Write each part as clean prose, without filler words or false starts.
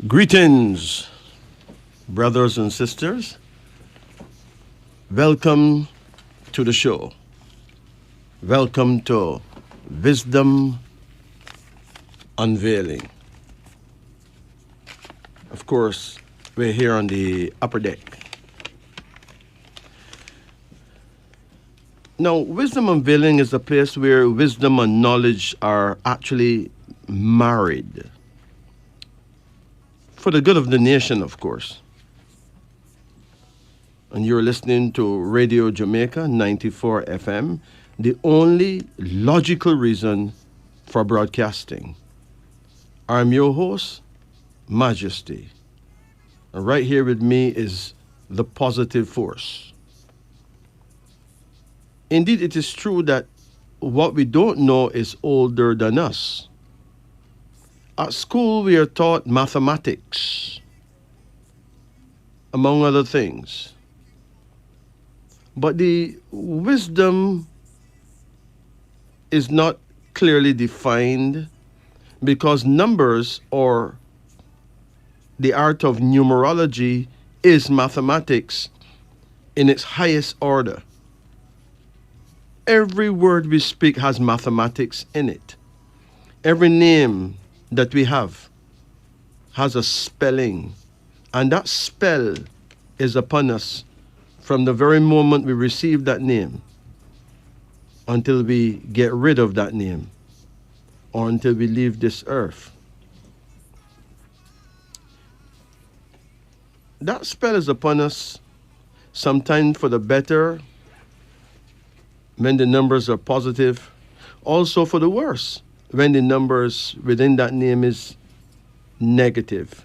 Greetings, brothers and sisters. Welcome to the show. Welcome to Wisdom Unveiling. Of course, we're here on the upper deck. Now, Wisdom Unveiling is a place where wisdom and knowledge are actually married. For the good of the nation, of course. And you're listening to Radio Jamaica 94 FM, the only logical reason for broadcasting. I'm your host, Majesty. And right here with me is the positive force. Indeed, it is true that what we don't know is older than us. At school, we are taught mathematics, among other things. But the wisdom is not clearly defined because numbers or the art of numerology is mathematics in its highest order. Every word we speak has mathematics in it. Every name that we have has a spelling, and that spell is upon us from the very moment we receive that name until we get rid of that name or until we leave this earth. That spell is upon us sometimes for the better when the numbers are positive, also for the worse when the numbers within that name is negative.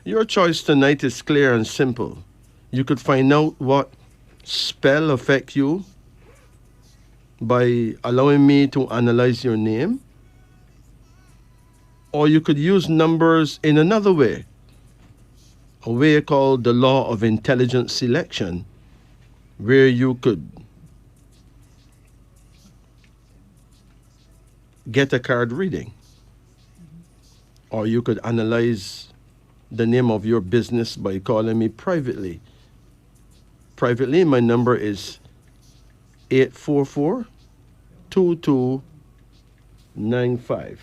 Your choice tonight is clear and simple. You could find out what spell affect you by allowing me to analyze your name, or you could use numbers in another way, a way called the law of intelligent selection, where you could get a card reading, or you could analyze the name of your business by calling me privately. Privately, my number is 844-2295.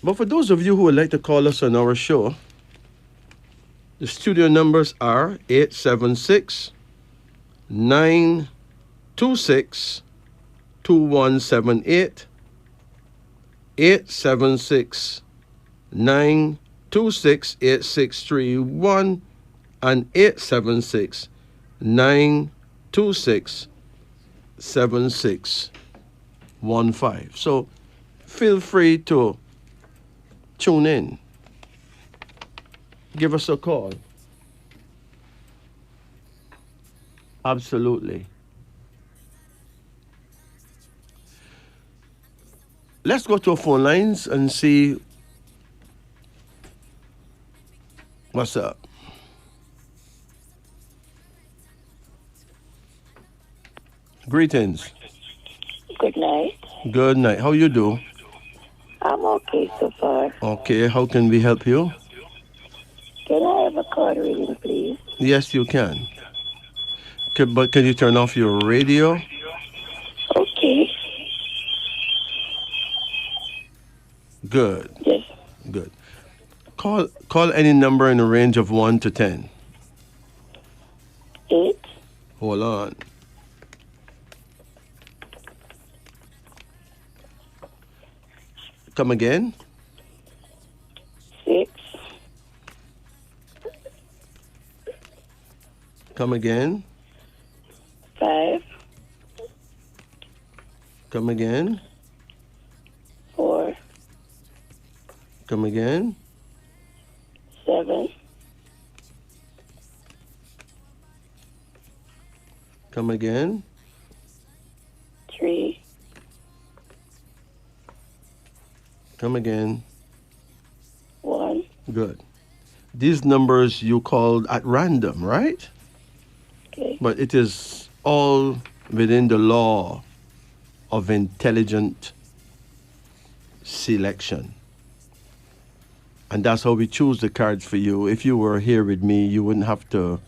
But for those of you who would like to call us on our show, the studio numbers are 876-926-2178, 876-926-8631, and 876-926-7615. So feel free to tune in. Give us a call. Absolutely. Let's go to our phone lines and see what's up. Greetings. Good night. Good night. How you do? I'm okay so far. Okay. How can we help you? Can I have a card reading, please? Yes, you can. But can you turn off your radio? Okay. Good. Yes. Good. Call any number in a range of 1 to 10. 8. Hold on. Come again? 6. Come again? 5. Come again? 4. Come again? 7. Come again? 3. Come again? 1. Good. These numbers you called at random, right? Okay. But it is all within the law of intelligent selection. And that's how we choose the cards for you. If you were here with me, you wouldn't have to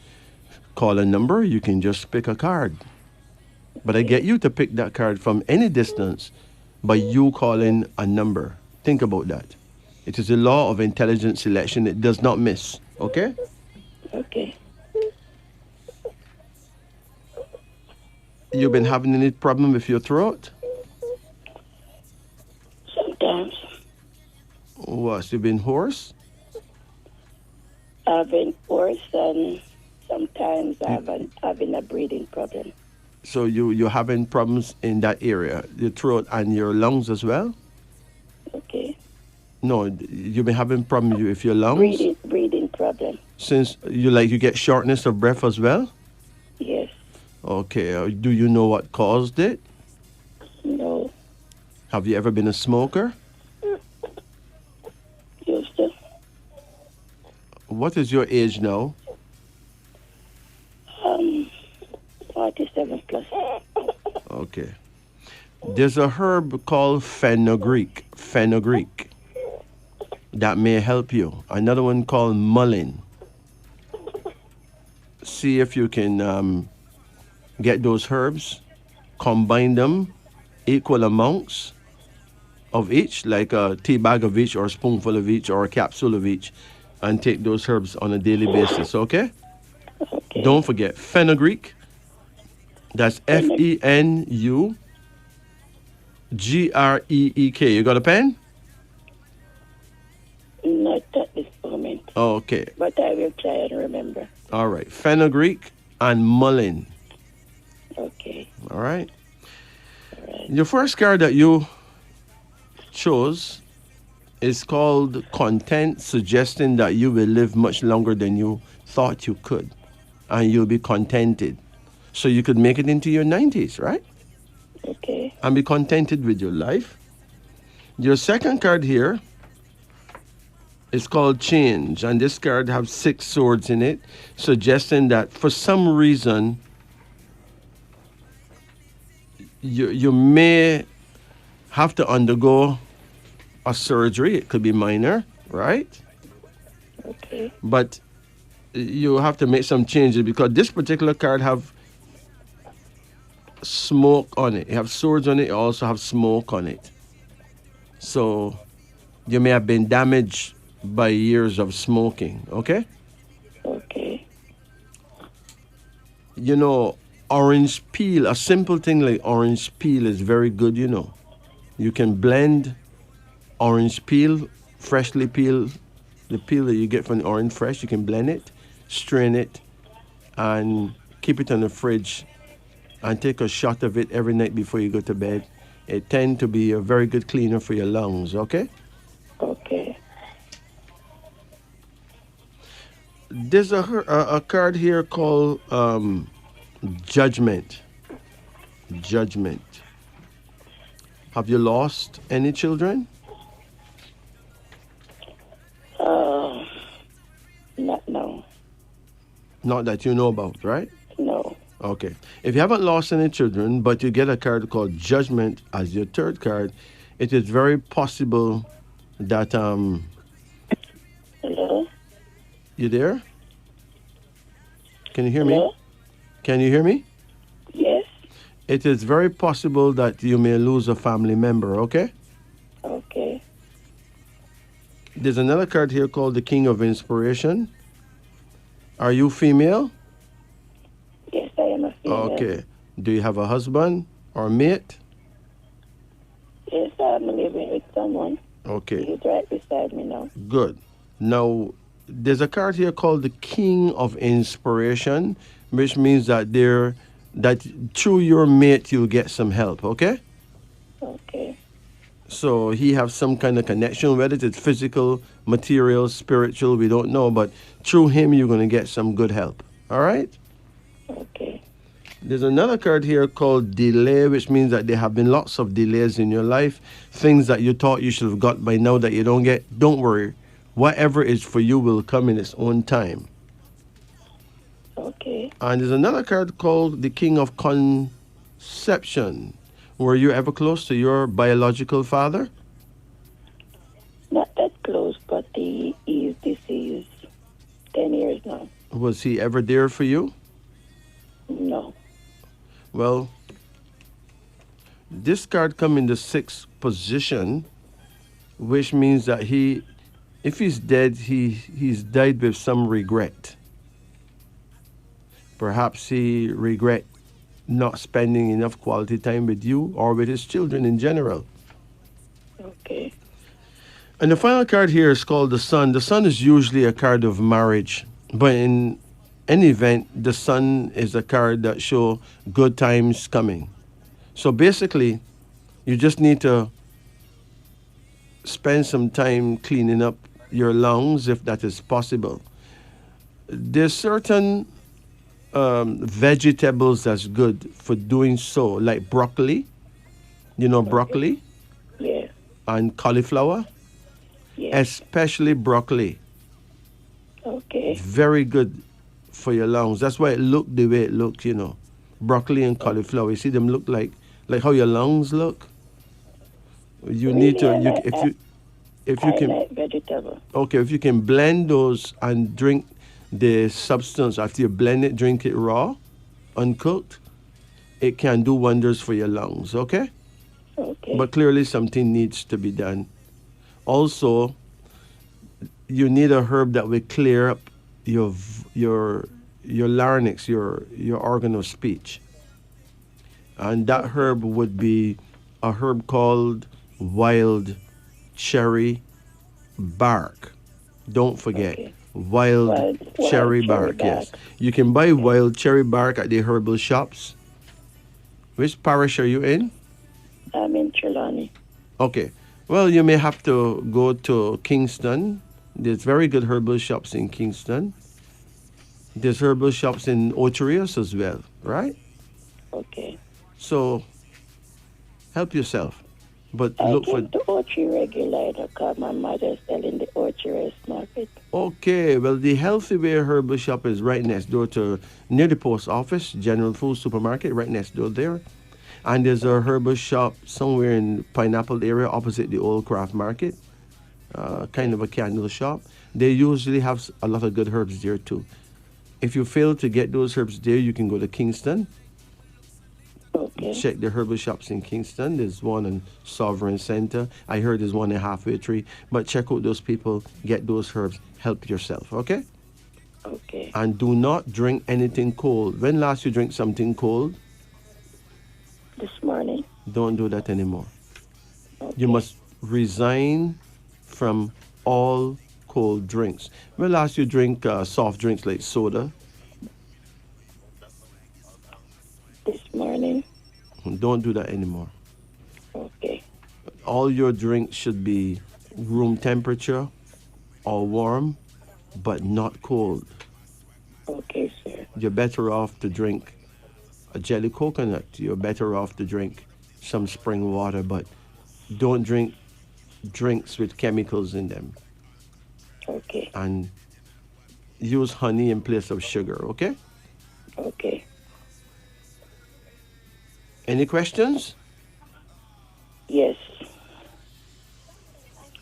call a number. You can just pick a card. But I get you to pick that card from any distance by you calling a number. Think about that. It is a law of intelligent selection. It does not miss. Okay? Okay. You've been having any problem with your throat? Sometimes What? You've been hoarse? I've been hoarse and sometimes having a breathing problem. So you're having problems in that area, your throat and your lungs as well? Okay. No, you've been having problems with your lungs Breathing problem. since you get shortness of breath as well? Yes. Okay. Do you know what caused it? No. Have you ever been a smoker? Used to. What is your age now? 47 plus. Okay. There's a herb called fenugreek. Fenugreek. That may help you. Another one called mullein. See if you can get those herbs, combine them, equal amounts of each, like a tea bag of each, or a spoonful of each, or a capsule of each, and take those herbs on a daily basis, okay? Okay. Don't forget fenugreek. That's FENUGREEK. You got a pen? Not at this moment, Okay. but I will try and remember. All right. Fenugreek and mullein. Okay. All right. All right. Your first card that you chose is called Content, suggesting that you will live much longer than you thought you could, and you'll be contented. So you could make it into your 90s, right? Okay. And be contented with your life. Your second card here is called Change, and this card has 6 swords in it, suggesting that for some reason you may have to undergo a surgery. It could be minor, right? Okay. But you have to make some changes because this particular card have smoke on it. You have swords on it, you also have smoke on it. So you may have been damaged by years of smoking, okay? Okay. You know, orange peel, a simple thing like orange peel is very good, you know. You can blend orange peel, freshly peeled, the peel that you get from the orange fresh, you can blend it, strain it, and keep it in the fridge and take a shot of it every night before you go to bed. It tends to be a very good cleaner for your lungs, okay? Okay. There's a card here called Judgment. Judgment. Have you lost any children? Not no. Not that you know about, right? No. Okay. If you haven't lost any children, but you get a card called Judgment as your third card, it is very possible that Hello? you there? Can you hear me? Hello? Can you hear me? Yes. It is very possible that you may lose a family member, okay? Okay. There's another card here called the King of Inspiration. Are you female? Yes, I am a female. Okay. Do you have a husband or mate? Yes, I'm living with someone. Okay. He's right beside me now. Good. Now, there's a card here called the King of Inspiration, which means that through your mate you'll get some help, okay? Okay. So he has some kind of connection, whether it's physical, material, spiritual, we don't know, but through him you're going to get some good help. All right? Okay. There's another card here called Delay, which means that there have been lots of delays in your life, things that you thought you should have got by now that you don't get. Don't worry. Whatever is for you will come in its own time. Okay. And there's another card called the King of Conception. Were you ever close to your biological father? he is deceased 10 years now. Was he ever there for you? No. Well, this card come in the sixth position, which means that if he's dead, he's died with some regret. Perhaps he regret not spending enough quality time with you or with his children in general. Okay. And the final card here is called the Sun. The Sun is usually a card of marriage, but in any event, the Sun is a card that show good times coming. So basically, you just need to spend some time cleaning up your lungs if that is possible. There's certain vegetables that's good for doing so, like broccoli, broccoli Yeah. and cauliflower, Yeah. especially broccoli. Okay. Very good for your lungs. That's why it look the way it looks. Broccoli and cauliflower. You see them look like how your lungs look. You need to Really, if you I can like vegetable. okay, if you can blend those and drink the substance after you blend it, drink it raw, uncooked, it can do wonders for your lungs, okay? Okay. But clearly something needs to be done. Also, you need a herb that will clear up your larynx, your organ of speech. And that herb would be a herb called wild cherry bark. Don't forget, Okay. wild cherry bark. Yes, you can buy wild cherry bark at the herbal shops. Which parish are you in? I'm in Trelawney. Okay. Well, you may have to go to Kingston. There's very good herbal shops in Kingston. There's herbal shops in Ocho Rios as well, right? Okay. So help yourself, but I look for. came to Orchard regular because my mother's selling the Orchard market. Okay, well, the Healthy Way Herbal Shop is right next door to near the post office, General Food Supermarket, right next door there. And there's a herbal shop somewhere in Pineapple area opposite the Old Craft Market, kind of a candle shop. They usually have a lot of good herbs there too. If you fail to get those herbs there, you can go to Kingston. Okay. Check the herbal shops in Kingston. There's one in Sovereign Center. I heard there's one in Halfway Tree. But check out those people, get those herbs, help yourself, okay? Okay. And do not drink anything cold. When last you drink something cold, This morning. don't do that anymore. Okay. You must resign from all cold drinks. When last you drink soft drinks like soda, This morning. don't do that anymore. Okay. All your drinks should be room temperature or warm, but not cold. Okay, sir. You're better off to drink a jelly coconut. You're better off to drink some spring water, but don't drink drinks with chemicals in them. Okay. And use honey in place of sugar, okay? Okay. Any questions? Yes.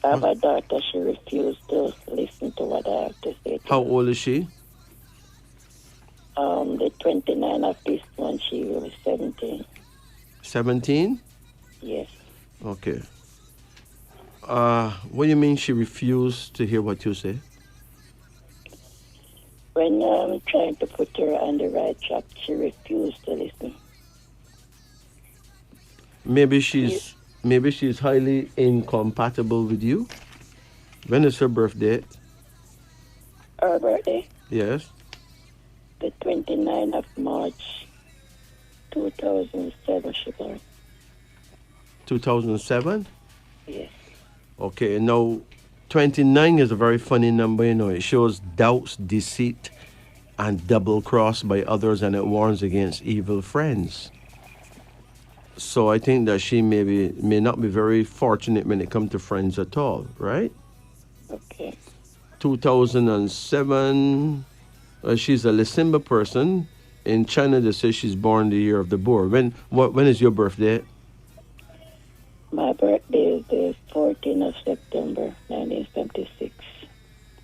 I have a daughter. She refused to listen to what I have to say. To How her. old is she? The 29 of this month, she will be 17. 17? Yes. Okay. What do you mean she refused to hear what you say? When I'm trying to put her on the right track, she refused to listen. Maybe she's highly incompatible with you. When is her birthday? Her birthday, Yes. the 29th of March, 2007, she born. 2007? Yes. Okay, now 29 is a very funny number, It shows doubts, deceit, and double cross by others, and it warns against evil friends. So I think that she may not be very fortunate when it comes to friends at all, right? Okay. 2007, she's a Lisimba person. In China, they say she's born the year of the boar. When is your birthday? My birthday is the 14th of September, 1976.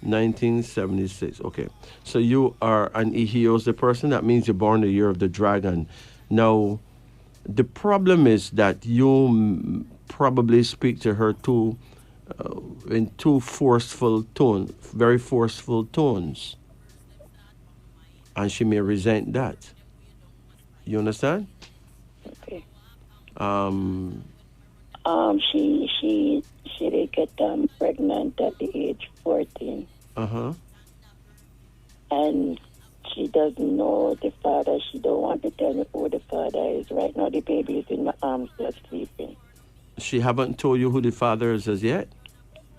1976. Okay. So you are an Ehios, the person. That means you're born the year of the dragon. Now, the problem is that you probably speak to her too in too forceful tone, very forceful tones, and she may resent that. You understand? Okay. Um, She did get pregnant at the age 14, uh huh. and she doesn't know the father. She don't want to tell me who the father is. Right now, the baby is in my arms, just sleeping. She haven't told you who the father is as yet.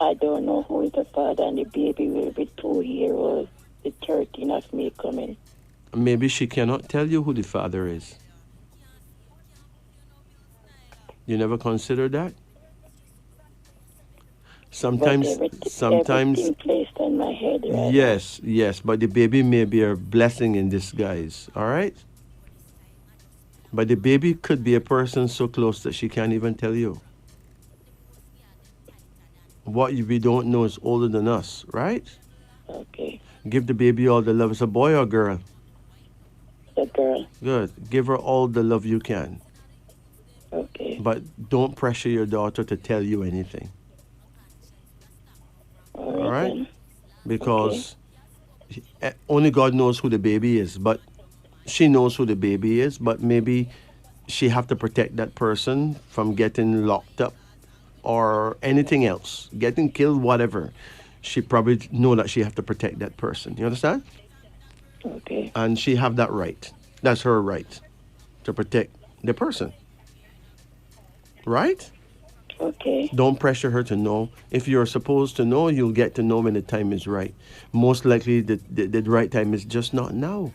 I don't know who is the father, and the baby will be 2 years old. The 13th of May coming. Maybe she cannot tell you who the father is. You never consider that? But Sometimes, sometimes, everything placed on my head right now. yes, yes, but the baby may be a blessing in disguise, all right? But the baby could be a person so close that she can't even tell you. We don't know is older than us, right? Okay. Give the baby all the love. It's a boy or girl? The girl. Good. Give her all the love you can. Okay. But don't pressure your daughter to tell you anything, All all right right? then. Okay. Because only God knows who the baby is, but she knows who the baby is, but maybe she have to protect that person from getting locked up or anything else, getting killed, whatever. She probably know that she have to protect that person. You understand? Okay. And she have that right. That's her right to protect the person, right? Okay. Don't pressure her to know. If you're supposed to know, you'll get to know when the time is right. Most likely, the right time is just not now.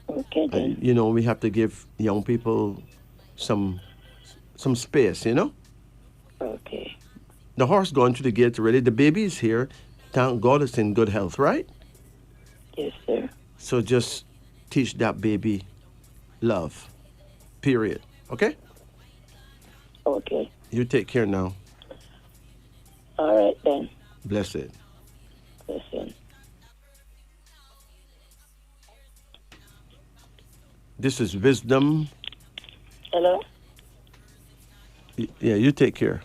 Okay then. We have to give young people some some space. Okay. The horse going through the gate already. The baby is here. Thank God it's in good health, right? Yes, sir. So just teach that baby love. Period. Okay? Okay. You take care now. All right then. Bless it. Listen. This is wisdom. Hello? Yeah, you take care.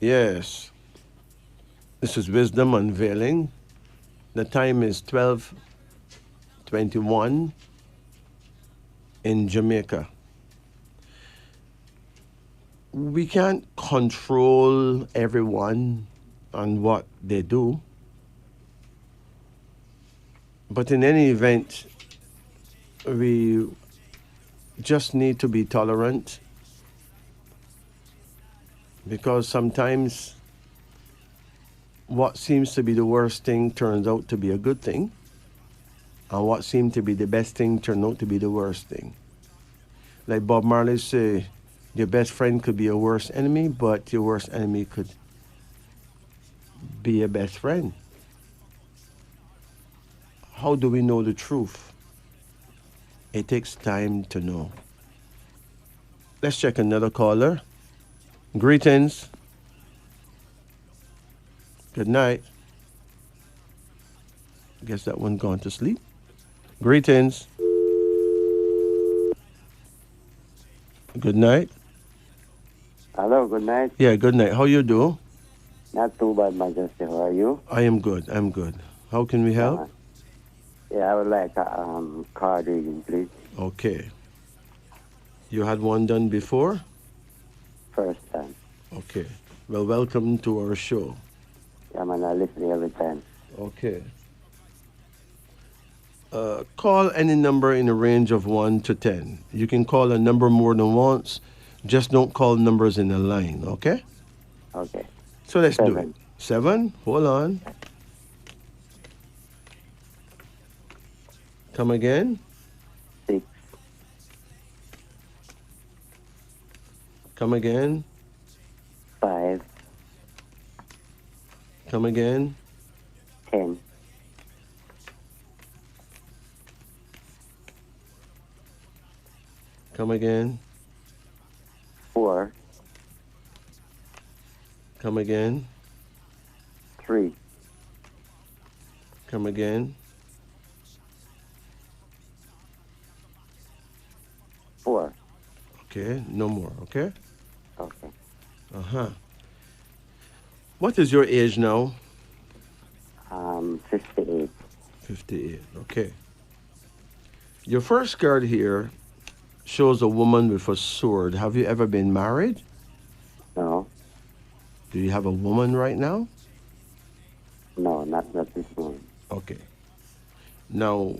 Yes. This is wisdom unveiling. The time is 12:21 in Jamaica. We can't control everyone on what they do, but in any event, we just need to be tolerant because sometimes what seems to be the worst thing turns out to be a good thing, and what seemed to be the best thing turned out to be the worst thing. Like Bob Marley say, your best friend could be your worst enemy, but your worst enemy could be your best friend. How do we know the truth? It takes time to know. Let's check another caller. Greetings. Good night. Guess that one gone to sleep. Greetings. Good night. Hello, good night. Yeah, good night. How you do? Not too bad, Majesty. How are you? I am good. I'm good. How can we help? Yeah, I would like a card reading, please. Okay. You had one done before? First time. Okay. Well, welcome to our show. Yeah, man, I listen every time. Okay. Call any number in a range of 1 to 10. You can call a number more than once. Just don't call numbers in a line, okay? Okay. So let's do it. 7. 7. Hold on. Come again. 6. Come again. 5. Come again. 10. Come again. 4, Come again. 3, Come again. 4. Okay, no more. Okay. Okay. Uh-huh. What is your age now? 58. 58. Okay. Your first card here shows a woman with a sword. Have you ever been married? No, Do you have a woman right now? no, not this one. Okay. Now,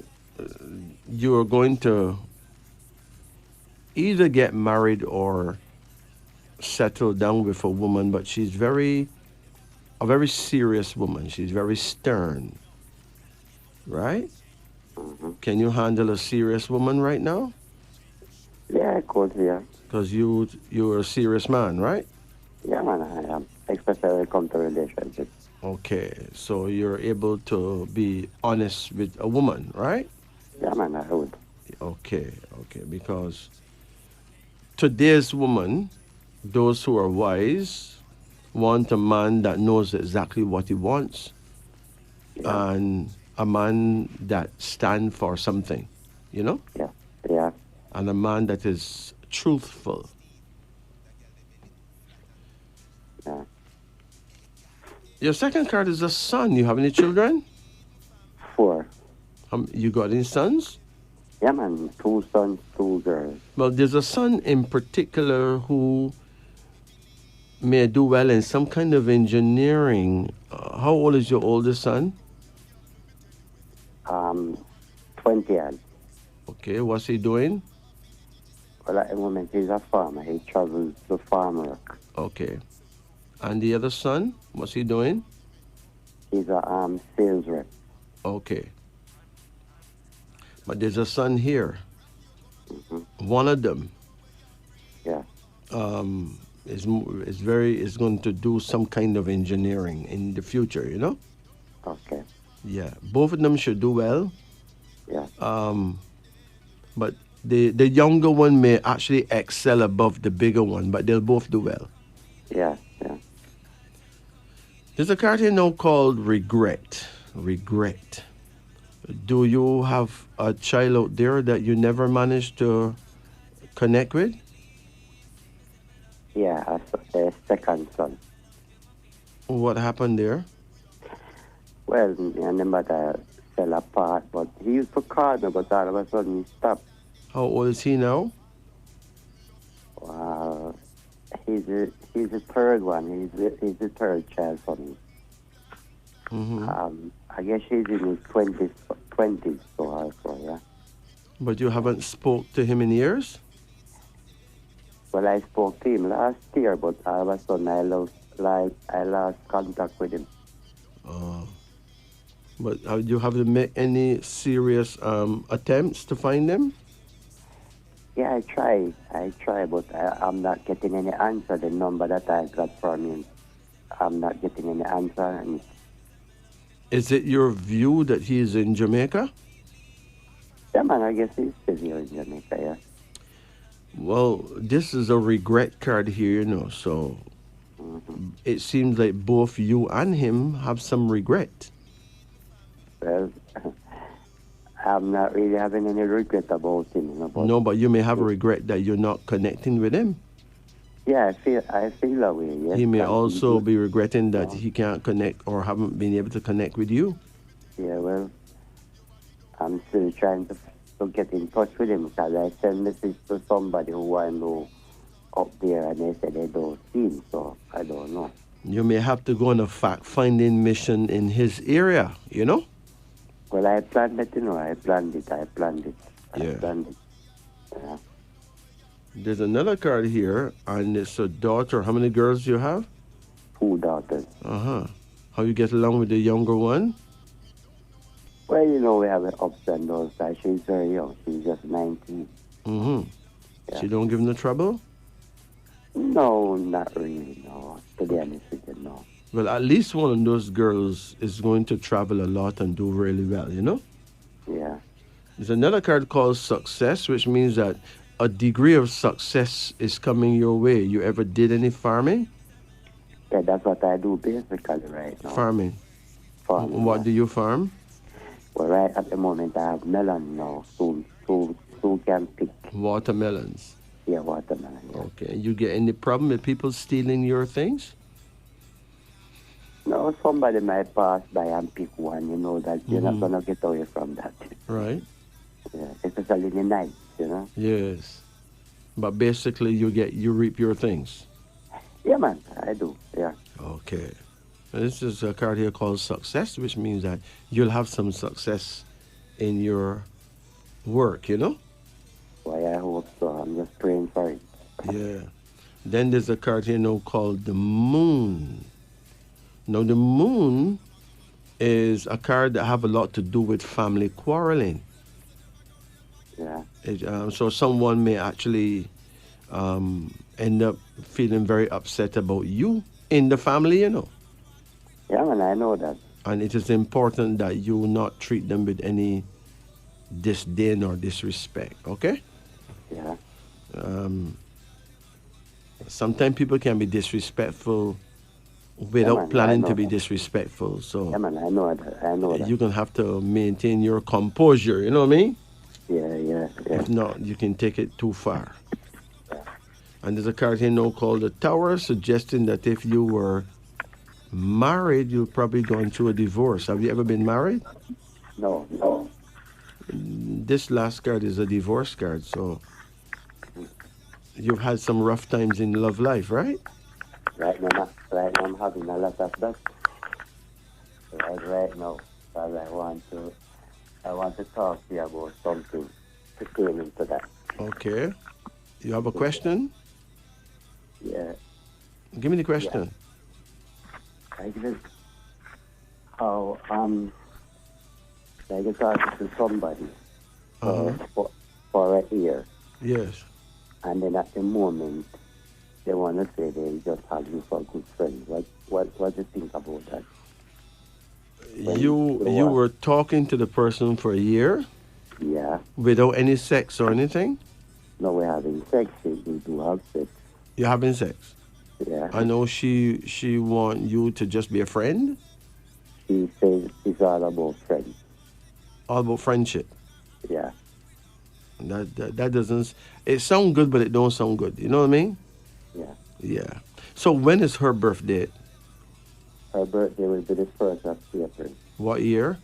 you're going to either get married or settle down with a woman, but she's a very serious woman. She's very stern, right? Mm-hmm. Can you handle a serious woman right now? Yeah, of course, yeah. Because you're a serious man, right? Yeah, man, I am. Especially when it comes to relationships. Okay, so you're able to be honest with a woman, right? Yeah, man, I would. Okay, okay, because today's woman, those who are wise, want a man that knows exactly what he wants Yeah, and a man that stands for something, you know, yeah, yeah, and a man that is truthful. yeah. Your second card is a son. You have any children? 4. You got any sons? Yeah, man, 2 sons, 2 girls. Well, there's a son in particular who may do well in some kind of engineering. How old is your oldest son? 20 years. Okay, what's he doing? Well, at the moment, he's a farmer. He travels to farm work. Okay. And the other son, what's he doing? He's a sales rep. Okay. But there's a son here. Mm-hmm. One of them Yeah, is going to do some kind of engineering in the future, you know? okay. Yeah. Both of them should do well. Yeah, But the younger one may actually excel above the bigger one, but they'll both do well. yeah, yeah. There's a card here now called regret. Regret. Do you have a child out there that you never managed to connect with? Yeah, a second son. What happened there? Well, me and the mother fell apart, but he used to call me, but all of a sudden he stopped. How old is he now? He's the third one. He's the third child for me. Hmm. I guess he's in his 20s, so also, yeah. But you haven't spoke to him in years? Well, I spoke to him last year, but all of a sudden I lost contact with him. But you haven't made any serious attempts to find them? Yeah, I try, but I'm not getting any answer. The number that I got from him, I'm not getting any answer. And Is it your view that he is in Jamaica? yeah, man, I guess he's still here in Jamaica, yeah. Well, this is a regret card here, you know, so it seems like both you and him have some regret. Well, I'm not really having any regret about him, you know. But No, but you may have a regret that you're not connecting with him. yeah, I feel that way, yes. He may and also be regretting that he can't connect or haven't been able to connect with you. Yeah, well, I'm still trying to get in touch with him because I send message to somebody who I know up there and they said they don't see him, so I don't know. You may have to go on a fact-finding mission in his area, you know? Well, I planned it, you know, I planned it. Yeah. Yeah. There's another card here, and it's a daughter. How many girls do you have? 2 daughters. Uh-huh. How you get along with the younger one? Well, you know, we have ups and downs. She's very young. She's just 19. Mm-hmm. Yeah. She don't give him the trouble? No, not really, no. To be honest with you, no. Well, at least one of those girls is going to travel a lot and do really well, you know? Yeah. There's another card called success, which means that a degree of success is coming your way. You ever did any farming? Yeah, that's what I do basically right now. Farming. Farming, What yeah. do you farm? Well, right at the moment, I have melon now. Soon can pick. Watermelons. Yeah, watermelon. Yeah. Okay. You get any problem with people stealing your things? No, somebody might pass by and pick one. You know that you're not Mhm. gonna get away from that. Right. Yeah, especially in the night. You know. Yes. But basically, you reap your things. Yeah, man, I do. Yeah. Okay. This is a card here called success, which means that you'll have some success in your work, you know? Why I hope so. I'm just praying for it. Yeah. Then there's a card here now called the moon. Now the moon is a card that have a lot to do with family quarreling. Yeah. So someone may actually end up feeling very upset about you in the family, you know. Yeah, man, I know that. And it is important that you not treat them with any disdain or disrespect, okay? Yeah. Um, Sometimes people can be disrespectful Yeah, without man, I planning know to be that. disrespectful. So Yeah, man, I know that. I know that. you're going to have to maintain your composure, you know what I mean? Yeah. If not, you can take it too far. And there's a card here now called the Tower, suggesting that if you were married, you're probably going through a divorce. Have you ever been married? No. This last card is a divorce card, so you've had some rough times in love life, right? Right now I'm having a lot of that. Right now, because I want to talk to you about something pertaining to that. Okay. You have a question? Yeah. Give me the question. I guess how like talking to somebody for a year, Yes. and then at the moment they want to say they just have you for good friends. What do you think about that? You were talking to the person for a year Yeah. without any sex or anything? No, we're having sex. We do have sex. You're having sex. Yeah. I know she want you to just be a friend, She says it's all about friends. all about friendship. Yeah. That doesn't. It sound good, but it don't sound good. You know what I mean? Yeah. Yeah. So when is her birthday? Her birthday will be the 1st of April. What year?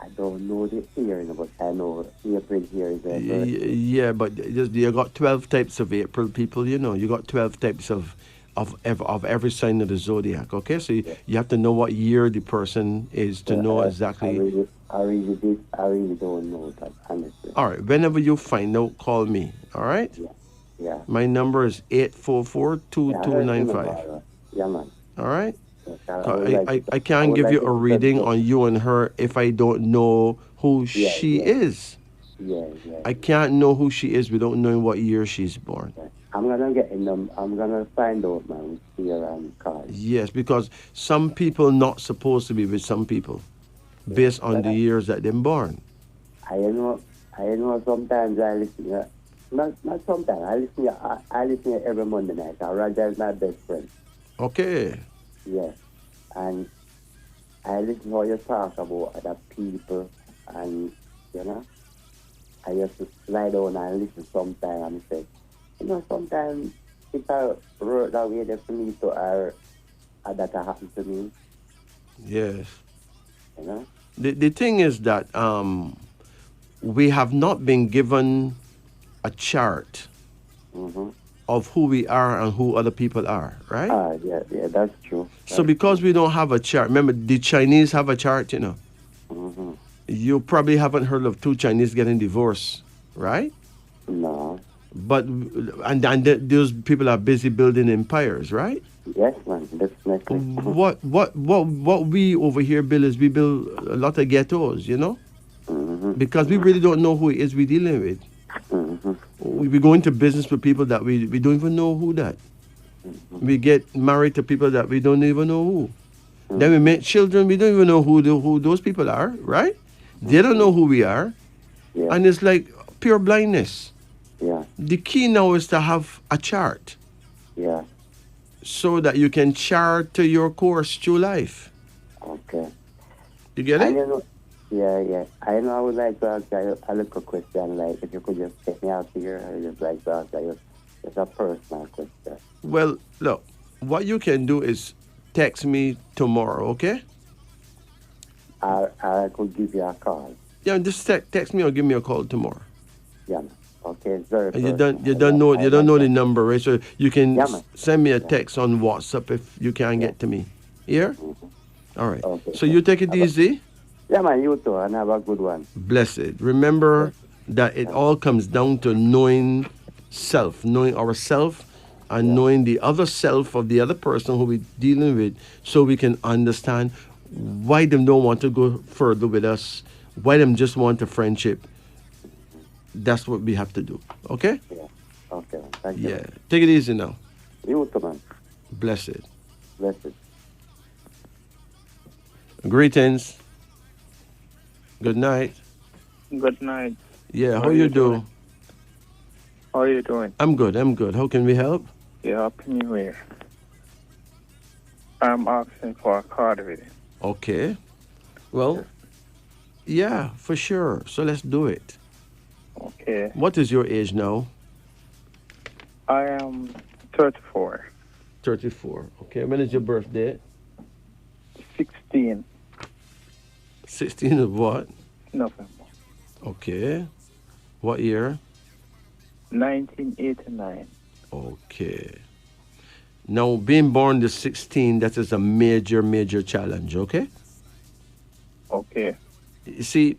I don't know the year, but I know April here is her birthday. Yeah, but you got 12 types of April people. You know, you got 12 types of every sign of the zodiac. Okay, so you have to know what year the person is to know exactly. I really don't know that, honestly. All right. Whenever you find out, call me. All right. Yeah. My number is 844-2295. Yeah, man. All right. Yes, I can't give you a reading on you and her if I don't know who Yeah, she yeah. is. Yeah. I can't know who she is without knowing what year she's born. I'm gonna find out, man, here and call. Yes, because some people not supposed to be with some people based on the years that they're born. I know. Sometimes I listen. Not sometimes. I listen every Monday night. Roger is my best friend. Okay. Yeah, and I listen how you talk about other people, and I used to lie down and listen sometimes and say, sometimes if I wrote that way, for me to that happen to me, Yes. you know. The thing is that we have not been given a chart Mm-hmm. of who we are and who other people are, right? Yeah, that's true. So because we don't have a chart, remember the Chinese have a chart, you know. Mm-hmm. You probably haven't heard of two Chinese getting divorced, right? No. But those people are busy building empires, right? Yes, man, definitely. What we over here build is we build a lot of ghettos, you know, Mm-hmm. because we really don't know who it is we're dealing with. Mm-hmm. We go into business with people that we don't even know who that. We get married to people that we don't even know who. Then we make children, we don't even know who those people are, right? They don't know who we are. Yeah. And it's like pure blindness. Yeah, The key now is to have a chart Yeah. so that you can chart your course through life. Okay. You get I it? know. Yeah, yeah. I know I would like to ask you a little question, like if you could just take me out here, I would just like to ask you just a personal question. Well, look, what you can do is text me tomorrow, okay? I could give you a call. Yeah, just text me or give me a call tomorrow. Yeah, man. Okay, it's very And personal. you don't know I you don't like know the that. number, right? So you can Yeah, man. send me a Yeah. text on WhatsApp if you can't Yeah. get to me. Here? All right. Okay, So sir. you take it Have a- easy. Yeah, man, you too, and have a good one. Blessed. Remember that it all comes down to knowing self, knowing ourself and Yeah. knowing the other self of the other person who we're dealing with so we can understand why them don't want to go further with us, why them just want a friendship. That's what we have to do. Okay? Yeah. Okay, man. Thank you. Yeah. Take it easy now. You too, man. Blessed. Blessed. Greetings. Good night. Good night. Yeah, How how are you you do? doing? How are you doing? I'm good. I'm good. How can we help? Yeah, Happy New Year. I'm asking for a card reading. Okay. Well, yeah, for sure. So let's do it. Okay. What is your age now? I am 34, 34. Okay. When is your birthday? 16 16 of what? November, Okay. What year? 1989. Okay. Now, being born the 16, that is a major, major challenge, okay? Okay. You see,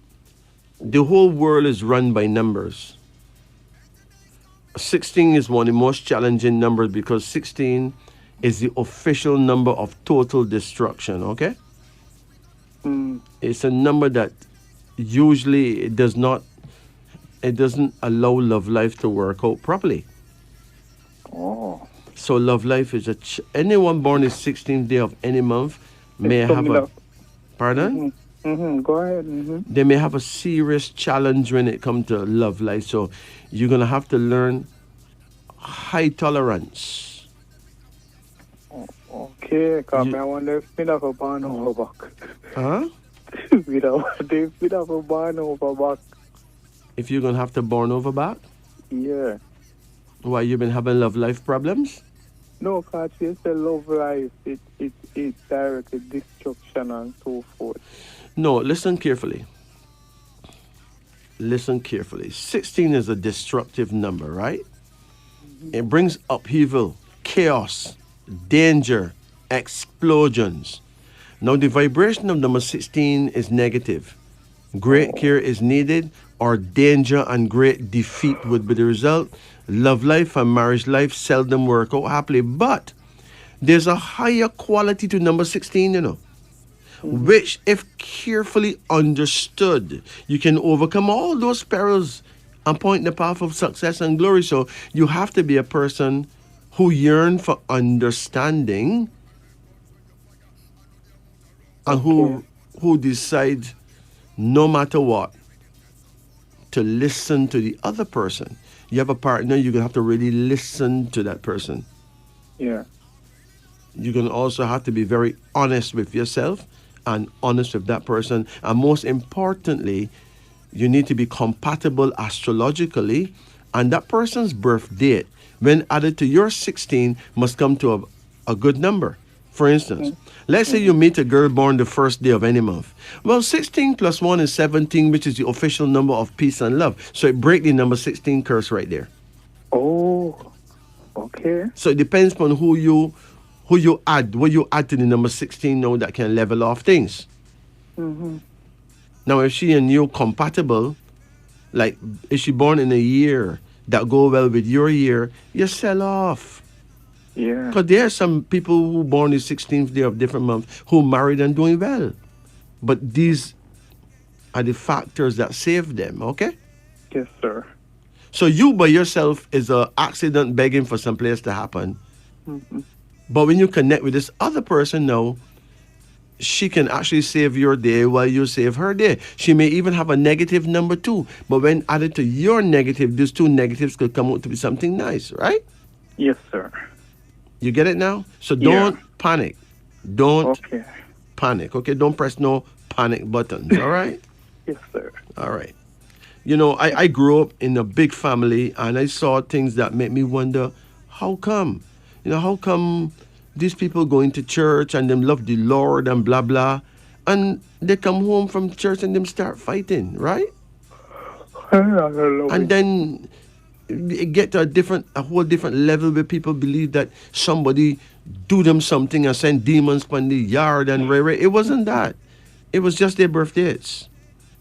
the whole world is run by numbers. 16 is one of the most challenging numbers because 16 is the official number of total destruction, okay? Mm, It's a number that usually it doesn't allow love life to work out properly. oh. So love life is anyone born the 16th day of any month may It's have coming a up. pardon? Go ahead. They may have a serious challenge when it comes to love life. So you're gonna have to learn high tolerance. Okay, because You- I wonder if we have a barn over back. Huh? We have a barn over back. If you're gonna have to born over back? Yeah. Why you been having love life problems? No, because it's a love life. It's directed destruction and so forth. No, listen carefully. Listen carefully. 16 is a destructive number, right? It brings upheaval, chaos, danger, explosions. Now, the vibration of number 16 is negative. Great care is needed, or danger and great defeat would be the result. Love life and marriage life seldom work out happily, but there's a higher quality to number 16, you know, which, if carefully understood, you can overcome all those perils and point the path of success and glory. So you have to be a person who yearn for understanding and who decide no matter what to listen to the other person. You have a partner, you're gonna have to really listen to that person. Yeah. You're gonna also have to be very honest with yourself and honest with that person. And most importantly, you need to be compatible astrologically, and that person's birth date, when added to your 16, must come to a good number. For instance, let's say you meet a girl born the first day of any month. Well, 16 plus 1 is 17, which is the official number of peace and love. So it breaks the number 16 curse right there. Oh, okay. So it depends on who you add, what you add to the number 16 now that can level off things. Now, if she and you compatible, like if she born in a year that go well with your year, you sell off. Yeah. Because there are some people who born the 16th day of different month who married and doing well. But these are the factors that save them, okay? Yes, sir. So you by yourself is a accident begging for some place to happen. But when you connect with this other person now, she can actually save your day while you save her day. She may even have a negative number two, but when added to your negative, these two negatives could come out to be something nice, right? Yes, sir. You get it now? So Yeah. don't panic. Don't Okay. panic, okay? Don't press no panic buttons, all right? Yes, sir. All right. You know, I grew up in a big family and I saw things that made me wonder, how come? You know, how come these people going to church and them love the Lord and blah blah, and they come home from church and them start fighting, right? And then it get to a whole different level where people believe that somebody do them something and send demons from the yard and rare. It wasn't that. It was just their birth dates.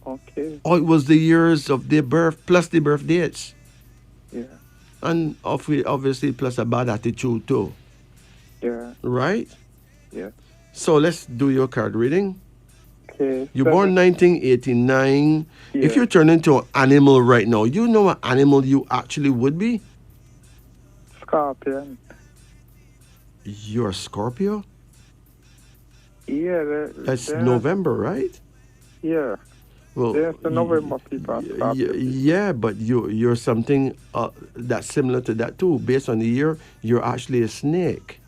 Okay. Or it was the years of their birth plus the birth dates. Yeah. And obviously plus a bad attitude too. Yeah. Right? Yeah. So let's do your card reading. Okay. You're born 1989. If Yeah. you turn into an animal right now, you know what animal you actually would be? Scorpion. You're a Scorpio? Yeah. That's November, right? Yeah. Well, There's the November people. yeah, but you're something that's similar to that too. Based on the year, you're actually a snake.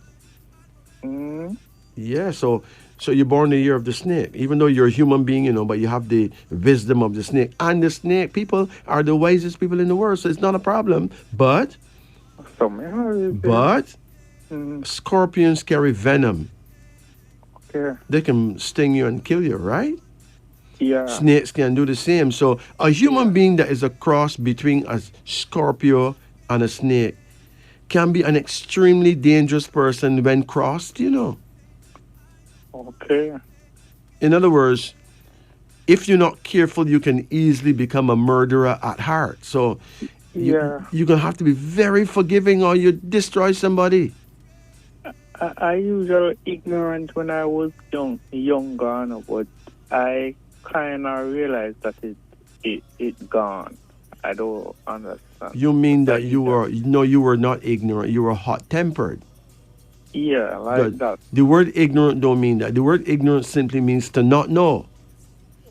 Mm. Yeah, so you're born the year of the snake. Even though you're a human being, you know, but you have the wisdom of the snake. And the snake people are the wisest people in the world, so it's not a problem. But scorpions carry venom. Okay. They can sting you and kill you, right? Yeah. Snakes can do the same. So a human being that is a cross between a Scorpio and a snake can be an extremely dangerous person when crossed, you know. Okay. In other words, if you're not careful, you can easily become a murderer at heart. So Yeah. you're going to have to be very forgiving or you destroy somebody. I usually ignorant when I was younger, but I kind of realized that it gone. I don't understand. You mean that you were not ignorant, you were hot-tempered. Yeah, like Good. that. The word ignorant don't mean that. The word ignorant simply means to not know.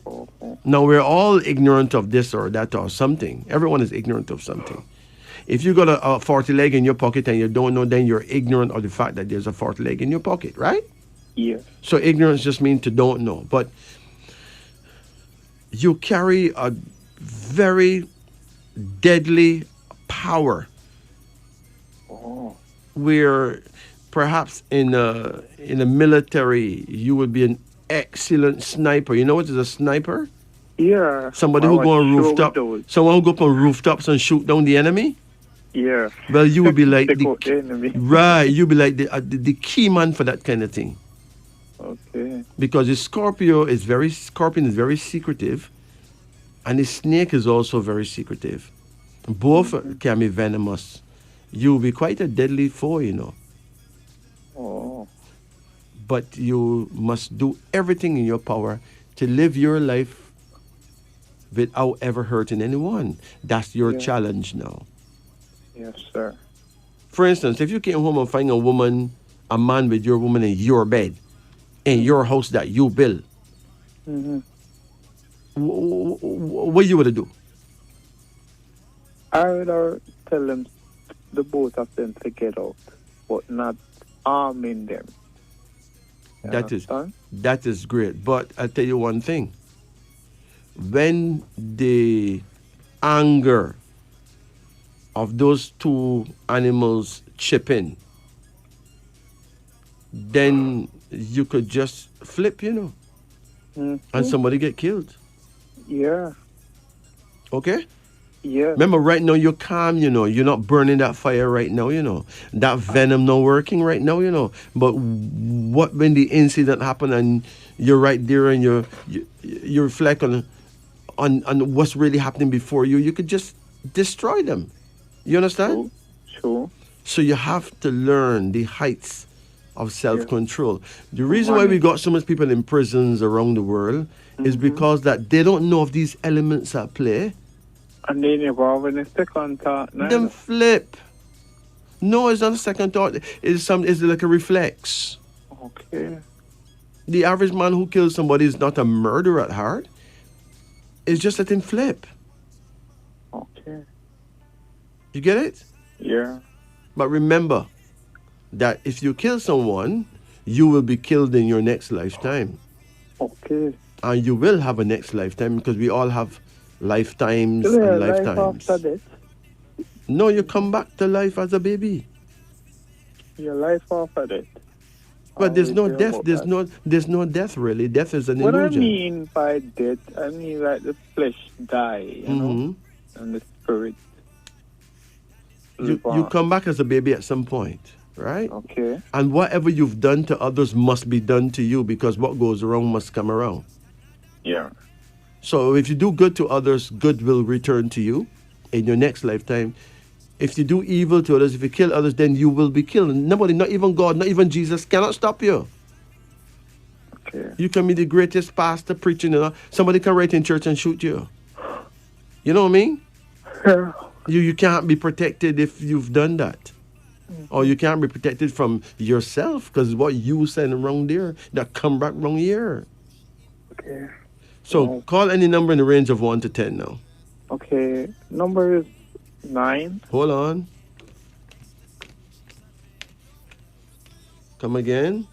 Okay. Now, we're all ignorant of this or that or something. Everyone is ignorant of something. If you got a 40 leg in your pocket and you don't know, then you're ignorant of the fact that there's a 40 leg in your pocket, right? Yeah. So ignorance just means to don't know. But you carry a very deadly power Oh. where perhaps in the military you would be an excellent sniper. You know what is a sniper? Yeah. Somebody I who was go on sure rooftop, with those. someone who go up on rooftops and shoot down the enemy. Yeah. Well, you would be like Take out the enemy. right. You'd be like the key man for that kind of thing. Okay. Because the scorpion is very secretive, and the snake is also very secretive. Both can be venomous. You'll be quite a deadly foe, you know. Oh. But you must do everything in your power to live your life without ever hurting anyone. That's your Yeah. challenge now. Yes, sir. For instance, if you came home and find a man with your woman in your bed, in your house that you built, Mm-hmm. what you would do? I would tell them, the both of them, to get out, but not arming them. You understand? That is great. But I'll tell you one thing. When the anger of those two animals chip in, then you could just flip, you know, Mhm. and somebody get killed. Yeah. Okay? Yeah. Remember, right now you're calm, you know. You're not burning that fire right now, you know. That venom not working right now, you know. But what when the incident happened and you're right there and you reflect on what's really happening before you, you could just destroy them. You understand? True. So you have to learn the heights of self-control. The reason why we got so much people in prisons around the world is because that they don't know of these elements at play. And they never have any second thought. Them flip. No, it's not a second thought. It's like a reflex. Okay. The average man who kills somebody is not a murderer at heart. It's just let him flip. Okay. You get it? Yeah. But remember that if you kill someone, you will be killed in your next lifetime. Okay. And you will have a next lifetime because we all have lifetimes Is there and a life lifetimes. after death? No, you come back to life as a baby. Your life after death. But there's no Always hear death. about There's that. no death really. Death is an What illusion. I mean by death, I mean like the flesh die, you know, Mhm. and the spirit. You live on. come back as a baby at some point, right? Okay. And whatever you've done to others must be done to you because what goes around must come around. Yeah. So if you do good to others, good will return to you in your next lifetime. If you do evil to others, if you kill others, then you will be killed. Nobody, not even God, not even Jesus, cannot stop you. Okay. You can be the greatest pastor preaching, somebody can write in church and shoot you. You know what I mean? Yeah. You can't be protected if you've done that. Or you can't be protected from yourself because what you send wrong there, that come back wrong here. Okay. So call any number in the range of 1 to 10 now. Okay. Number is 9, Hold on. Come again.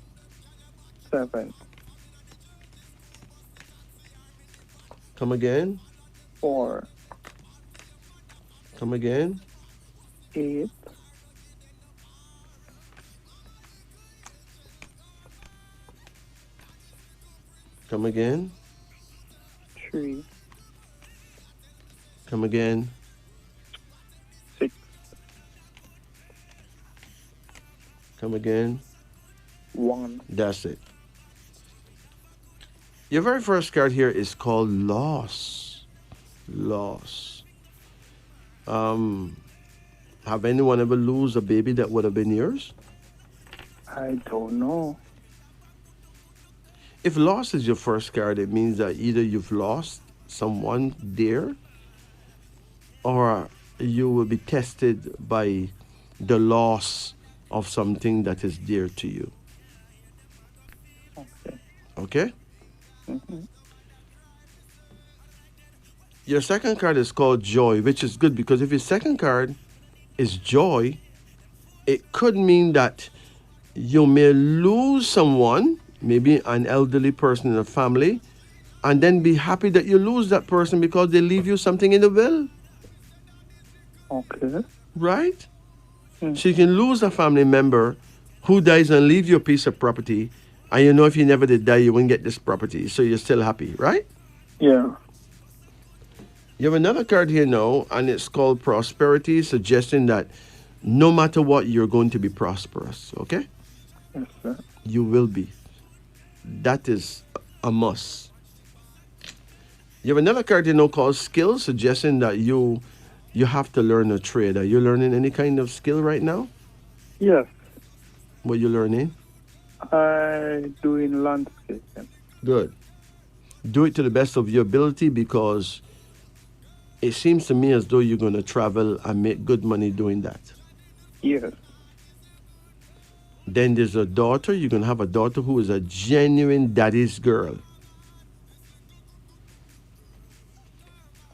7, Come again. 4, Come again. 8, Come again. 3, Come again. 6, Come again. 1. That's it. Your very first card here is called loss. Loss. Have anyone ever lose a baby that would have been yours? I don't know. If loss is your first card, it means that either you've lost someone dear or you will be tested by the loss of something that is dear to you. Okay. Okay? Mm-hmm. Your second card is called joy, which is good because if your second card is joy, it could mean that you may lose someone, maybe an elderly person in a family, and then be happy that you lose that person because they leave you something in the will, Okay. right? Mm. So you can lose a family member who dies and leave you a piece of property, and you know if you never did die, you wouldn't get this property, so you're still happy, right? Yeah. You have another card here now, and it's called prosperity, suggesting that no matter what, you're going to be prosperous, okay? Yes, sir. You will be. That is a must. You have another card you know called skill, suggesting that you have to learn a trade. Are you learning any kind of skill right now? Yes. What are you learning? I doing landscaping. Good. Do it to the best of your ability because it seems to me as though you're going to travel and make good money doing that. Yes. Then there's a daughter. You're going to have a daughter who is a genuine daddy's girl.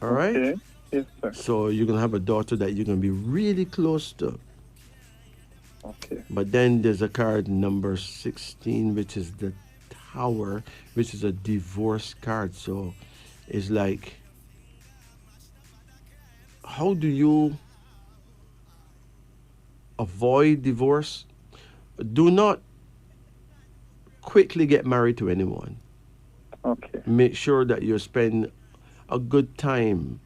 All right? Okay. Yes, sir. So you're going to have a daughter that you're going to be really close to. Okay. But then there's a card number 16, which is the Tower, which is a divorce card. So it's like, how do you avoid divorce? Do not quickly get married to anyone. Okay. Make sure that you spend a good time,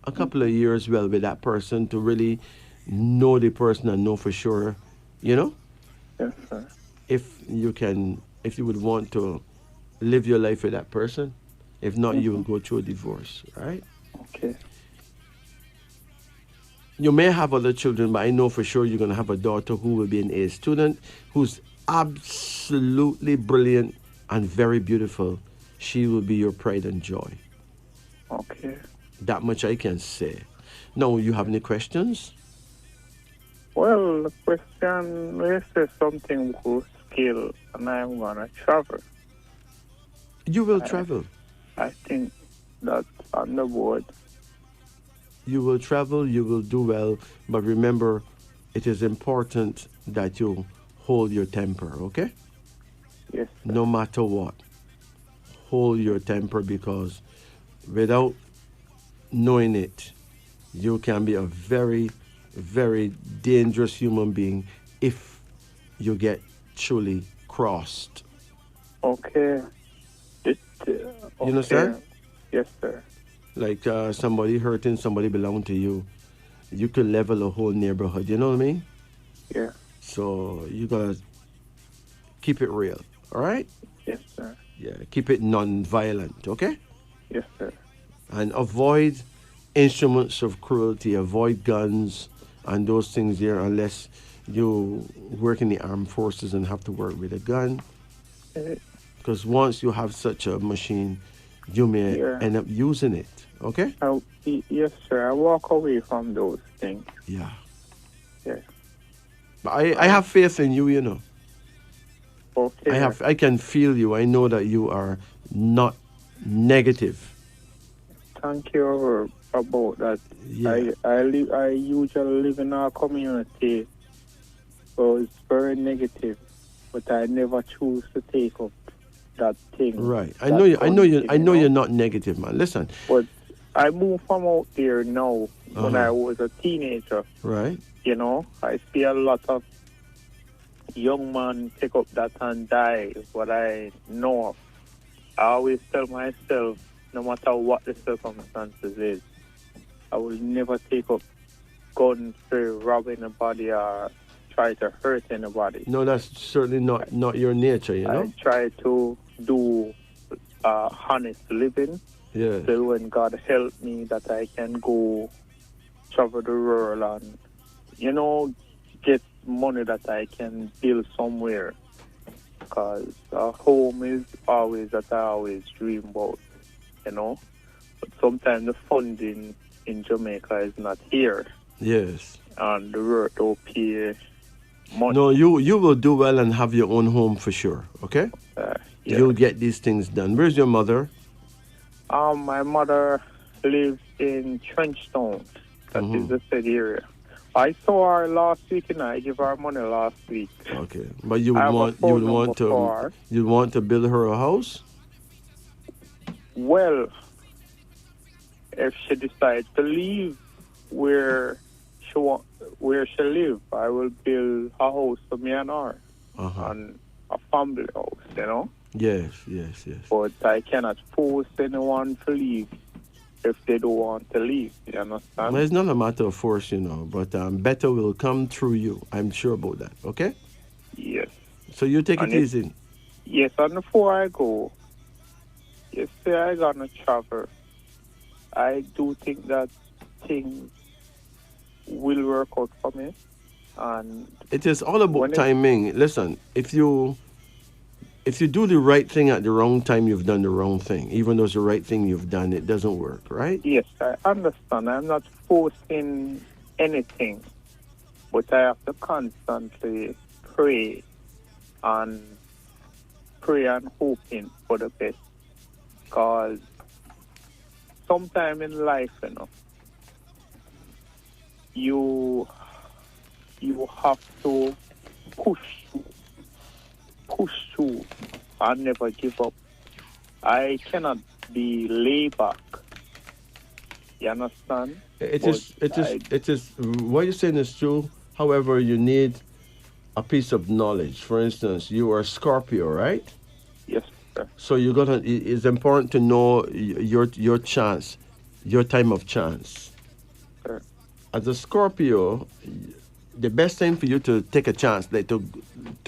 a couple of years well with that person to really know the person and know for sure, you know, Yes, sir. if you would want to live your life with that person. If not, you will go through a divorce, right? Okay. You may have other children, but I know for sure you're going to have a daughter who will be an A student, who's absolutely brilliant and very beautiful. She will be your pride and joy. Okay. That much I can say. Now, you have any questions? Well, the question, let's say something goes skill and I'm gonna travel. You will I, travel. I think that's on the board. You will travel, you will do well, but remember, it is important that you hold your temper, okay? Yes, sir. No matter what. Hold your temper because without knowing it, you can be a very, very dangerous human being if you get truly crossed. Okay. It, You okay. understand? Yes, sir. Like somebody hurting somebody belong to you, you could level a whole neighborhood. You know what I mean? Yeah. So you gotta keep it real. All right? Yes, sir. Yeah. Keep it non-violent. Okay? Yes, sir. And avoid instruments of cruelty. Avoid guns and those things there unless you work in the armed forces and have to work with a gun. Eh, Because once you have such a machine, you may Yeah. end up using it. Okay? Yes, sir. I walk away from those things. Yeah. Yeah. But I have faith in you, you know. Okay. I can feel you. I know that you are not negative. Thank you about that. Yeah. I usually live in our community, so it's very negative, but I never choose to take up that thing. Right. I that know you thing, I know you're not negative, man. Listen. But I moved from out there now when Uh-huh. I was a teenager. Right? I see a lot of young men take up that and die. What I know of, I always tell myself, no matter what the circumstances is, I will never take up guns to rob anybody or try to hurt anybody. No, that's certainly not your nature, you know? I try to do honest living. Yeah. So when God help me, that I can go travel the world and, get money that I can build somewhere. Because home is always that I always dream about. But sometimes the funding in Jamaica is not here. Yes. And the work don't pay much. No, you will do well and have your own home for sure, okay? Yeah. You'll get these things done. Where's your mother? My mother lives in Trenchtown. That is the city area. I saw her last week and I gave her money last week. Okay. But you I would have a phone want number for her. you'd want to build her a house? Well, if she decides to leave where she live, I will build a house for me and her, Uh-huh. and a family house. Yes. But I cannot force anyone to leave if they don't want to leave. You understand? Well, it's not a matter of force, but better will come through you. I'm sure about that, okay? Yes. So you take And it easy. Yes, and before I go, you say I'm gonna travel. I do think that things will work out for me. And It is all about when it- timing. Listen, if you do the right thing at the wrong time, you've done the wrong thing. Even though it's the right thing you've done, it doesn't work, right? yes, I understand. I'm not forcing anything, but I have to constantly and pray and hoping for the best. Because sometime in life, you have to push through and never give up. I cannot be laid back. You understand? It is what you're saying is true. However, you need a piece of knowledge. For instance, you are Scorpio, right? Yes, sir. So it's important to know your chance, your time of chance. Sir. As a Scorpio, the best time for you to take a chance, like to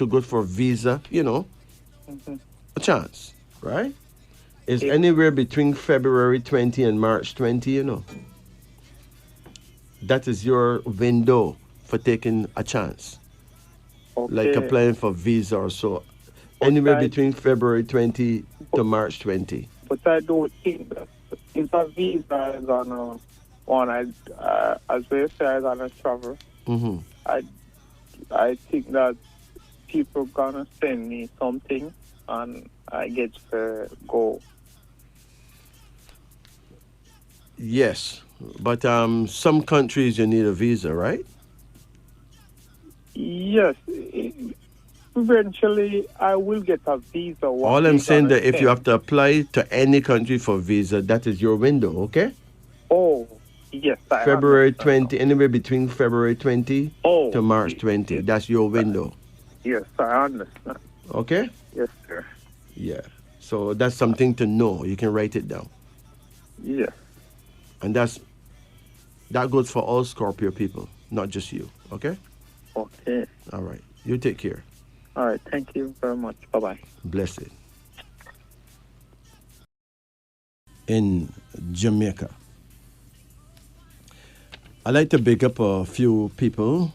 go for a visa, a chance, right? Is anywhere between February 20 and March 20, That is your window for taking a chance. Okay. Like applying for visa or so. Anywhere between February 20 to March 20. But I don't think that if a visa is on as we say, I'm gonna travel. Mm-hmm. I think that people gonna send me something and I get to go. Yes, but some countries you need a visa, right? Yes, eventually I will get a visa. What All I'm they saying gonna that if you have send? to apply to any country for visa, that is your window, okay? Oh, yes, I February understand. 20, anywhere between February 20 to Oh, March 20. yes, That's your window, yes, I understand. okay? Yes, sir. Yeah. So that's something to know. You can write it down. Yes. And that goes for all Scorpio people, not just you, okay? Okay. All right. You take care. All right. Thank you very much. Bye bye. Blessed. In Jamaica. I like to big up a few people.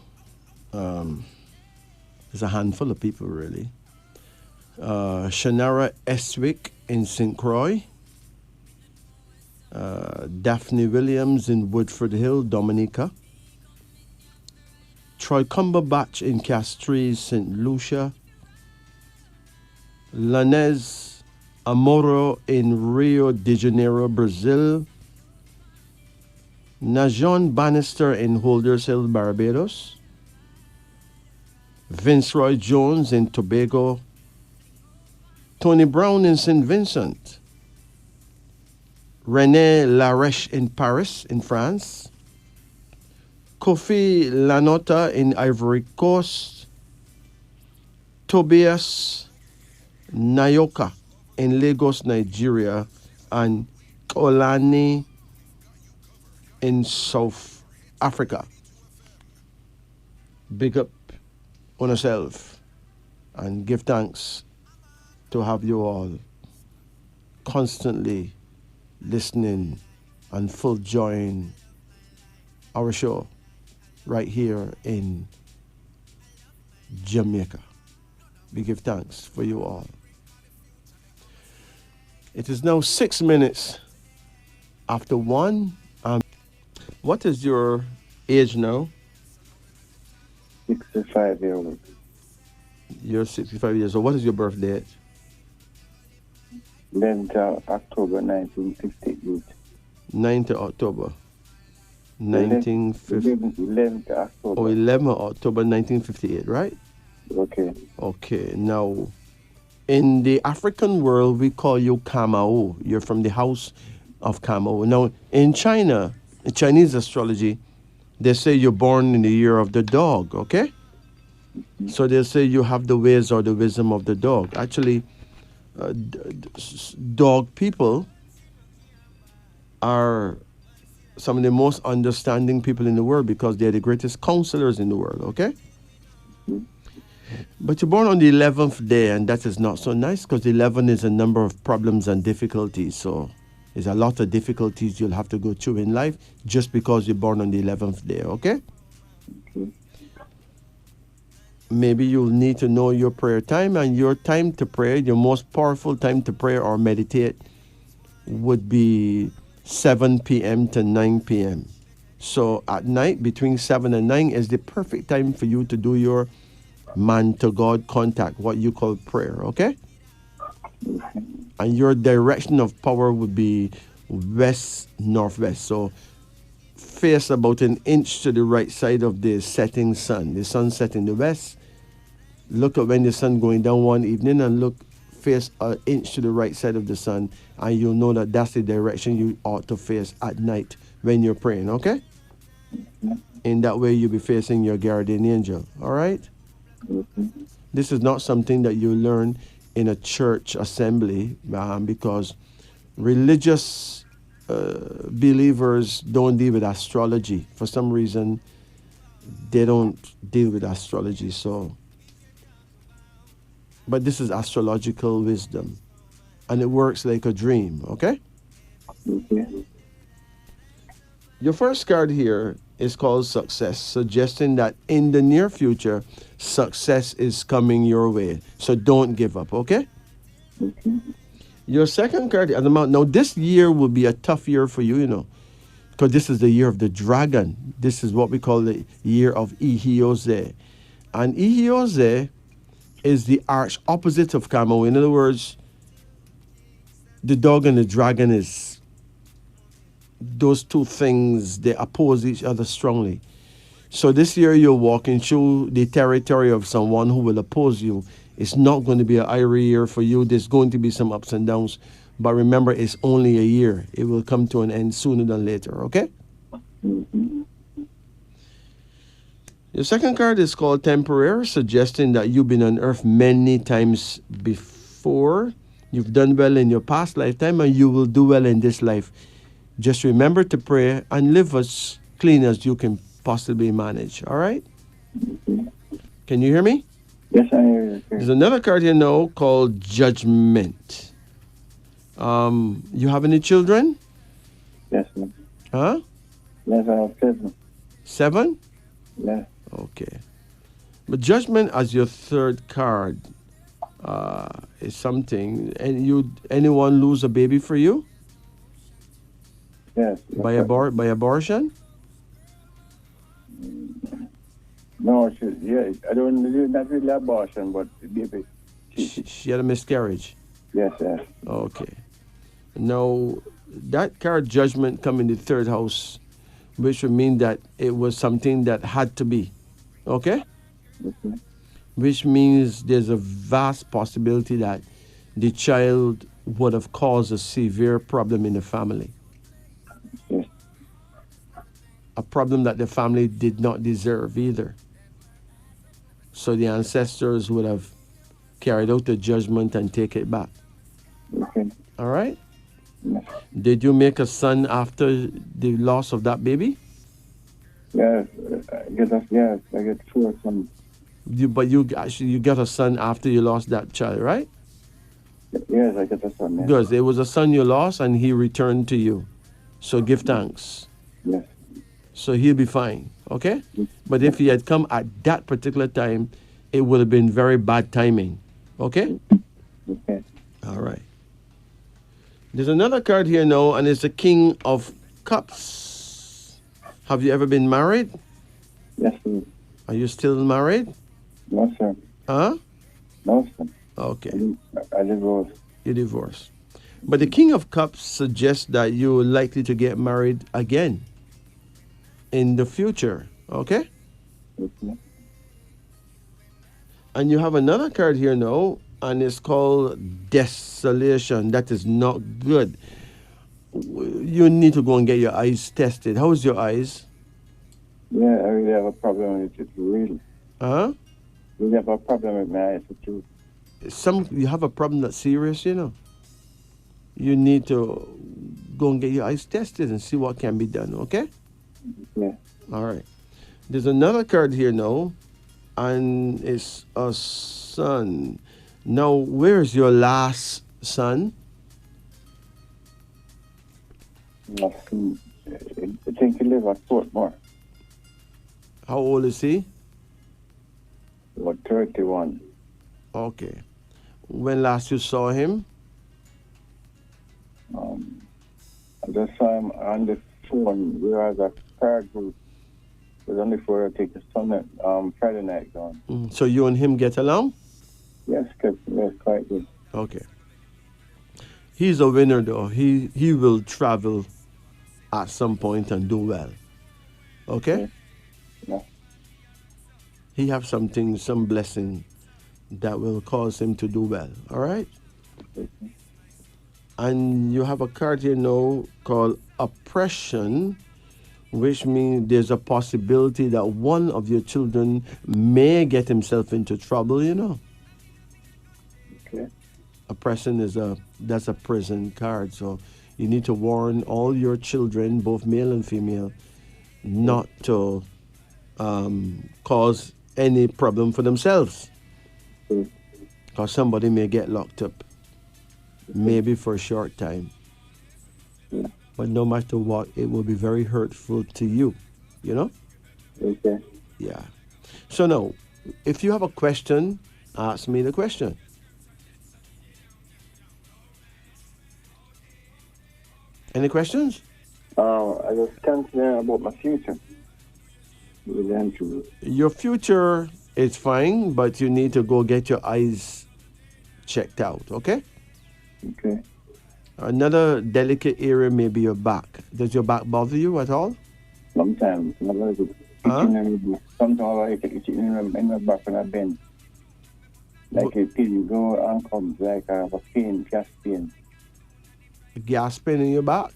There's a handful of people, really. Shannara Eswick in St. Croix. Daphne Williams in Woodford Hill, Dominica. Troy Cumberbatch in Castries, St. Lucia. Lanez Amoro in Rio de Janeiro, Brazil. Najon Bannister in Holders Hill, Barbados. Vince Roy Jones in Tobago. Tony Brown in St. Vincent. René Lareche in Paris, in France. Kofi Lanota in Ivory Coast. Tobias Nayoka in Lagos, Nigeria. And Kolani in South Africa. Big up on yourself and give thanks to have you all constantly listening and full join our show right here in Jamaica. We give thanks for you all. It is now 6 minutes after 1. What is your age now? 65-year-old. You're 65 years old. What is your birth date? 11th October 1958. 9th October 1950. 11th October. Oh, 11 October 1958, right? Okay. Okay, now in the African world, we call you Kamao. You're from the house of Kamao. Now, in China, in Chinese astrology, they say you're born in the year of the dog, okay? So they say you have the ways or the wisdom of the dog. Actually, dog people are some of the most understanding people in the world because they're the greatest counselors in the world, okay? But you're born on the 11th day, and that is not so nice because 11 is a number of problems and difficulties. So there's a lot of difficulties you'll have to go through in life just because you're born on the 11th day, okay? Maybe you'll need to know your prayer time, and your time to pray, your most powerful time to pray or meditate would be 7 p.m. to 9 p.m. So at night, between 7 and 9 is the perfect time for you to do your man to God contact, what you call prayer, okay? And your direction of power would be west, northwest. So face about an inch to the right side of the setting sun. The sun set in the west. Look at when the sun going down one evening and look face an inch to the right side of the sun, and you'll know that that's the direction you ought to face at night when you're praying, okay? In that way, you'll be facing your guardian angel, all right? This is not something that you learn in a church assembly because religious believers don't deal with astrology. For some reason, they don't deal with astrology. So, but this is astrological wisdom, and it works like a dream, okay? Your first card here is called success, suggesting that in the near future, success is coming your way. So don't give up, okay? Your second card, now this year will be a tough year for you, you know, because this is the year of the dragon. This is what we call the year of Ihiose. And Ihiose is the arch opposite of Kamo. In other words, the dog and the dragon is those two things, they oppose each other strongly. So this year you're walking through the territory of someone who will oppose you. It's not going to be an irie year for you. There's going to be some ups and downs. But remember, it's only a year. It will come to an end sooner than later, okay? Mm-hmm. Your second card is called Temporary, suggesting that you've been on earth many times before. You've done well in your past lifetime and you will do well in this life. Just remember to pray and live as clean as you can possibly manage, all right? Can you hear me? Yes, I hear you. There's another card here now called Judgment. You have any children? Yes, ma'am. Huh? Yes, I have 7. 7? Yes. Okay. But Judgment as your third card is something. And anyone lose a baby for you? Yes. By abortion? No, I don't do not really abortion, but the baby. She had a miscarriage. Yes, yes. Okay. Now, that card Judgment come in the third house, which would mean that it was something that had to be. Okay? Okay. Which means there's a vast possibility that the child would have caused a severe problem in the family. Yes. A problem that the family did not deserve either. So the ancestors would have carried out the judgment and take it back. Okay. All right? Yes. Did you make a son after the loss of that baby? Yes, I get 4 sons. But you got a son after you lost that child, right? Yes, I get a son. Yes. Because it was a son you lost and he returned to you. So give thanks. Yes. So he'll be fine, okay? But if he had come at that particular time, it would have been very bad timing, okay? Okay. All right. There's another card here now, and it's the King of Cups. Have you ever been married? Yes, sir. Are you still married? No, sir. Huh? No, sir. Okay. I divorced. You divorced. But the King of Cups suggests that you're likely to get married again in the future, okay? Okay. And you have another card here now, and it's called Desolation. That is not good. You need to go and get your eyes tested. How's your eyes? Yeah, I really have a problem with it, really. Huh? Really have a problem with my eyes, too. You have a problem that's serious, you know. You need to go and get your eyes tested and see what can be done, okay? Yeah. All right. There's another card here now, and it's a son. Now, where's your last son? I think he lives at Portmore. How old is he? About 31. Okay. When last you saw him? I just saw him on the phone. We were at a car group. It was only for I take the son Friday night gone. So you and him get along? Yes, quite good. Okay. He's a winner though. He will travel at some point and do well. Okay? Yeah. He have some blessing that will cause him to do well. All right? Okay. And you have a card here now called Oppression, which means there's a possibility that one of your children may get himself into trouble, you know. Okay. Oppression that's a prison card, so you need to warn all your children, both male and female, not to cause any problem for themselves, because somebody may get locked up, maybe for a short time. Yeah. But no matter what, it will be very hurtful to you, you know? Okay. Yeah. So now, if you have a question, ask me the question. Any questions? I was concerned about my future. Your future It's fine, but you need to go get your eyes checked out, okay? Okay. Another delicate area may be your back. Does your back bother you at all? Sometimes I like it. Huh? Sometimes I like it in the back when I bend. Like a pin go and comes like I have a pain, chest pain. Gas pain in your back?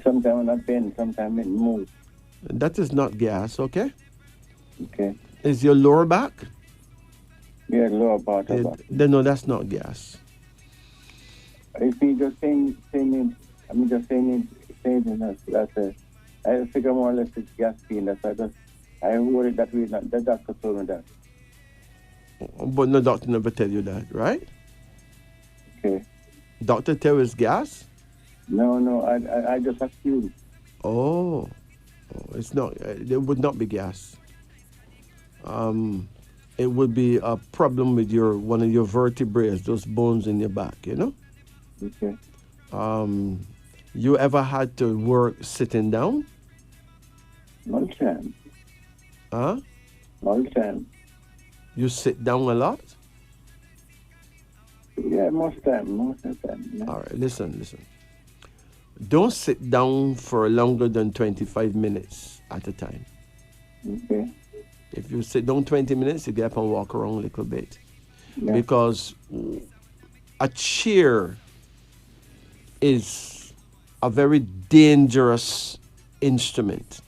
Sometimes when I bend, sometimes it moves. That is not gas, okay? Okay. Is your lower back? Yeah, lower part of that. No, that's not gas. If you just saying it, I'm just saying that's a, I figure more or less it's gas pain. That's why I worry that we not, the doctor told me that. But no doctor never tell you that, right? Okay. Doctor tell you it's gas? No, I just assume. Oh, it's not. It would not be gas. It would be a problem with one of your vertebrae, those bones in your back. You know. Okay. You ever had to work sitting down? All time. Huh? All time. You sit down a lot? Yeah, most of the time. Yeah. All right, listen. Don't sit down for longer than 25 minutes at a time. Okay. If you sit down 20 minutes, you get up and walk around a little bit. Yeah. Because a chair is a very dangerous instrument.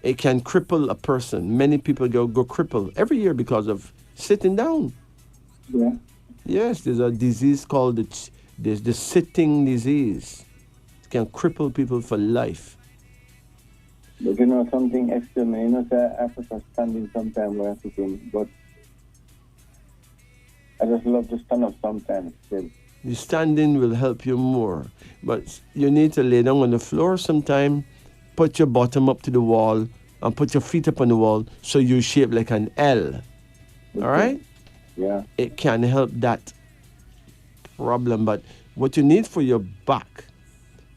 It can cripple a person. Many people go crippled every year because of sitting down. Yeah. Yes, there's a disease called the sitting disease. It can cripple people for life. But you know something extra, man. You know, sir, I prefer standing sometimes when I'm sitting, but I just love to stand up sometimes still. The standing will help you more, but you need to lay down on the floor sometime, put your bottom up to the wall, and put your feet up on the wall so you shape like an L. Okay. All right? Yeah. It can help that problem, but what you need for your back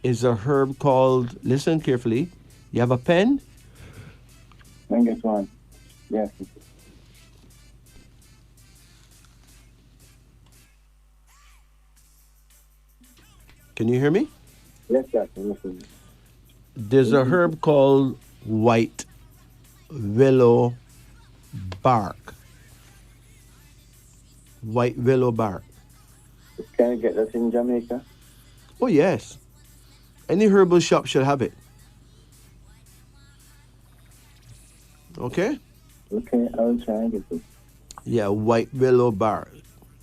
is a herb called, listen carefully, you have a pen? Then get one. Yes. Can you hear me? Yes, sir. Listen. There's a herb called white willow bark. White willow bark. Can you get that in Jamaica? Oh, yes. Any herbal shop should have it. Okay? Okay, I will try and get it. Yeah, white willow bark.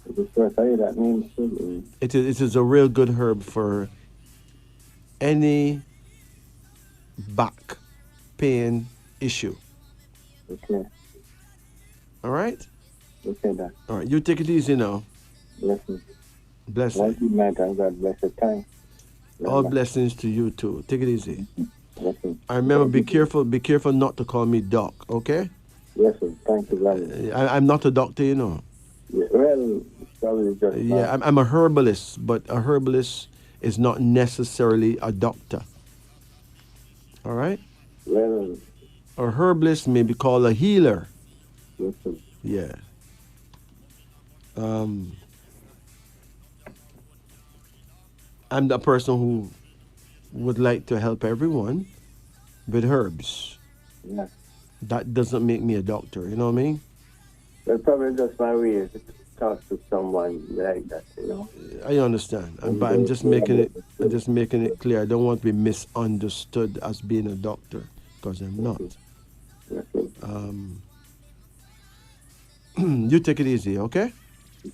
The first I hear that name too. It is a real good herb for any back pain issue. Okay. All right? Okay, that. All right, you take it easy now. Blessings. Bless One you. good night and God bless your time. All blessings to you too. Take it easy. Blessings. I remember, be careful not to call me doc, okay? Yes, sir. Thank you very much. I'm not a doctor, you know. Yeah, well, probably just Yeah, I'm a herbalist, but a herbalist is not necessarily a doctor. All right? well, A herbalist may be called a healer. yes, sir. Yeah. I'm the person who would like to help everyone with herbs. Yeah. That doesn't make me a doctor, you know what I mean? Well, probably just my way to talk to someone like that, you know. I understand, but I'm just making it clear. I don't want to be misunderstood as being a doctor, because I'm not. Yes, sir. You take it easy, okay?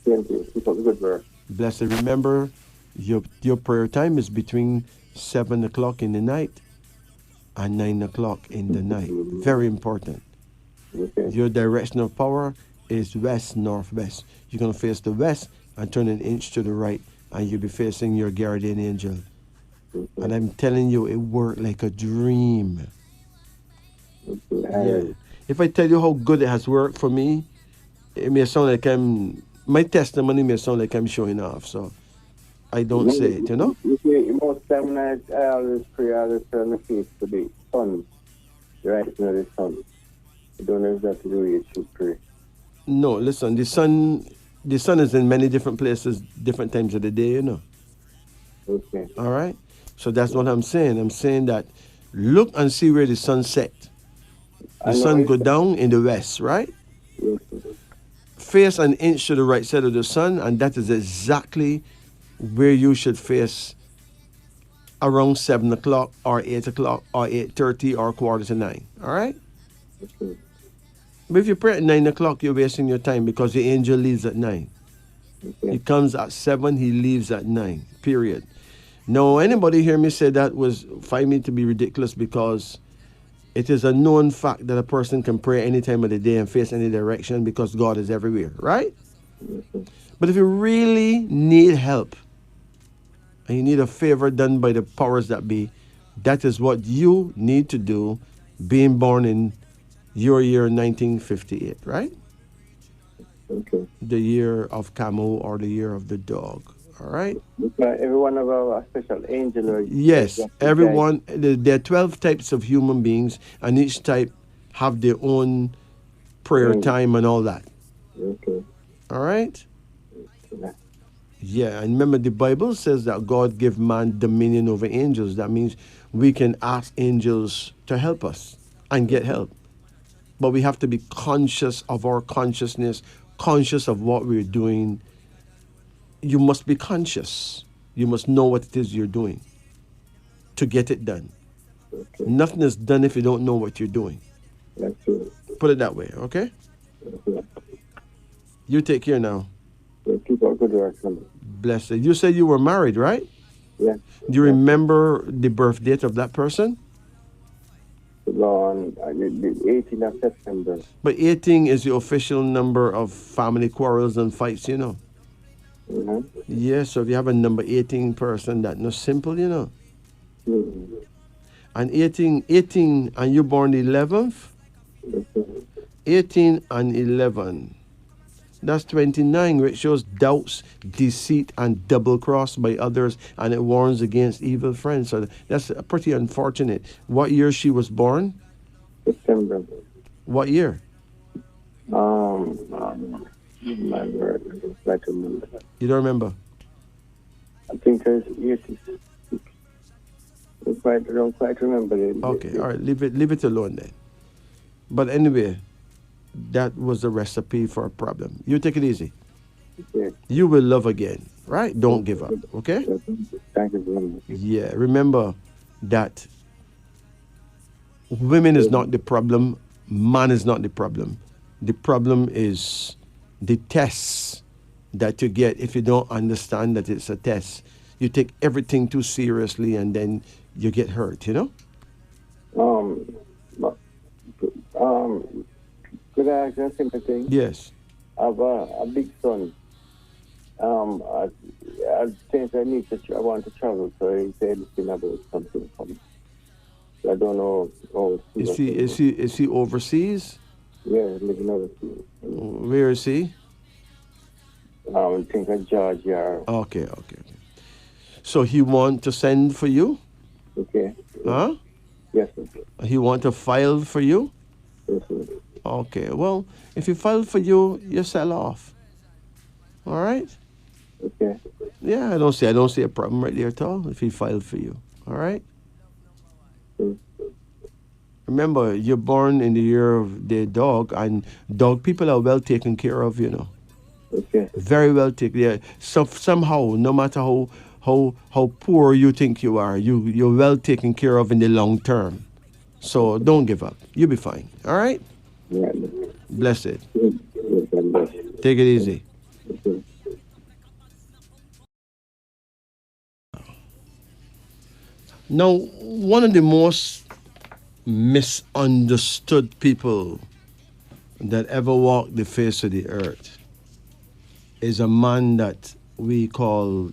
Thank you. Keep up the good work. Blessed. Remember, your prayer time is between 7 o'clock in the night and 9 o'clock in the night. Very important. Okay. Your direction of power is west, northwest. You're going to face the west and turn an inch to the right, and you'll be facing your guardian angel. Okay. And I'm telling you, it worked like a dream. Okay. Yeah. If I tell you how good it has worked for me, it may sound like my testimony may sound like I'm showing off, so I don't say it, you know? You see, most time I always pray, I always turn the face to the sun, right now the sun. I don't know exactly the way you should pray. No, listen, the sun is in many different places, different times of the day, you know. Okay. All right? So that's what I'm saying. I'm saying that look and see where the sun set. The I know sun it's go down in the west, right? yes, Face an inch to the right side of the sun, and that is exactly where you should face around 7 o'clock or 8 o'clock or 8:30 or quarter to 9. All right? okay. But if you pray at 9 o'clock, you're wasting your time because the angel leaves at 9. He Okay. comes at 7, he leaves at 9. Period. Now, anybody hear me say that was find me to be ridiculous because it is a known fact that a person can pray any time of the day and face any direction because God is everywhere, right? But if you really need help and you need a favor done by the powers that be, that is what you need to do being born in your year 1958, right? Okay. The year of camel or the year of the dog, all right? Because everyone have a special angel or Yes, just a guide. everyone, there are 12 types of human beings, and each type have their own prayer Mm. time and all that, Okay. all right? Yeah. Yeah, and remember the Bible says that God gave man dominion over angels. That means we can ask angels to help us and get help. But we have to be conscious of our consciousness, conscious of what we're doing. You must be conscious. You must know what it is you're doing to get it done. Okay. Nothing is done if you don't know what you're doing. That's true. Put it that way, okay? Okay. You take care now. So keep up good work. Son. Bless you. You said you were married, right? Yeah. Do you remember the birth date of that person? On the 18th of September. But 18 is the official number of family quarrels and fights, you know. Mm-hmm. Yeah, so if you have a number 18 person, that's not simple, you know. Mm-hmm. And 18, and you born the 11th? 18 and 11. That's 29, which shows doubts, deceit, and double cross by others, and it warns against evil friends. So that's pretty unfortunate. What year she was born? September. What year? My word, I don't quite remember. You don't remember? I think it's 86. I don't quite remember it. Okay, all right, leave it alone then. But anyway, that was the recipe for a problem. You take it easy. Yeah. You will love again, right? Don't give up, okay? Thank you very much. Yeah, remember that women is not the problem, man is not the problem. The problem is the tests that you get if you don't understand that it's a test. You take everything too seriously and then you get hurt, you know? But, could I ask you a simple thing? Yes. I have a big son. I think I need to. I want to travel, so he said anything about something for me. I don't know. Is he overseas? Yeah, living overseas. Where is he? I think of Georgia. Okay. So he want to send for you? Okay. Huh? Yes, sir. He want to file for you? Yes, sir. Okay. Well, if he file for you, you sell off. All right? Okay. Yeah, I don't see a problem right there at all if he filed for you. All right? Mm. Remember, you're born in the year of the dog, and dog people are well taken care of, you know. Okay. Very well taken. Yeah. So somehow, no matter how poor you think you are, you're well taken care of in the long term. So don't give up. You'll be fine. All right? Yeah. Bless it. Yes, yes. Take it easy. Okay. Now, one of the most misunderstood people that ever walked the face of the earth is a man that we call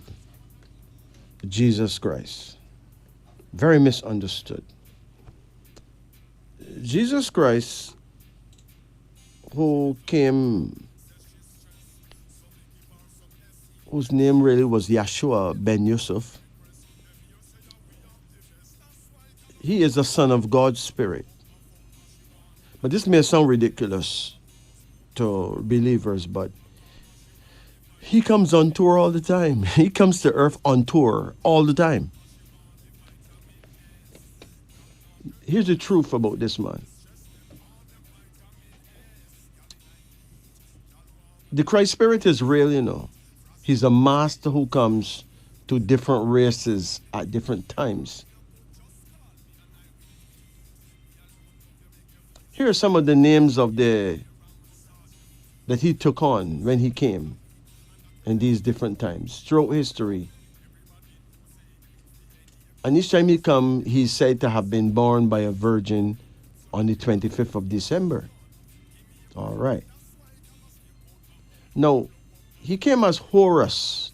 Jesus Christ. Very misunderstood. Jesus Christ, whose name really was Yeshua ben Yusuf, he is the son of God's spirit. But this may sound ridiculous. to believers, but he comes on tour all the time. He comes to earth on tour all the time. Here's the truth about this man. The Christ Spirit is real, you know. He's a master who comes to different races at different times. Here are some of the names of that he took on when he came in these different times throughout history. And each time he come, he's said to have been born by a virgin on the 25th of December. All right. Now, he came as Horus.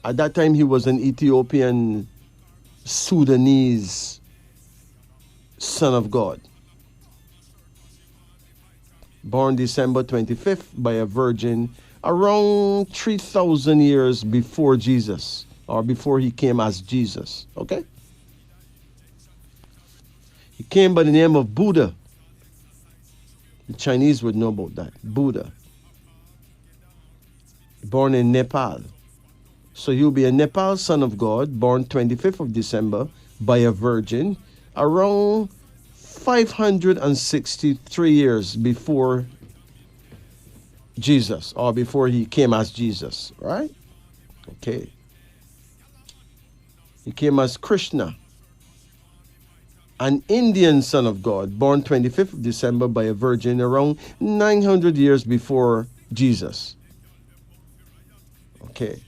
At that time, he was an Ethiopian, Sudanese son of God. Born December 25th by a virgin around 3,000 years before Jesus, or before he came as Jesus, okay? He came by the name of Buddha. The Chinese would know about that, Buddha. Born in Nepal. So he'll be a Nepal son of God, born 25th of December by a virgin, around 563 years before Jesus, or before he came as Jesus, right? Okay. He came as Krishna, an Indian son of God, born 25th of December by a virgin, around 900 years before Jesus. Okay.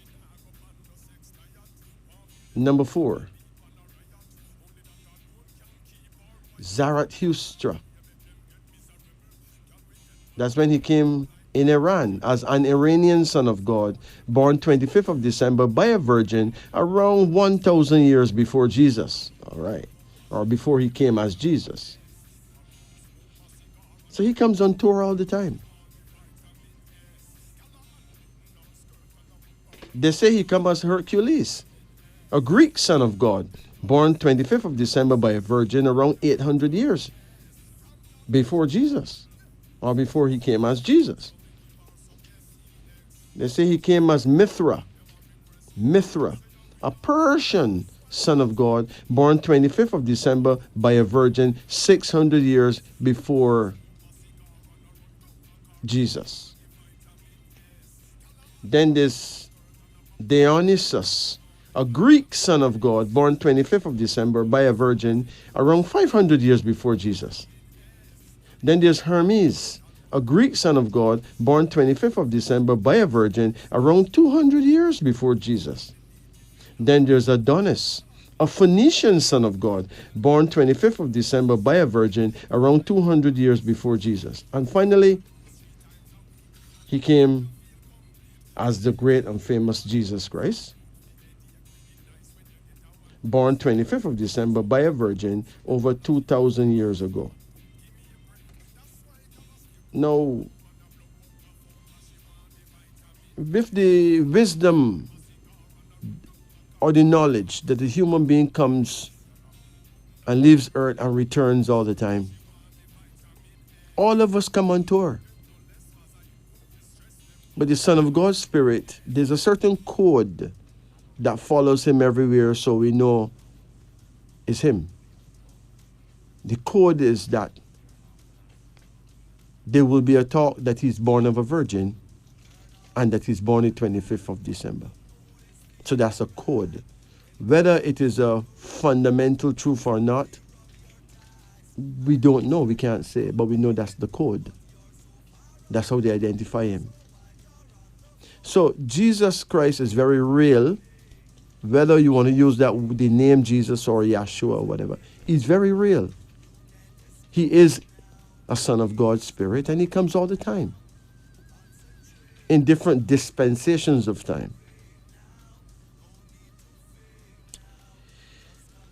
Number 4. Zarathustra. That's when he came in Iran as an Iranian son of God, born 25th of December by a virgin, around 1,000 years before Jesus. All right. Or before he came as Jesus. So he comes on tour all the time. They say he comes as Hercules, a Greek son of God, born 25th of December by a virgin, around 800 years before Jesus, or before he came as Jesus. They say he came as Mithra, a Persian son of God, born 25th of December by a virgin, 600 years before Jesus. Then there's Dionysus, a Greek son of God, born 25th of December by a virgin, around 500 years before Jesus. Then there's Hermes, a Greek son of God, born 25th of December by a virgin, around 200 years before Jesus. Then there's Adonis, a Phoenician son of God, born 25th of December by a virgin, around 200 years before Jesus. And finally, he came as the great and famous Jesus Christ, born 25th of December by a virgin over 2,000 years ago. Now, with the wisdom or the knowledge that the human being comes and leaves earth and returns all the time, all of us come on tour. But the Son of God's Spirit, there's a certain code that follows him everywhere, so we know it's him. The code is that there will be a talk that he's born of a virgin and that he's born the 25th of December. So that's a code. Whether it is a fundamental truth or not, we don't know, we can't say, but we know that's the code. That's how they identify him. So Jesus Christ is very real, whether you want to use the name Jesus or Yeshua or whatever. He's very real. He is a son of God's Spirit, and he comes all the time in different dispensations of time.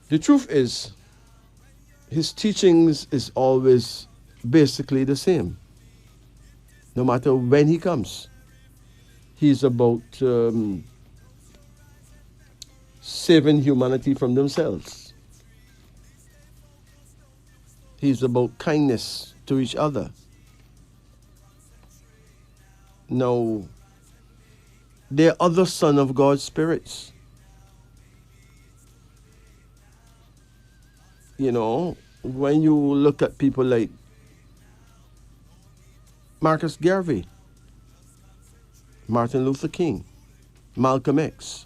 The truth is, his teachings is always basically the same, no matter when he comes. He's about saving humanity from themselves. He's about kindness to each other. Now, there are other Son of God spirits. You know, when you look at people like Marcus Garvey, Martin Luther King, Malcolm X,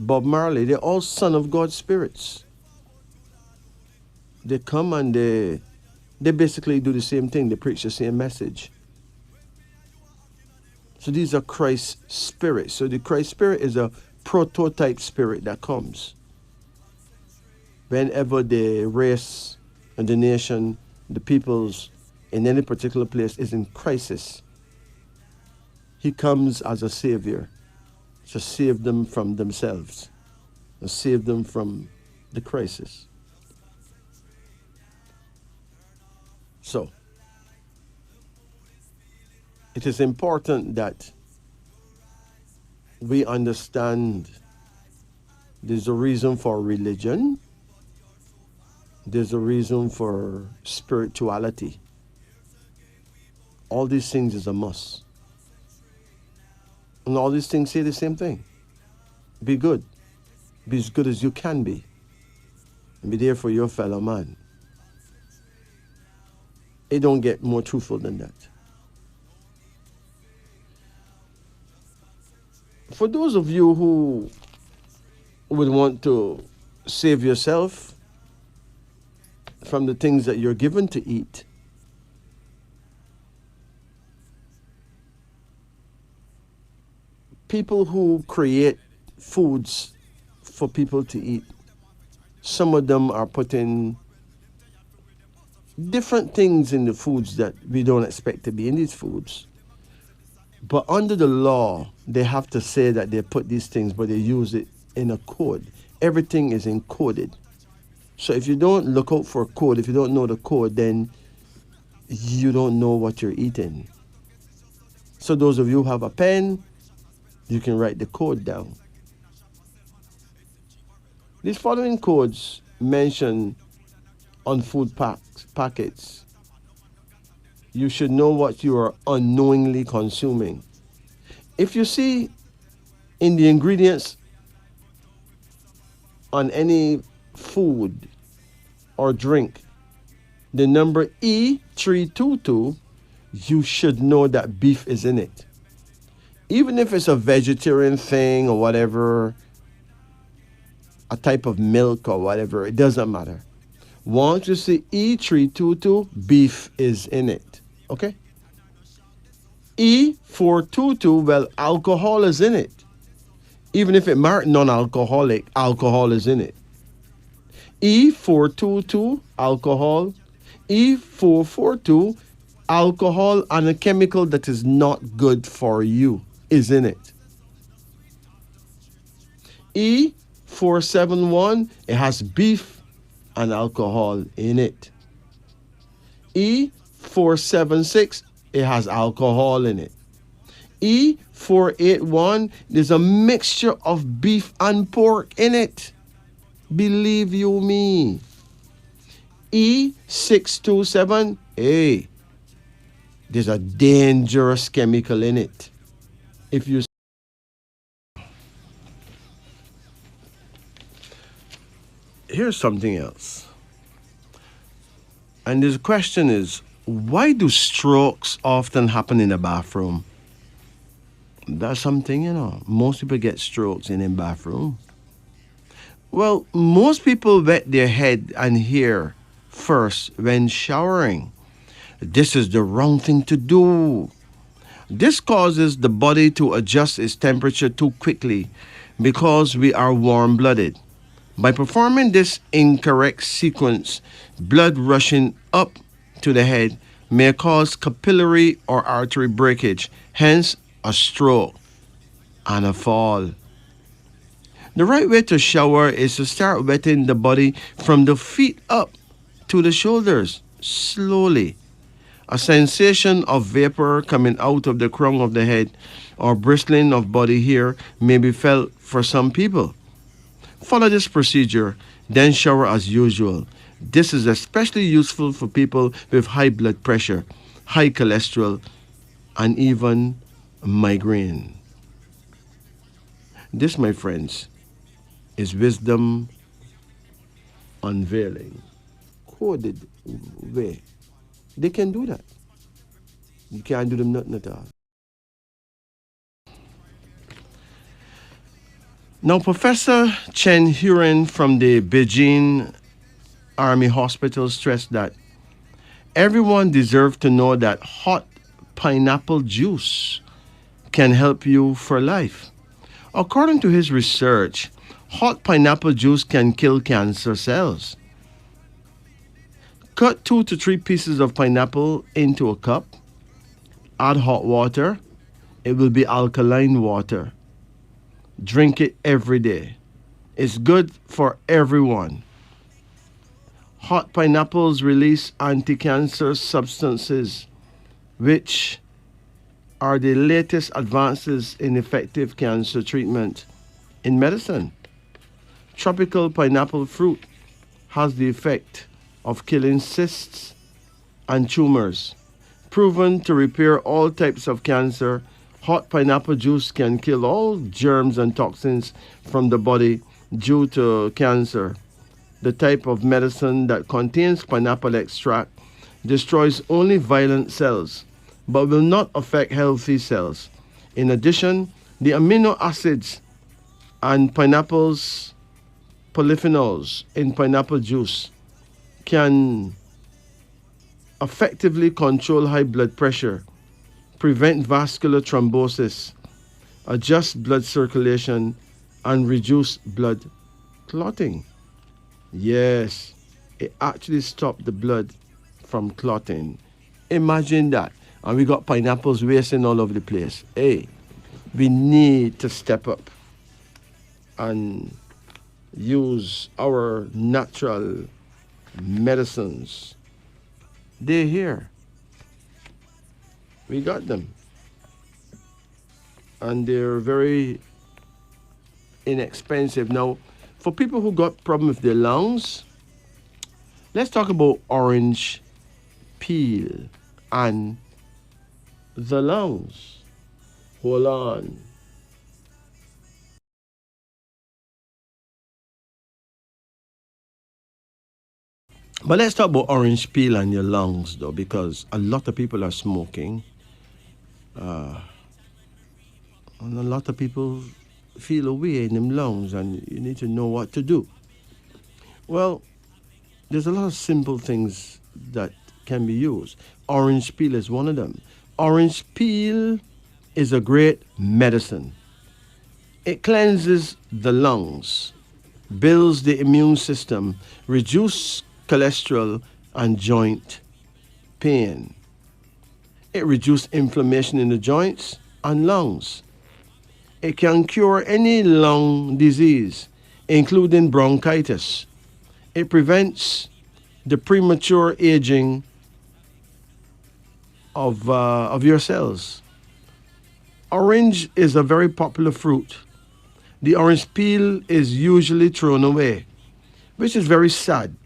Bob Marley, they're all Son of God spirits. They come and they basically do the same thing. They preach the same message. So these are Christ spirits. So the Christ spirit is a prototype spirit that comes whenever the race and the nation, the peoples in any particular place is in crisis. He comes as a savior to save them from themselves, to save them from the crisis. So, it is important that we understand there's a reason for religion, there's a reason for spirituality. All these things is a must. And all these things say the same thing. Be good. Be as good as you can be. And be there for your fellow man. It don't get more truthful than that. For those of you who would want to save yourself from the things that you're given to eat, people who create foods for people to eat, some of them are putting different things in the foods that we don't expect to be in these foods. But under the law, they have to say that they put these things, but they use it in a code. Everything is encoded. So if you don't look out for a code, if you don't know the code, then you don't know what you're eating. So those of you who have a pen, you can write the code down. These following codes mentioned on food packets. You should know what you are unknowingly consuming. If you see in the ingredients on any food or drink the number E322, you should know that beef is in it. Even if it's a vegetarian thing or whatever, a type of milk or whatever, it doesn't matter. Once you see E322, beef is in it. Okay? E422, well, alcohol is in it. Even if it marked non-alcoholic, alcohol is in it. E422, alcohol. E442, alcohol and a chemical that is not good for you is in it. E471, it has beef and alcohol in it. E476, it has alcohol in it. E481, there's a mixture of beef and pork in it. Believe you me. E627, hey, there's a dangerous chemical in it. If you here's something else. And the question is, why do strokes often happen in the bathroom? That's something, most people get strokes in the bathroom. Well, most people wet their head and hair first when showering. This is the wrong thing to do. This causes the body to adjust its temperature too quickly because we are warm-blooded. By performing this incorrect sequence, blood rushing up to the head may cause capillary or artery breakage, hence a stroke and a fall. The right way to shower is to start wetting the body from the feet up to the shoulders, slowly. A sensation of vapor coming out of the crown of the head or bristling of body hair may be felt for some people. Follow this procedure, then shower as usual. This is especially useful for people with high blood pressure, high cholesterol, and even migraine. This, my friends, is wisdom unveiling. Coded way. They can do that. You can't do them nothing at all. Now, Professor Chen Huren from the Beijing Army Hospital stressed that everyone deserves to know that hot pineapple juice can help you for life. According to his research, hot pineapple juice can kill cancer cells. Cut 2 to 3 pieces of pineapple into a cup. Add hot water. It will be alkaline water. Drink it every day. It's good for everyone. Hot pineapples release anti-cancer substances, which are the latest advances in effective cancer treatment in medicine. Tropical pineapple fruit has the effect of killing cysts and tumors. Proven to repair all types of cancer, hot pineapple juice can kill all germs and toxins from the body due to cancer. The type of medicine that contains pineapple extract destroys only violent cells, but will not affect healthy cells. In addition, the amino acids and pineapple's polyphenols in pineapple juice can effectively control high blood pressure, prevent vascular thrombosis, adjust blood circulation, and reduce blood clotting. Yes, it actually stopped the blood from clotting. Imagine that. And we got pineapples wasting all over the place. Hey, we need to step up and use our natural medicines. They're here. We got them. And they're very inexpensive. Now, for people who got problem with their lungs, let's talk about orange peel and the lungs. Hold on. But let's talk about orange peel and your lungs, though, because a lot of people are smoking. And a lot of people feel away in them lungs, and you need to know what to do. Well, there's a lot of simple things that can be used. Orange peel is one of them. Orange peel is a great medicine. It cleanses the lungs, builds the immune system, reduces cholesterol and joint pain. It reduces inflammation in the joints and lungs. It can cure any lung disease, including bronchitis. It prevents the premature aging of your cells. Orange is a very popular fruit. The orange peel is usually thrown away, which is very sad,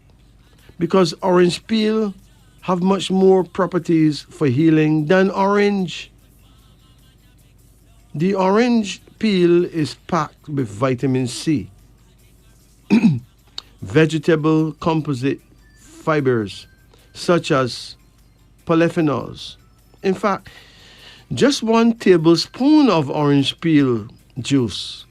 because orange peel have much more properties for healing than orange. The orange peel is packed with vitamin C, vegetable composite fibers such as polyphenols. In fact, just 1 tablespoon of orange peel juice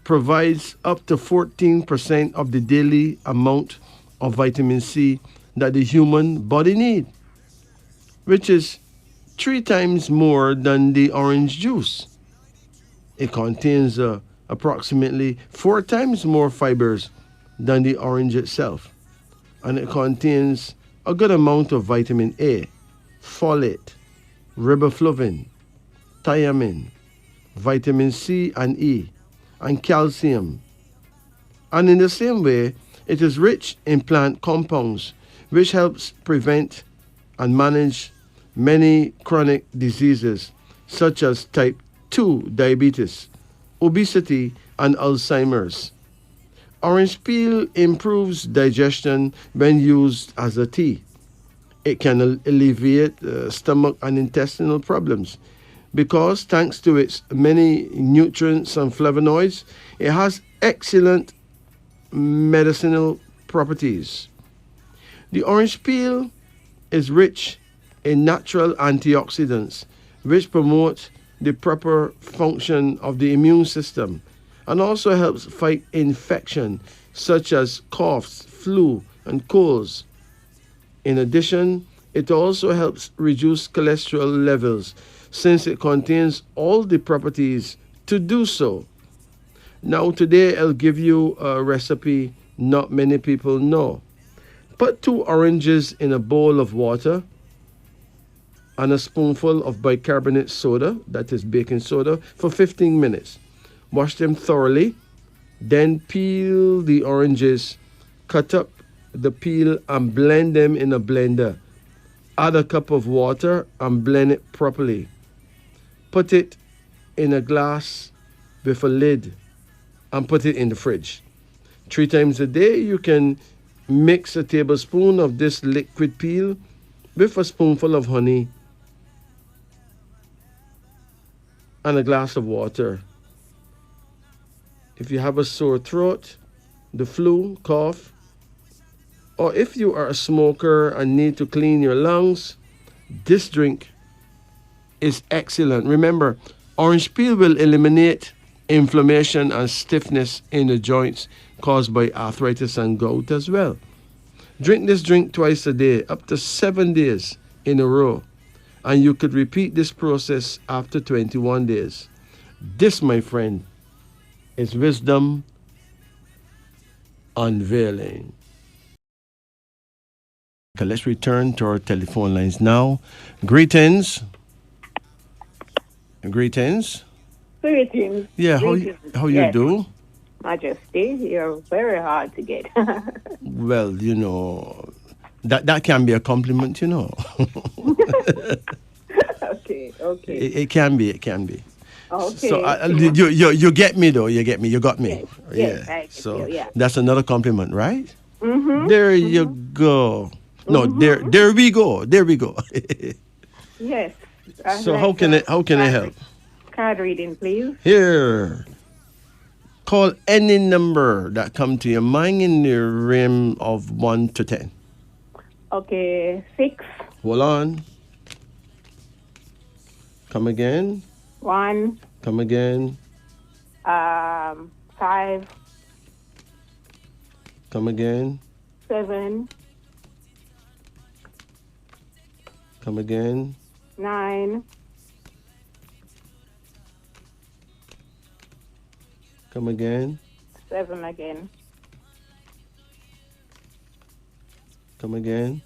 provides up to 14% of the daily amount of vitamin C that the human body needs, which is 3 times more than the orange juice. It contains approximately 4 times more fibers than the orange itself, and it contains a good amount of vitamin A, folate, riboflavin, thiamine, vitamin C and E, and calcium. And in the same way, it is rich in plant compounds, which helps prevent and manage many chronic diseases such as type 2 diabetes, obesity, and Alzheimer's. Orange peel improves digestion when used as a tea. It can alleviate stomach and intestinal problems because, thanks to its many nutrients and flavonoids, it has excellent medicinal properties. The orange peel is rich in natural antioxidants, which promote the proper function of the immune system and also helps fight infection such as coughs, flu, and colds. In addition, it also helps reduce cholesterol levels since it contains all the properties to do so. Now, today I'll give you a recipe not many people know. Put 2 oranges in a bowl of water and a spoonful of bicarbonate soda, that is baking soda, for 15 minutes. Wash them thoroughly, then peel the oranges, cut up the peel and blend them in a blender. Add a cup of water and blend it properly. Put it in a glass with a lid and put it in the fridge. 3 times a day, you can mix a tablespoon of this liquid peel with a spoonful of honey and a glass of water. If you have a sore throat, the flu, cough, or if you are a smoker and need to clean your lungs, this drink is excellent. Remember, orange peel will eliminate inflammation and stiffness in the joints caused by arthritis and gout as well. Drink this drink twice a day, up to 7 days in a row, and you could repeat this process after 21 days. This, my friend, is wisdom unveiling. Okay, let's return to our telephone lines now. Greetings. Greetings. Greetings. Yeah, Greetings. how you Yes. do? Majesty, you're very hard to get. Well, that can be a compliment, Okay. It can be. Okay. So you get me though. You get me. You got me. Yes, I get So you, yeah. that's another compliment, right? Mm-hmm. There you go. No, there we go. Yes. So how can I help? Card reading, please. Here. Call any number that come to your mind in the realm of 1 to 10. Okay, 6, Hold on. Come again. 1, Come again. 5, Come again. 7, Come again. 9, Come again. 7 again. Come again.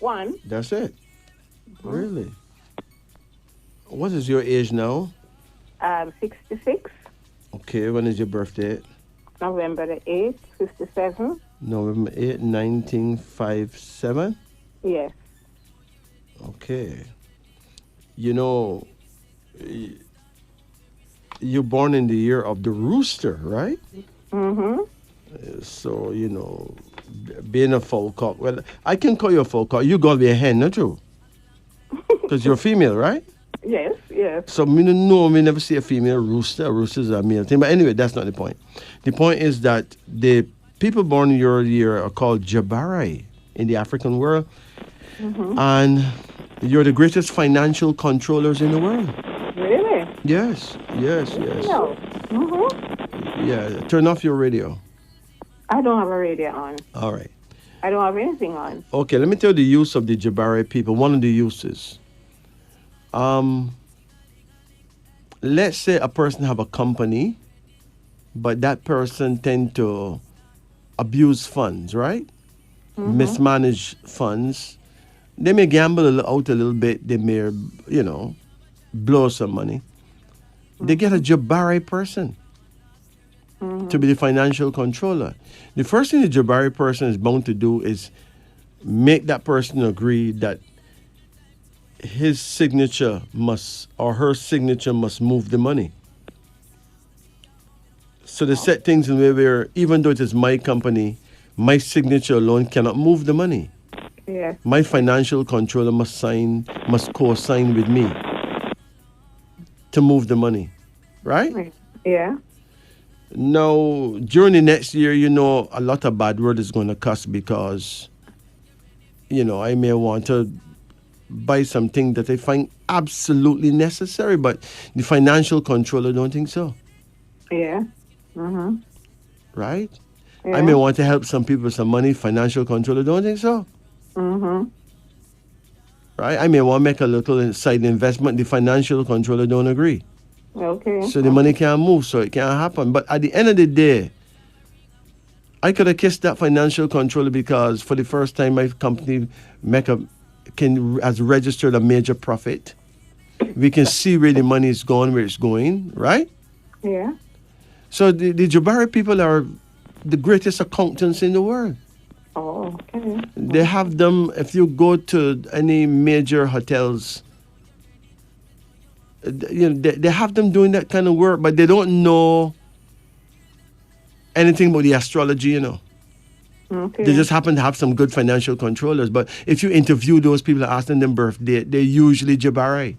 1, That's it. Really? What is your age now? 66, Okay, when is your birthday? November the 8th, 57. November 8, 1957? Yes. Okay. You're born in the year of the rooster, right? Mm-hmm. So, being a fowl cock, well, I can call you a fowl cock. You got to be a hen, not you? Because you're female, right? Yes. So, we never see a female rooster. A rooster is a male thing. But anyway, that's not the point. The point is that the people born in your year are called Jabari in the African world. Mm-hmm. And you're the greatest financial controllers in the world. Really? Yes. No. Mm-hmm. Yeah, turn off your radio. I don't have a radio on. All right. I don't have anything on. Okay, let me tell you the use of the Jabari people. One of the uses. Let's say a person have a company, but that person tend to abuse funds, right? Mismanage funds. They may gamble out a little bit. They may, blow some money. They get a Jabari person to be the financial controller. The first thing the Jabari person is bound to do is make that person agree that his signature must, or her signature must move the money. So they set things in a way where, even though it is my company, My signature alone cannot move the money. Yes. My financial controller must co-sign with me to move the money, right? Yeah. Now, during the next year, a lot of bad word is going to cuss because, I may want to buy something that I find absolutely necessary, but the financial controller don't think so, Yeah. Mhm. right? Yeah. I may want to help some people with some money, financial controller don't think so, Mhm. right? I may want to make a little side investment, the financial controller don't agree. Okay. So the money can't move, so it can't happen. But at the end of the day, I could have kissed that financial controller because for the first time my company has registered a major profit. We can see where the money is going, where it's going, right? Yeah. So the Jabari people are the greatest accountants in the world. Oh, okay. They have them, if you go to any major hotels, they have them doing that kind of work, but they don't know anything about the astrology. Okay. They just happen to have some good financial controllers. But if you interview those people and ask them their birthday, they're usually Jabari.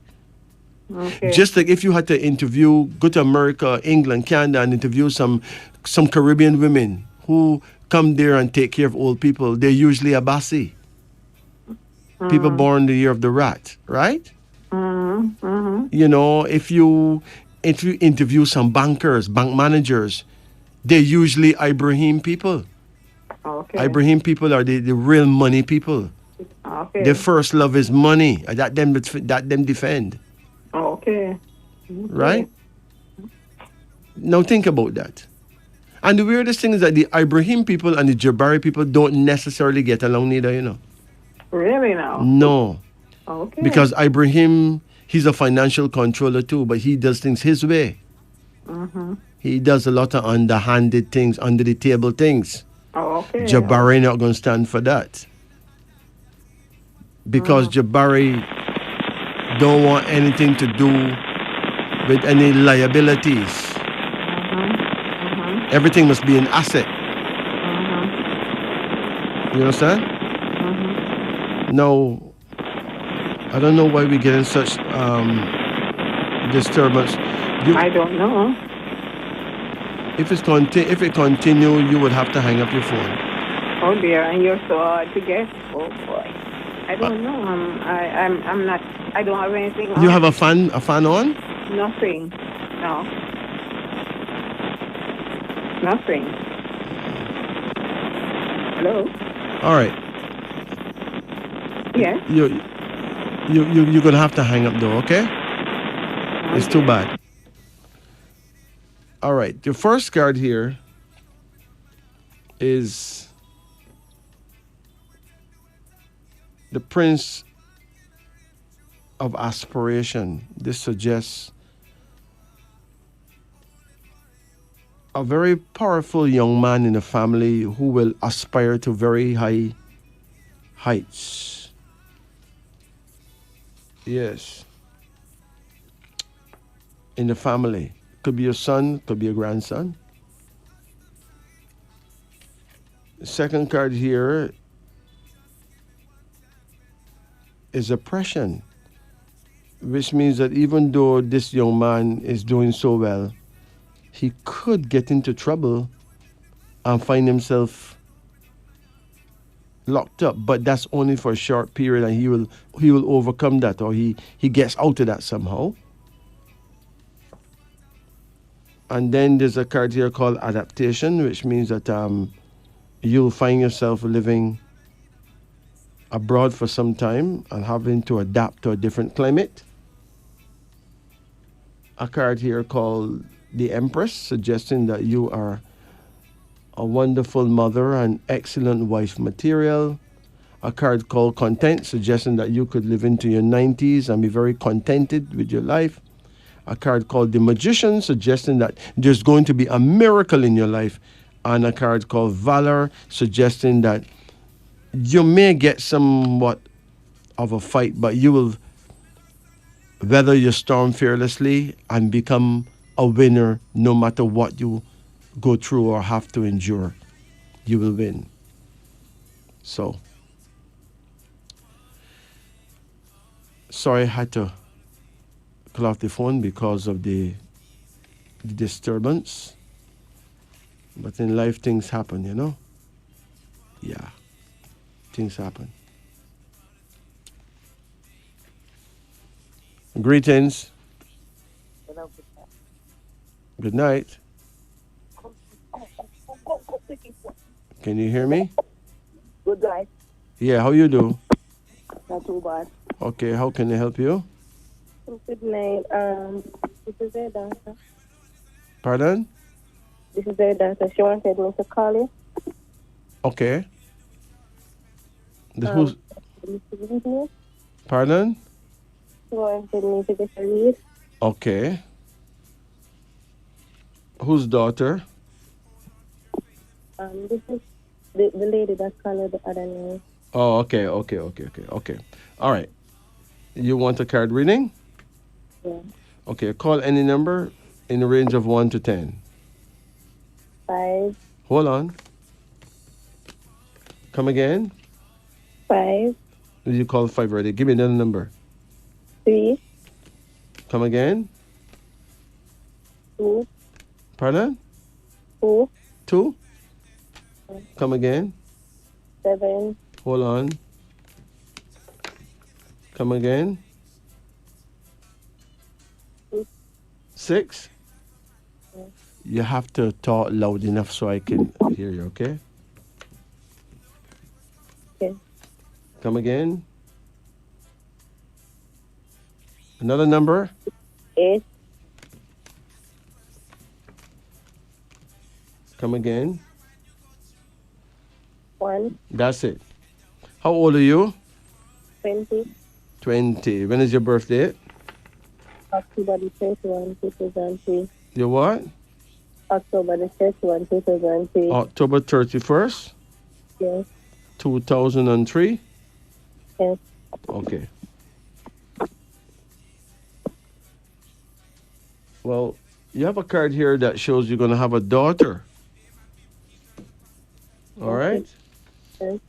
Okay. Just like if you had to go to America, England, Canada, and interview some Caribbean women who come there and take care of old people, they're usually Abasi. People born the year of the rat, right? If you interview some bankers, bank managers, they're usually Ibrahim people. Okay. Ibrahim people are the real money people. Okay. Their first love is money. That them defend. Okay. Right? Now think about that. And the weirdest thing is that the Ibrahim people and the Jabari people don't necessarily get along neither. Really now? No. Okay. Because Ibrahim, he's a financial controller too, but he does things his way. He does a lot of underhanded things, under the table things. Okay. Jabari not going to stand for that. Because Jabari don't want anything to do with any liabilities. Everything must be an asset. You understand? Now, I don't know why we get in such disturbance. I don't know. If it continue, you would have to hang up your phone. Oh dear, and you're so hard to get. Oh boy. I don't know. I'm not. I don't have anything on. You have a fan on? Nothing. No. Nothing. Hello? All right. Yes. You're gonna have to hang up though, okay? It's too bad. All right. The first card here is the Prince of Aspiration. This suggests a very powerful young man in the family who will aspire to very high heights. Yes. In the family. Could be your son, could be your grandson. The second card here is oppression, which means that even though this young man is doing so well, he could get into trouble and find himself locked up, but that's only for a short period, and he will overcome that, or he gets out of that somehow. And then there's a card here called adaptation, which means that you'll find yourself living abroad for some time and having to adapt to a different climate. A card here called the Empress, suggesting that you are a wonderful mother and excellent wife material. A card called Content, suggesting that you could live into your 90s and be very contented with your life. A card called the Magician, suggesting that there's going to be a miracle in your life. And a card called Valor, suggesting that you may get somewhat of a fight, but you will weather your storm fearlessly and become a winner no matter what you go through or have to endure. You will win. So, sorry I had to call off the phone because of the disturbance. But in life, things happen, you know? Yeah, things happen. Greetings. Good night. Can you hear me? Good night. Yeah, how you do? Not too bad. Okay, how can I help you? Good night. This is their daughter. Pardon? This is their daughter. She wanted me to call you. Okay. Who's? Pardon? She wanted me to get a read. Okay. Whose daughter? This is the lady that called the other name. Oh, okay. All right. You want a card reading? Yeah. Okay, call any number in the range of 1 to 10. 5. Hold on. Come again? 5. You called 5 already. Give me another number. 3. Come again? 2. Pardon? 2. 2? Come again? 7. Hold on. Come again? 6? You have to talk loud enough so I can hear you, okay? Okay. Come again? Another number? 8. Come again? 1. That's it. How old are you? 20. 20. When is your birthday? October the 31, 2003. Your what? October the 31, 2003. October 31st, Yes. 2003? Yes. Okay. Well, you have a card here that shows you're going to have a daughter. All right? Yes.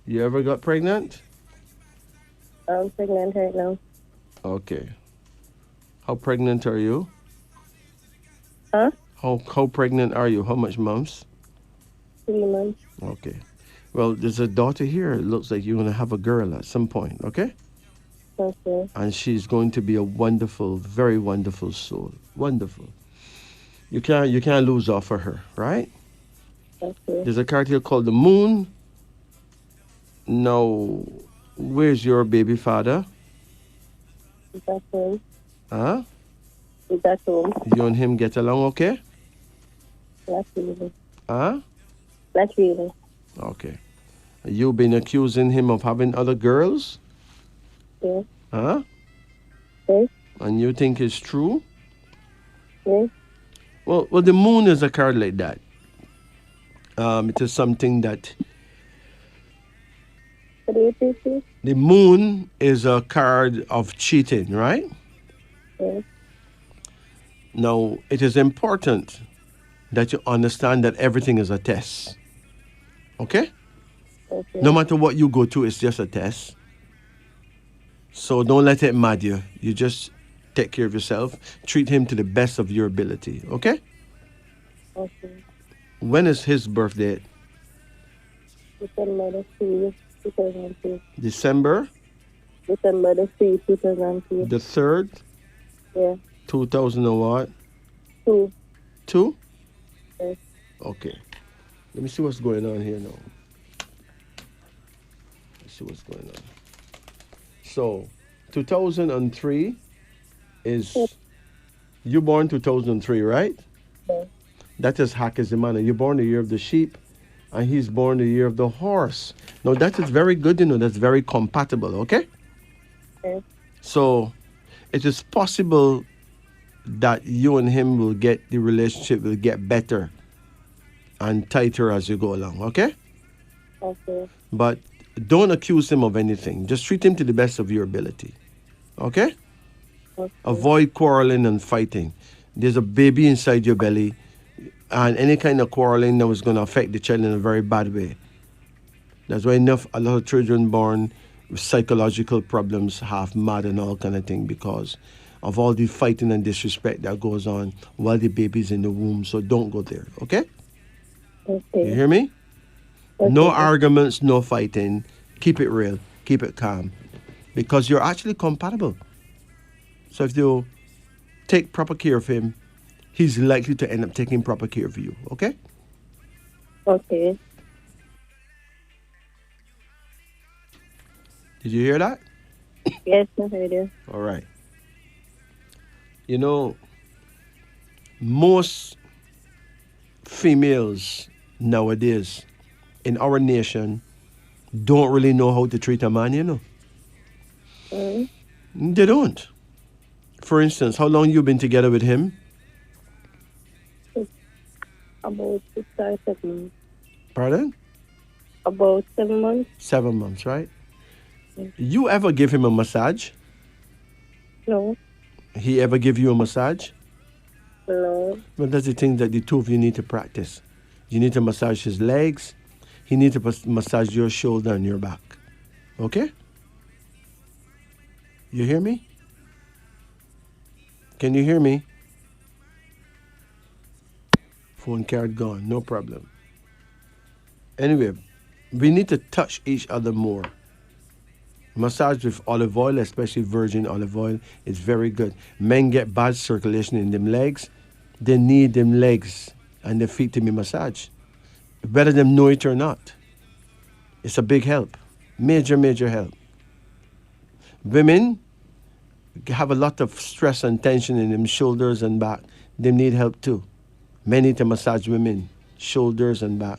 You ever got pregnant? I'm pregnant right now. Okay. How pregnant are you? Huh? How pregnant are you? How much months? 3 months. Okay. Well, there's a daughter here. It looks like you're going to have a girl at some point, okay? Okay. And she's going to be a wonderful, very wonderful soul. Wonderful. You can't lose off of her, right? Okay. There's a card here called the Moon. Now, where's your baby father? Is that home? Huh? Is that home? You and him get along okay? Not really. Huh? Not really. Okay. You been accusing him of having other girls? Yes. Huh? Yes. And you think it's true? Yes. Well, the Moon is a card like that. It is something that What do you think, please? the Moon is a card of cheating, right? Yes. Now, it is important that you understand that everything is a test. Okay? Okay. No matter what you go through, it's just a test. So don't let it mad you. You just take care of yourself. Treat him to the best of your ability. Okay? Okay. When is his birthday? December the 3, 2003. December December the 3, 2003. the 3rd, Yeah. 2000 and what? 2. 2? Yes. Okay. Let me see what's going on here now. Let's see what's going on. So, 2003 is... You born 2003, right? Yes. That is Hakizimana. You're born the year of the sheep, and he's born the year of the horse. Now, that is very good, that's very compatible, okay? Yes. So, it is possible that you and him will get, the relationship will get better and tighter as you go along, okay? Okay. But don't accuse him of anything. Just treat him to the best of your ability, okay? Okay. Avoid quarreling and fighting. There's a baby inside your belly, and any kind of quarreling that was going to affect the child in a very bad way. That's why a lot of children born with psychological problems, half mad and all kind of thing because of all the fighting and disrespect that goes on while the baby's in the womb. So don't go there, okay? You Okay. hear me? No Okay. arguments, no fighting. Keep it real, keep it calm because you're actually compatible. So if you take proper care of him, he's likely to end up taking proper care of you, okay? Okay. Did you hear that? Yes, I heard you. All right. You know, most females nowadays in our nation don't really know how to treat a man, you know. Mm. They don't. For instance, how long you been together with him? About 6 or 7 months. Pardon? About 7 months. 7 months, right? Mm. You ever give him a massage? No. He ever give you a massage? No. Well, that's the thing that the two of you need to practice. You need to massage his legs. He needs to massage your shoulder and your back. Okay? You hear me? Can you hear me? Phone card gone. No problem. Anyway, we need to touch each other more. Massage with olive oil, especially virgin olive oil, is very good. Men get bad circulation in them legs. They need them legs and their feet to be massaged. Whether them know it or not. It's a big help. Major, major help. Women have a lot of stress and tension in them shoulders and back. They need help too. Men need to massage women, shoulders and back.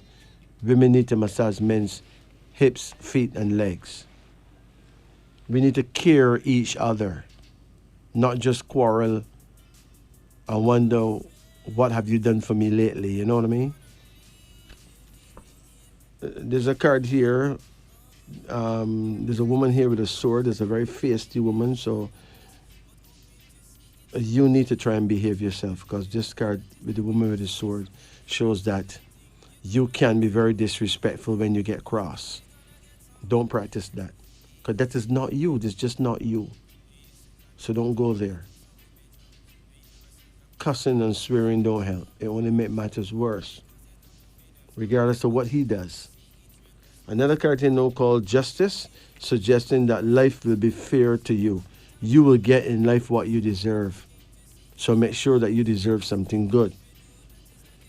Women need to massage men's hips, feet, and legs. We need to care each other, not just quarrel and wonder, what have you done for me lately? You know what I mean? There's a card here. There's a woman here with a sword. There's a very feisty woman. So you need to try and behave yourself because this card with the woman with the sword shows that you can be very disrespectful when you get cross. Don't practice that because that is not you. That's just not you. So don't go there. Cussing and swearing don't help. It only make matters worse, regardless of what he does. Another card here now called Justice, suggesting that life will be fair to you. You will get in life what you deserve. So make sure that you deserve something good.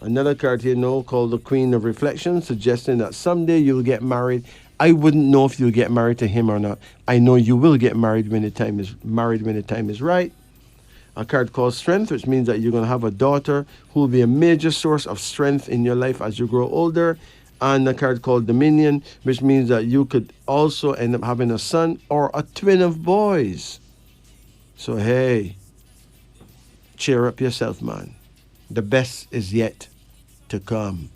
Another card here now called the Queen of Reflection, suggesting that someday you'll get married. I wouldn't know if you'll get married to him or not. I know you will get married when the time is right. A card called Strength, which means that you're going to have a daughter who will be a major source of strength in your life as you grow older. And a card called Dominion, which means that you could also end up having a son or a twin of boys. So, hey, cheer up yourself, man. The best is yet to come.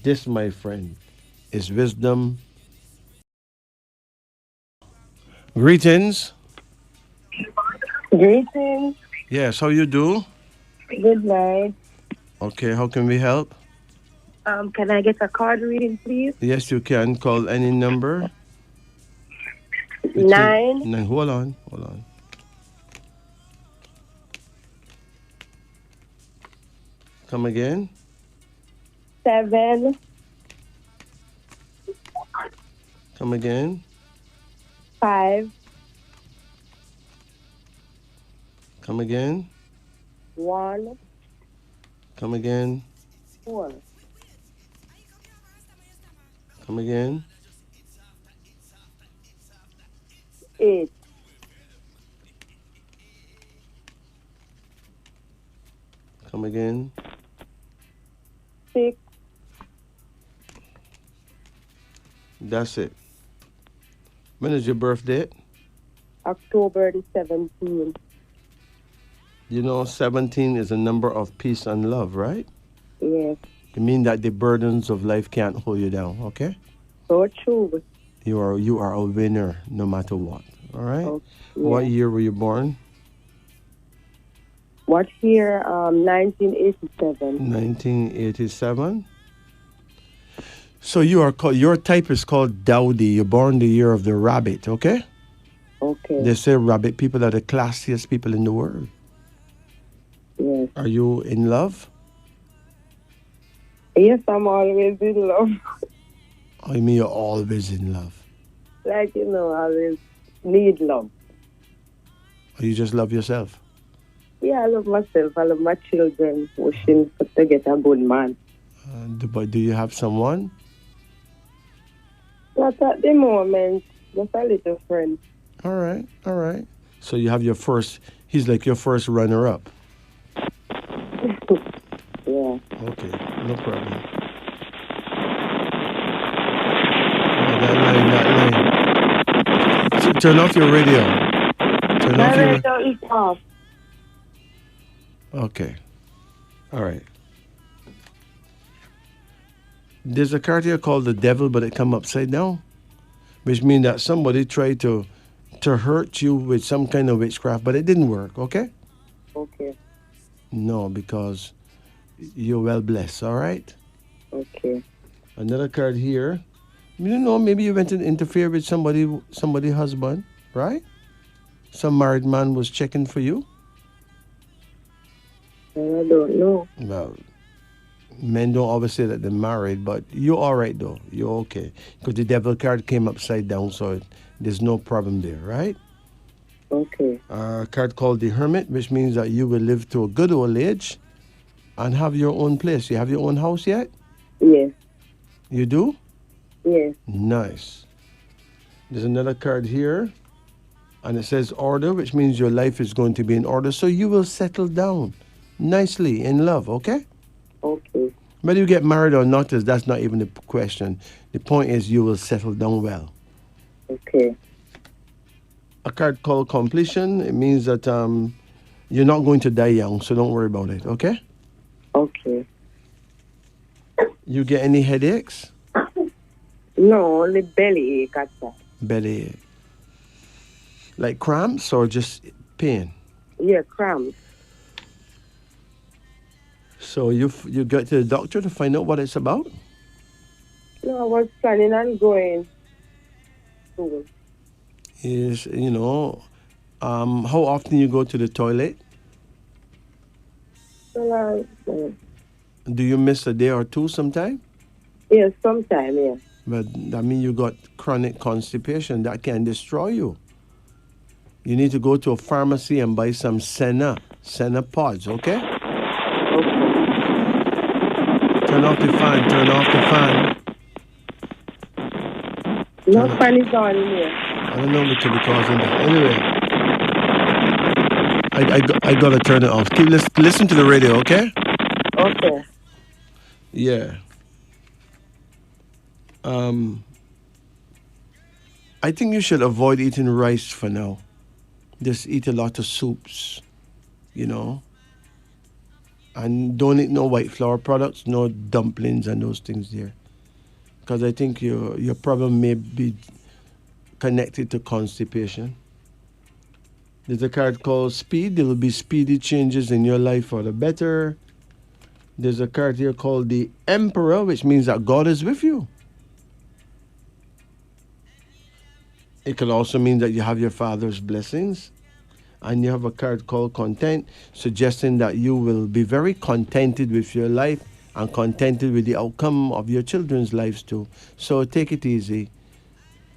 This, my friend, is wisdom. Greetings. Greetings. Yes, how you do? Good night. Okay, how can we help? Can I get a card reading, please? Yes, you can. Call any number. 9. Hold on. Come again. 7. Come again. 5. Come again. 1. Come again. 4. Come again. 8. Come again. 6. That's it. When is your birthday? October the 17th. You know, 17 is a number of peace and love, right? Yes. It means that the burdens of life can't hold you down, okay? So true. You are a winner no matter what, all right? Oh, yeah. What year were you born? What year? 1987. 1987. So you are called, your type is called Dowdy. You're born the year of the rabbit, okay? Okay. They say rabbit people are the classiest people in the world. Yes. Are you in love? Yes, I'm always in love. I mean you're always in love. Like, I always need love. Or you just love yourself? Yeah, I love myself. I love my children, wishing to get a good man. But do you have someone? Not at the moment, just a little friend. All right, all right. So you have your first, he's like your first runner up. Yeah. Okay, no problem. Oh, that line. Turn off your radio. Turn My off your. radio is off. Okay. All right. There's a card here called the devil, but it come upside down, which means that somebody tried to hurt you with some kind of witchcraft, but it didn't work. Okay? Okay. No, because you're well blessed. All right. Okay. Another card here. You don't know. Maybe you went and interfered with somebody's husband, right? Some married man was checking for you. I don't know. Well, men don't always say that they're married, but you're all right though. You're okay because the devil card came upside down, so there's no problem there, right? Okay. A card called the Hermit, which means that you will live to a good old age and have your own place. You have your own house yet? Yes. You do? Yes. Nice. There's another card here, and it says order, which means your life is going to be in order. So you will settle down nicely in love, okay? Okay. Whether you get married or not, that's not even the question. The point is you will settle down well. Okay. A card called completion, it means that you're not going to die young, so don't worry about it, okay? Okay. You get any headaches? No, only belly ache at that. Belly ache. Like cramps or just pain? Yeah, cramps. So you get to the doctor to find out what it's about? No, I was planning on going soon. Is, how often you go to the toilet? So, Do you miss a day or two sometime? yes, sometime, yeah. But that means you got chronic constipation that can destroy you. You need to go to a pharmacy and buy some Senna pods, okay? Turn off the fan, turn off the fan. No fan is on in here. I don't know what could be causing that. Anyway, I gotta turn it off. Listen to the radio, okay? Okay. Yeah. I think you should avoid eating rice for now. Just eat a lot of soups, and don't eat no white flour products, no dumplings and those things there. Because I think your problem may be connected to constipation. There's a card called Speed. There will be speedy changes in your life for the better. There's a card here called the Emperor, which means that God is with you. It could also mean that you have your father's blessings. And you have a card called Content, suggesting that you will be very contented with your life and contented with the outcome of your children's lives too. So take it easy.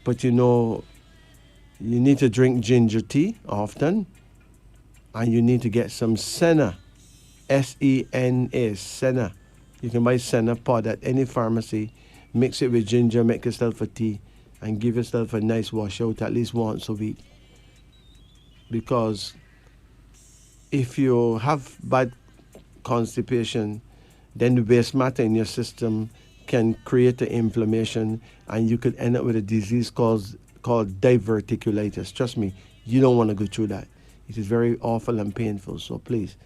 But you need to drink ginger tea often. And you need to get some Senna. S-E-N-A, Senna. You can buy Senna pod at any pharmacy. Mix it with ginger, make yourself a tea, and give yourself a nice washout at least once a week. Because if you have bad constipation, then the waste matter in your system can create the inflammation, and you could end up with a disease called diverticulitis. Trust me, you don't want to go through that. It is very awful and painful. So please,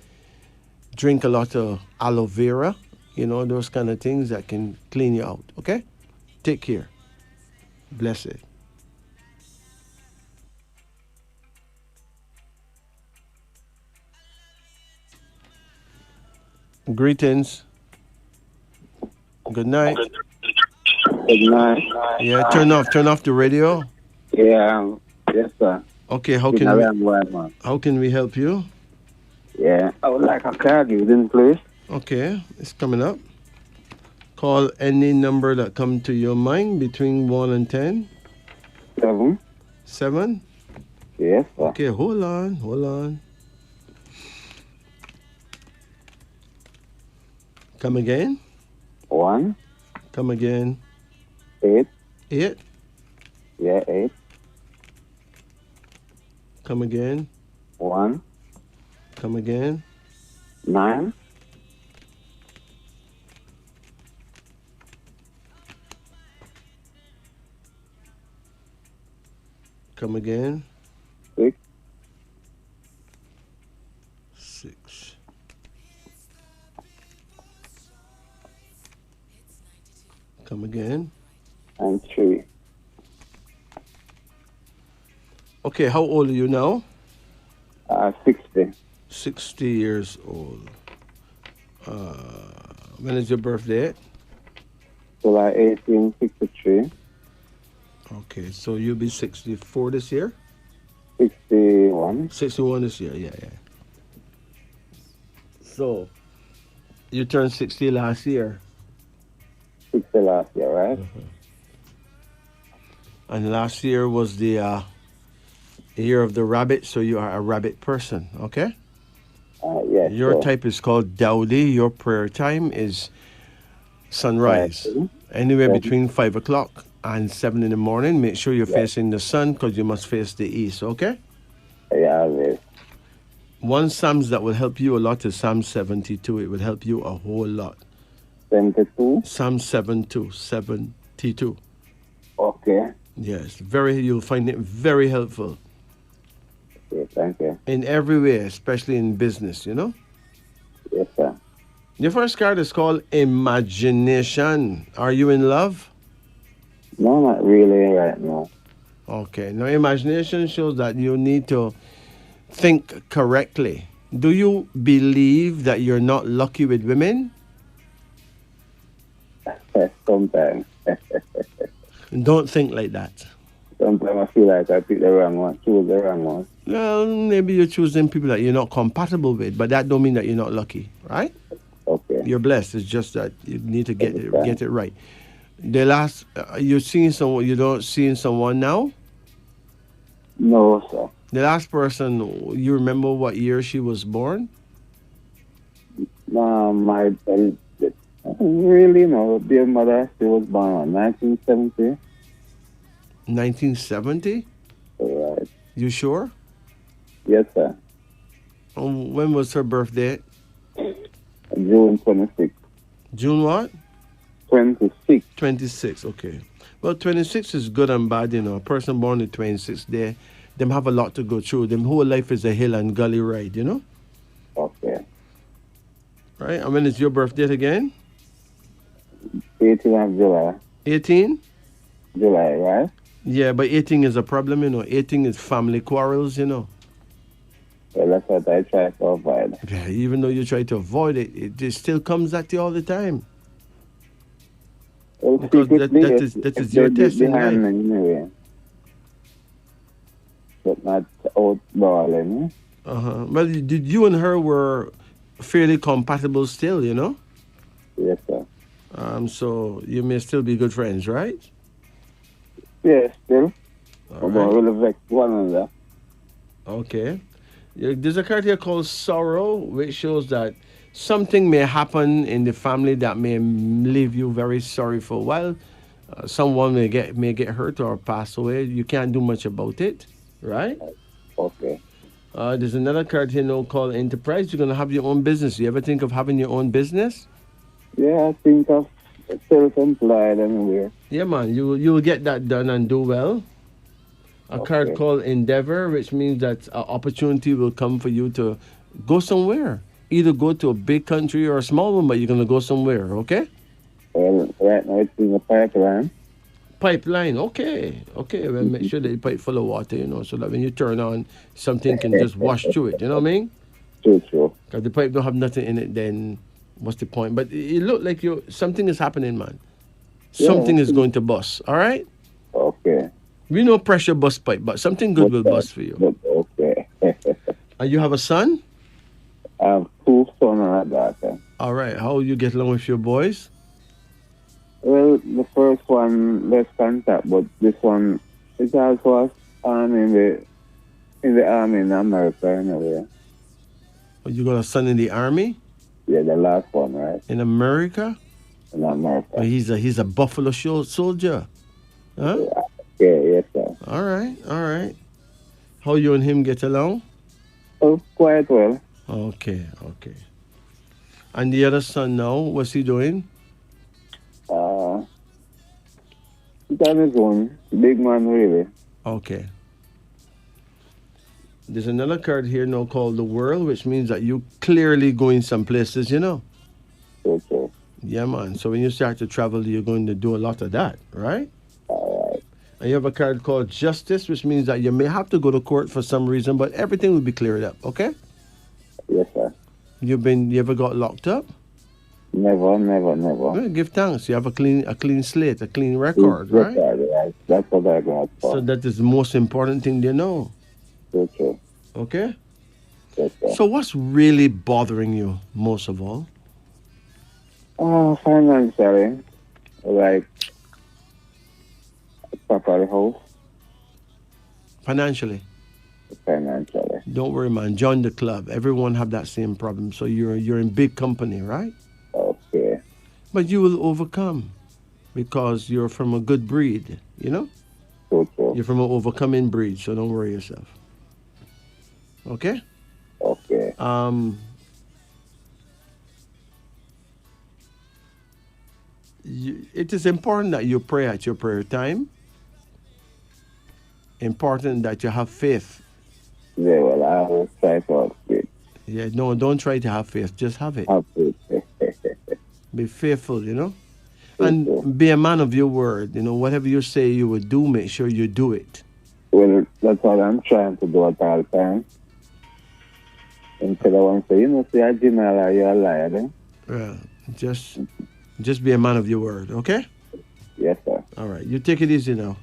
drink a lot of aloe vera, those kind of things that can clean you out, okay? Take care. Bless it. Greetings. Good night. Good night. Yeah, turn off the radio. Yeah, yes, sir. Okay, Good night, man. how can we help you? Yeah, I would like a card using, please. Okay, it's coming up. Call any number that come to your mind between 1 and 10. 7. 7. Yes, sir. Okay, hold on. Come again. 1. Come again. 8. 8. Yeah, 8. Come again. 1. Come again. 9. Come again. 6. 6. Come again. And 3. Okay, how old are you now? 60. 60 years old. When is your birthday? July 1863. Okay, so you'll be 64 this year? 61. 61 this year, yeah. So, you turned 60 last year. 60 last year, right? And last year was the year of the rabbit, so you are a rabbit person, okay? Yes. Your sir. type is called Dowdy. Your prayer time is sunrise. Okay. Anywhere Okay. between 5 o'clock and 7 in the morning. Make sure you're facing the sun because you must face the east, okay? Yeah, yes. One Psalms that will help you a lot is Psalm 72. It will help you a whole lot. 72. Psalm 72. Okay. Yes, you'll find it very helpful Okay, thank you. in every way, especially in business, you know? Yes, sir. Your first card is called Imagination. Are you in love? No, not really right now. Okay. Now, imagination shows that you need to think correctly. Do you believe that you're not lucky with women? Sometimes. Don't think like that. Sometimes I feel like I picked the wrong one, choose the wrong one. Well, maybe you're choosing people that you're not compatible with, but that don't mean that you're not lucky, right? Okay. You're blessed. It's just that you need to get Understand. get it right. The last, you're seeing someone. You don't seeing someone now. No, sir. The last person, you remember what year she was born? No, really no. Dear mother, she was born in 1970. 1970. Right. You sure? Yes, sir. When was her birthday? June 26. June what? 26. 26. Okay. Well, 26 is good and bad, you know. A person born in 26, them have a lot to go through. Them whole life is a hill and gully ride, you know. Okay. Right. And when is your birthday again? 18 of July. 18. July, right? Yeah, but 18 is a problem, you know. 18 is family quarrels, you know. Well, that's what I try to avoid. Yeah, even though you try to avoid it, it just still comes at you all the time. Well, Because secretly, that is if your they test in behind life. me anyway. But not outballing. Well, you and her were fairly compatible still, you know. Yes, sir. So you may still be good friends, right? Yes, still. All But right. we'll vex one another. Okay. Yeah, there's a card here called Sorrow, which shows that something may happen in the family that may leave you very sorry for a while. Someone may get hurt or pass away. You can't do much about it, right? Okay. There's another card here now called Enterprise. You're gonna have your own business. You ever think of having your own business? Yeah, I think of self-employed anyway. Yeah, man. You'll get that done and do well. A card Okay. called Endeavor, which means that an opportunity will come for you to go somewhere. Either go to a big country or a small one, but you're gonna go somewhere. Okay? Well, right now it's in the pipeline. Pipeline. Okay. Well, make sure that the pipe full of water, you know, so that when you turn on, something can just wash through it. You know what I mean? True. Because the pipe don't have nothing in it, then what's the point? But it look like something is happening, man. something is going to bust. All right? Okay. We know pressure bust pipe, but something good will bust for you. But okay. And you have a son? I have 2 sons and a daughter. All right. How you get along with your boys? Well, the first one less contact, but this one is also in the army in America anyway. Oh, you got a son in the army Yeah, the last one, right? in America? In America. Oh, he's a Buffalo soldier. Huh? Yeah, yes, sir. All right. All right. How you and him get along? Oh, quite well. Okay. Okay. And the other son now, what's he doing? He's on his own. Big man, really. Okay. There's another card here now called the World, which means that you clearly going some places, you know. Okay. Yeah, man. So when you start to travel, you're going to do a lot of that, right? All right. And you have a card called Justice, which means that you may have to go to court for some reason, but everything will be cleared up, okay? Yes, sir. You ever got locked up? Never. Well, give thanks. You have a clean slate, a clean record, right? Right. That's what I got for. So that is the most important thing you know, Okay. okay? Yes, sir. So what's really bothering you most of all? Financially, like property house, Financially. financially. Don't worry, man. Join the club. Everyone have that same problem. So you're in big company, right? Okay. But you will overcome because you're from a good breed, you know? Okay. You're from an overcoming breed, so don't worry yourself. Okay? Okay. It is important that you pray at your prayer time. Important that you have faith. Yeah, well, I will try to have faith. Yeah, no, don't try to have faith. Just have it. Have faith. Be faithful, you know? And be a man of your word. You know, whatever you say you will do, make sure you do it. Well, that's what I'm trying to do at all times. Instead of one say, say a general, you're a liar, then? Well, just be a man of your word, okay? Yes, sir. All right. You take it easy now.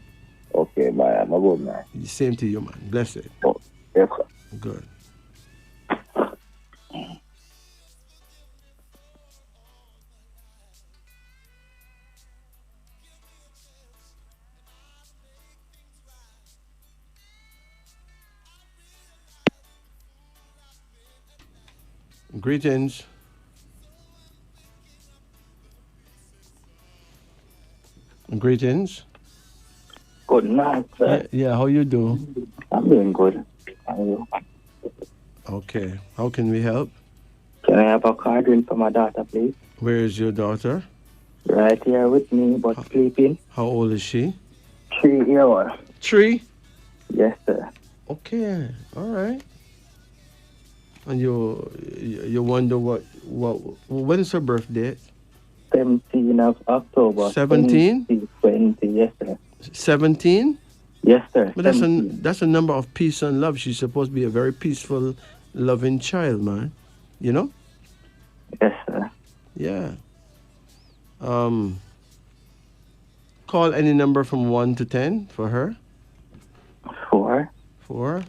Okay, bye. Have a good night. Same to you, man. Bless it. Oh, yes, sir. Good. Greetings. Greetings. Good night, sir. Yeah, how you do? I'm doing good. How are you? Okay. How can we help? Can I have a card in for my daughter, please? Where is your daughter? Right here with me, but sleeping. How old is she? 3 years. 3? Yes, sir. Okay. All right. And you wonder what when is her birthday? 17 of October. 17? 2020, yes, sir. 17? Yes, sir. But 17. that's a number of peace and love. She's supposed to be a very peaceful, loving child, man. You know? Yes, sir. Yeah. Call any number from 1 to 10 for her. 4. 4.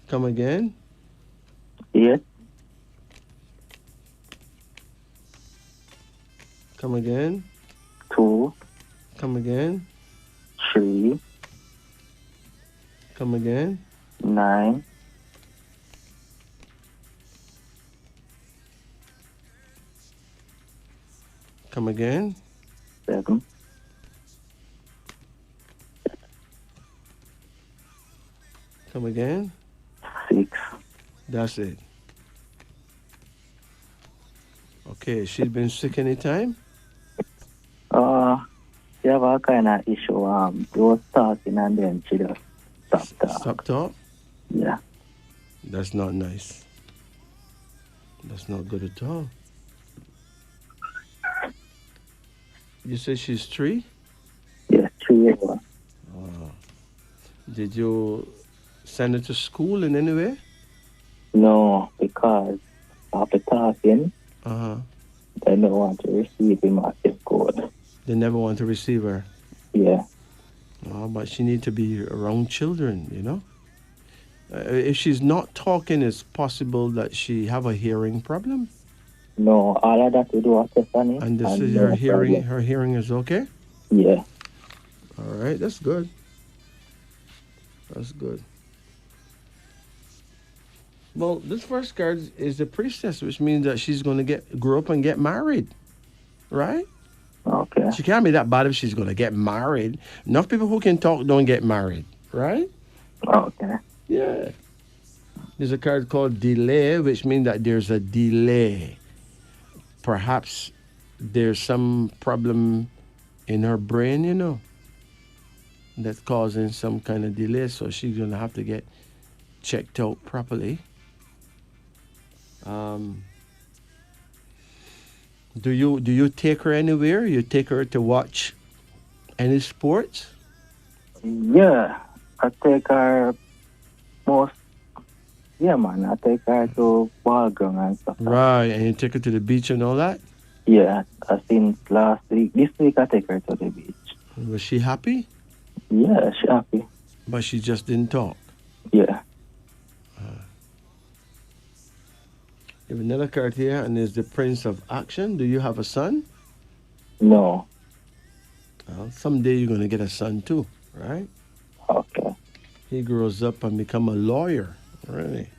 Come again. 8. Come again. 2. Come again. 3. Come again. 9. Come again. 7. Come again. 6. That's it. Okay, she's been sick any time? She have a kind of issue. She was talking and then she just stopped talking. Stop talk? Yeah. That's not nice. That's not good at all. You say she's 3? Yes, 3 years. Did you send her to school in any way? No, because after talking, Uh-huh. they don't want to receive him at the school. They never want to receive her. Yeah. But she need to be around children, if she's not talking, it's possible that she have a hearing problem. No, all of that we do assess on it. And this and is no her hearing. problem. Her hearing is okay. Yeah. All right, that's good. That's good. Well, this first card is the priestess, which means that she's going to grow up and get married, right? Okay. She can't be that bad if she's going to get married. Enough people who can talk don't get married, right? Okay. Yeah. There's a card called delay, which means that there's a delay. Perhaps there's some problem in her brain, that's causing some kind of delay. So she's going to have to get checked out properly. Do you take her anywhere? You take her to watch any sports? Yeah. I take her most. Yeah, man. I take her to ball ground and stuff. Right, and you take her to the beach and all that? Yeah. Since last week. This week I take her to the beach. Was she happy? Yeah, she happy. But she just didn't talk. Yeah. You have another card here, and there's the Prince of Action. Do you have a son? No. Well, someday you're going to get a son too, right? Okay. He grows up and become a lawyer, really.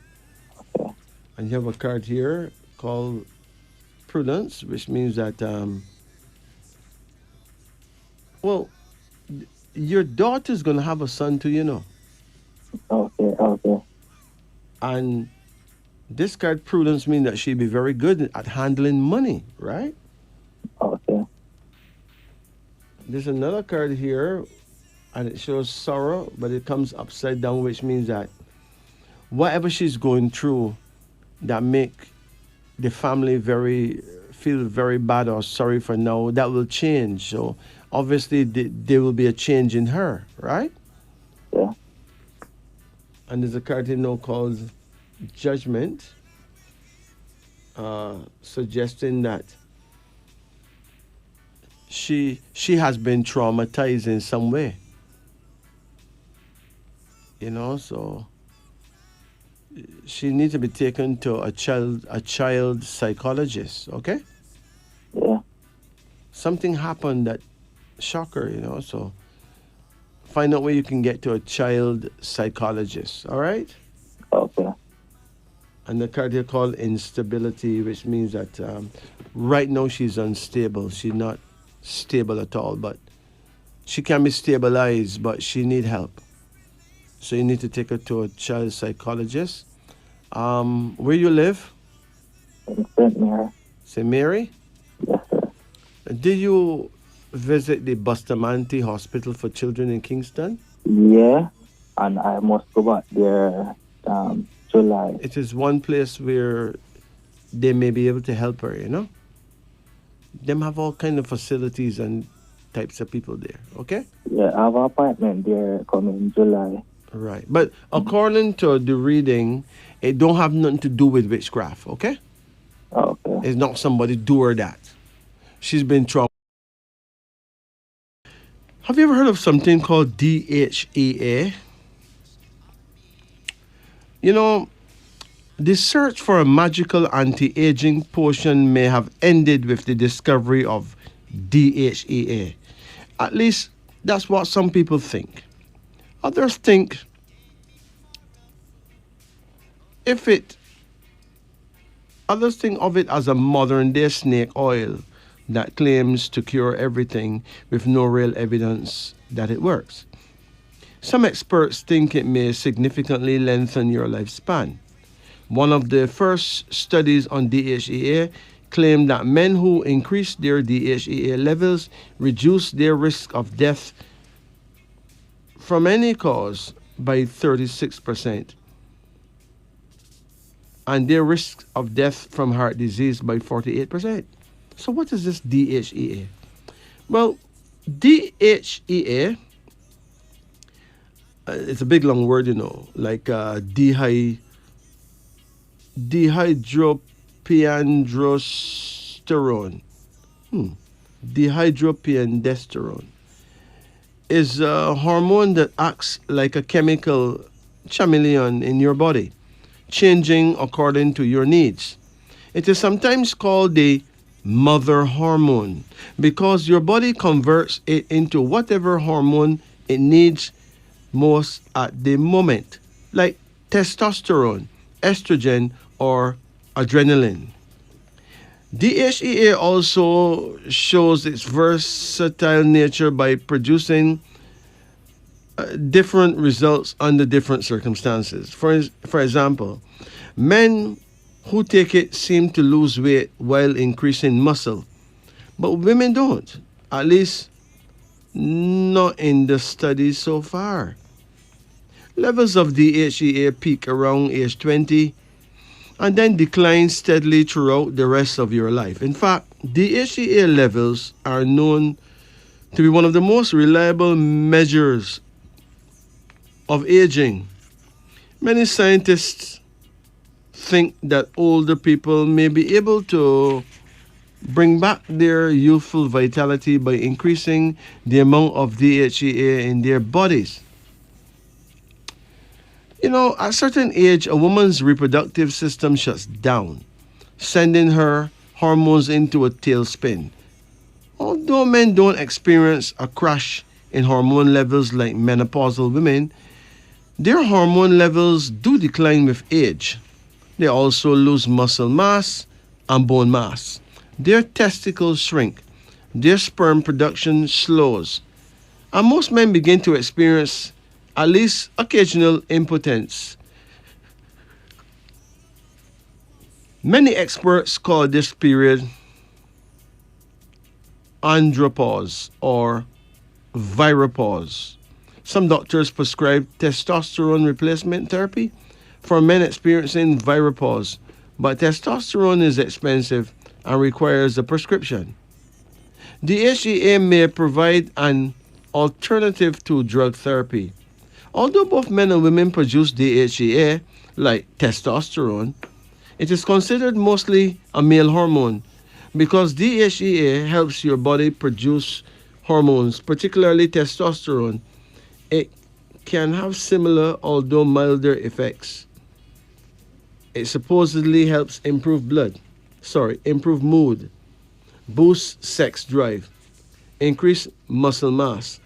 Okay. And you have a card here called Prudence, which means that, your daughter's going to have a son too, Okay. And this card, Prudence, means that she'll be very good at handling money, right? Okay. There's another card here, and it shows sorrow, but it comes upside down, which means that whatever she's going through that make the family feel very bad or sorry for now, that will change. So obviously there will be a change in her, right? Yeah. And there's a card here now called Judgment, suggesting that she has been traumatized in some way. So she needs to be taken to a child psychologist, okay? Yeah. Something happened that shocked her, so find out where you can get to a child psychologist, all right? Okay. And the card here called Instability, which means that right now she's unstable. She's not stable at all, but she can be stabilized, but she need help. So you need to take her to a child psychologist. Where you live? In St. Mary. St. Mary? Yes, sir. Did you visit the Bustamante Hospital for Children in Kingston? Yeah. And I must go back there July. It is one place where they may be able to help her, Them have all kind of facilities and types of people there, okay? Yeah, I have an appointment there coming in July. Right. But according to the reading, it don't have nothing to do with witchcraft, okay? Okay. It's not somebody do her that. She's been traumatized. Have you ever heard of something called DHEA? The search for a magical anti-aging potion may have ended with the discovery of DHEA. At least that's what some people think. Others think of it as a modern day snake oil that claims to cure everything with no real evidence that it works. Some experts think it may significantly lengthen your lifespan. One of the first studies on DHEA claimed that men who increased their DHEA levels reduced their risk of death from any cause by 36%, and their risk of death from heart disease by 48%. So what is this DHEA? Well, DHEA, it's a big long word, like dihydropiandrosterone. dihydroepiandrosterone, is a hormone that acts like a chemical chameleon in your body, changing according to your needs. It is sometimes called the mother hormone because your body converts it into whatever hormone it needs most at the moment, like testosterone, estrogen, or adrenaline. DHEA also shows its versatile nature by producing different results under different circumstances. For example, men who take it seem to lose weight while increasing muscle, but women don't, at least not in the studies so far. Levels of DHEA peak around age 20 and then decline steadily throughout the rest of your life. In fact, DHEA levels are known to be one of the most reliable measures of aging. Many scientists think that older people may be able to bring back their youthful vitality by increasing the amount of DHEA in their bodies. You know, at a certain age, a woman's reproductive system shuts down, sending her hormones into a tailspin. Although men don't experience a crash in hormone levels like menopausal women, their hormone levels do decline with age. They also lose muscle mass and bone mass. Their testicles shrink, their sperm production slows, and most men begin to experience at least occasional impotence. Many experts call this period andropause or viropause. Some doctors prescribe testosterone replacement therapy for men experiencing viropause, but testosterone is expensive and requires a prescription. DHEA may provide an alternative to drug therapy. Although both men and women produce DHEA, like testosterone, it is considered mostly a male hormone because DHEA helps your body produce hormones, particularly testosterone. It can have similar, although milder, effects. It supposedly helps improve mood, boost sex drive, increase muscle mass,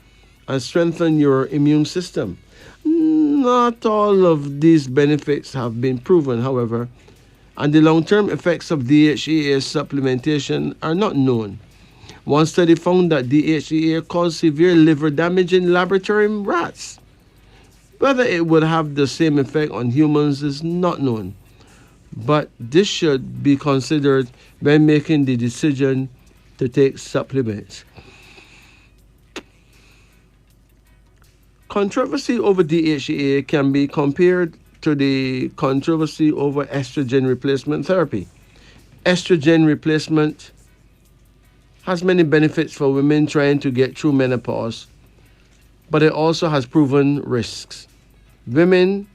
and strengthen your immune system. Not all of these benefits have been proven, however, and the long-term effects of DHEA supplementation are not known. One study found that DHEA caused severe liver damage in laboratory rats. Whether it would have the same effect on humans is not known, but this should be considered when making the decision to take supplements. Controversy over DHEA can be compared to the controversy over estrogen replacement therapy. Estrogen replacement has many benefits for women trying to get through menopause, but it also has proven risks. Women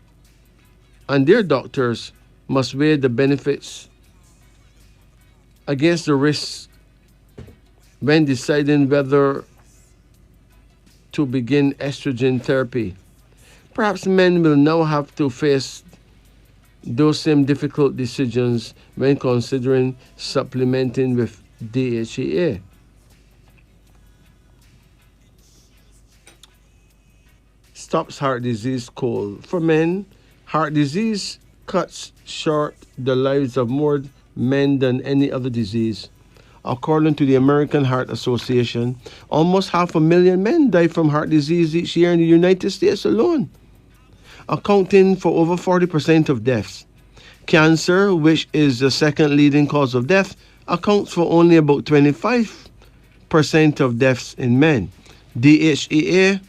and their doctors must weigh the benefits against the risks when deciding whether to begin estrogen therapy. Perhaps men will now have to face those same difficult decisions when considering supplementing with DHEA. Stops heart disease cold. For men, heart disease cuts short the lives of more men than any other disease. According to the American Heart Association, almost 500,000 men die from heart disease each year in the United States alone, accounting for over 40% of deaths. Cancer, which is the second leading cause of death, accounts for only about 25% of deaths in men. DHEA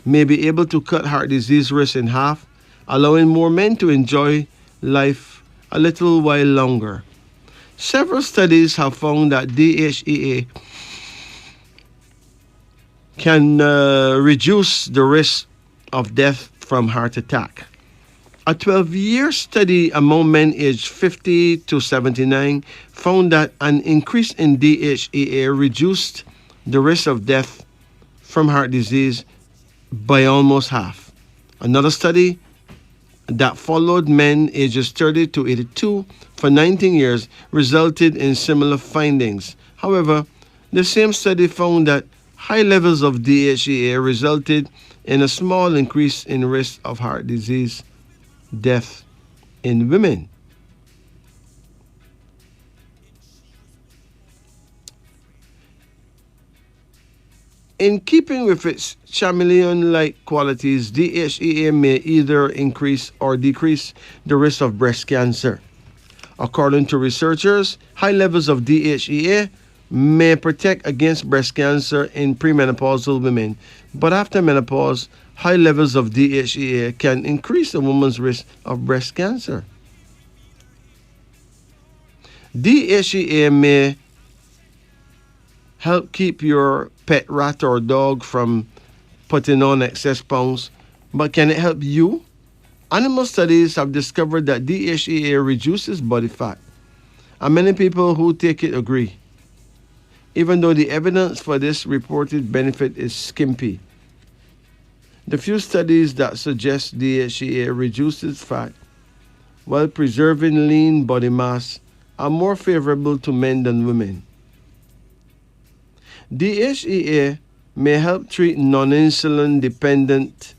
may be able to cut heart disease risk in half, allowing more men to enjoy life a little while longer. Several studies have found that DHEA can reduce the risk of death from heart attack. A 12-year study among men aged 50 to 79 found that an increase in DHEA reduced the risk of death from heart disease by almost half. Another study that followed men ages 30 to 82 for 19 years resulted in similar findings. However, the same study found that high levels of DHEA resulted in a small increase in risk of heart disease death in women. In keeping with its chameleon-like qualities, DHEA may either increase or decrease the risk of breast cancer. According to researchers, high levels of DHEA may protect against breast cancer in premenopausal women, but after menopause, high levels of DHEA can increase a woman's risk of breast cancer. DHEA may help keep your pet rat or dog from putting on excess pounds, but can it help you? Animal studies have discovered that DHEA reduces body fat, and many people who take it agree, even though the evidence for this reported benefit is skimpy. The few studies that suggest DHEA reduces fat while preserving lean body mass are more favorable to men than women. DHEA may help treat non-insulin dependent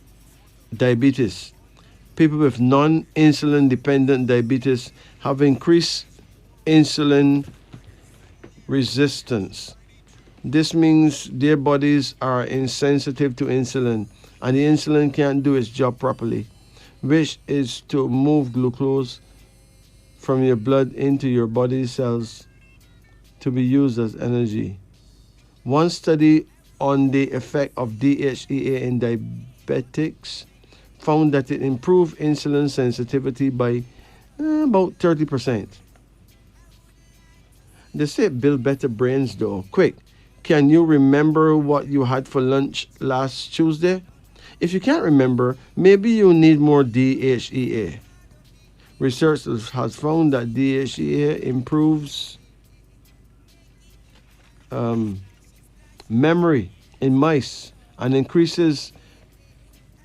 diabetes. People with non-insulin dependent diabetes have increased insulin resistance. This means their bodies are insensitive to insulin, and the insulin can't do its job properly, which is to move glucose from your blood into your body cells to be used as energy. One study on the effect of DHEA in diabetics found that it improved insulin sensitivity by about 30%. They say it builds better brains though. Quick, can you remember what you had for lunch last Tuesday? If you can't remember, maybe you need more DHEA. Research has found that DHEA improves memory in mice and increases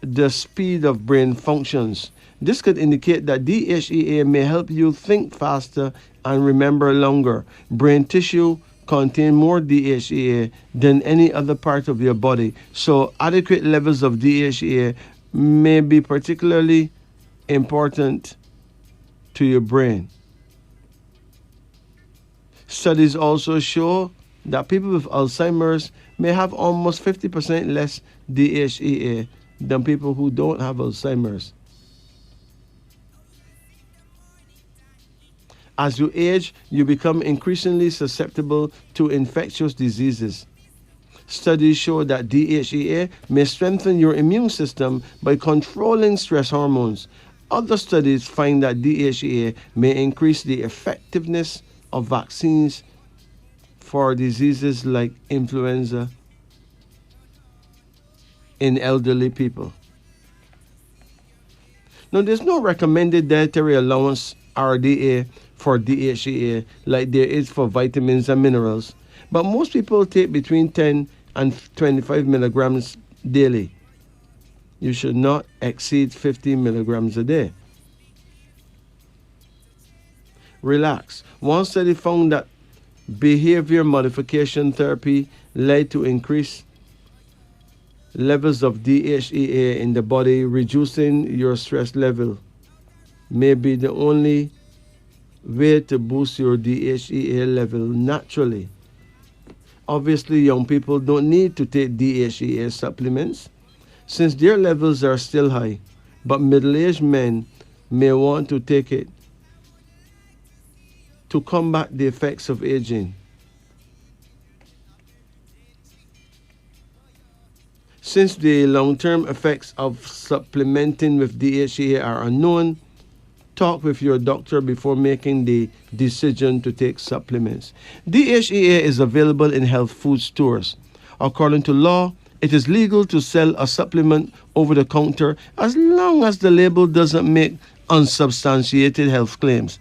the speed of brain functions. This could indicate that DHEA may help you think faster and remember longer. Brain tissue contains more DHEA than any other part of your body, so adequate levels of DHEA may be particularly important to your brain. Studies also show that people with Alzheimer's may have almost 50% less DHEA than people who don't have Alzheimer's. As you age, you become increasingly susceptible to infectious diseases. Studies show that DHEA may strengthen your immune system by controlling stress hormones. Other studies find that DHEA may increase the effectiveness of vaccines for diseases like influenza in elderly people. Now, there's no recommended dietary allowance RDA for DHEA like there is for vitamins and minerals, but most people take between 10 and 25 milligrams daily. You should not exceed 50 milligrams a day. Relax. One study found that behavior modification therapy led to increased levels of DHEA in the body. Reducing your stress level may be the only way to boost your DHEA level naturally. Obviously, young people don't need to take DHEA supplements since their levels are still high, but middle-aged men may want to take it to combat the effects of aging. Since the long-term effects of supplementing with DHEA are unknown, talk with your doctor before making the decision to take supplements. DHEA is available in health food stores. According to law, it is legal to sell a supplement over the counter as long as the label doesn't make unsubstantiated health claims.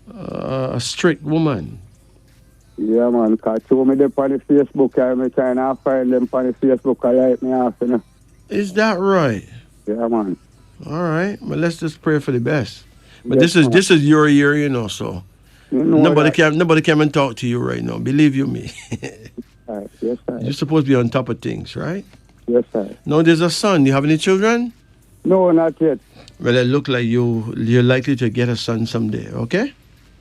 A strict woman. Yeah, man, because show me them on the Facebook, I'm trying to find them on the Facebook, I like me off, you know. Is that right? Yeah, man. All right. Well, let's just pray for the best. But Yes, man. this is your year, you know, so You know nobody that. can and talk to you right now. Believe you me. Right. Yes, sir. You're supposed to be on top of things, right? Yes, sir. Now there's a son. You have any children? No, not yet. Well, it look like you're likely to get a son someday, okay?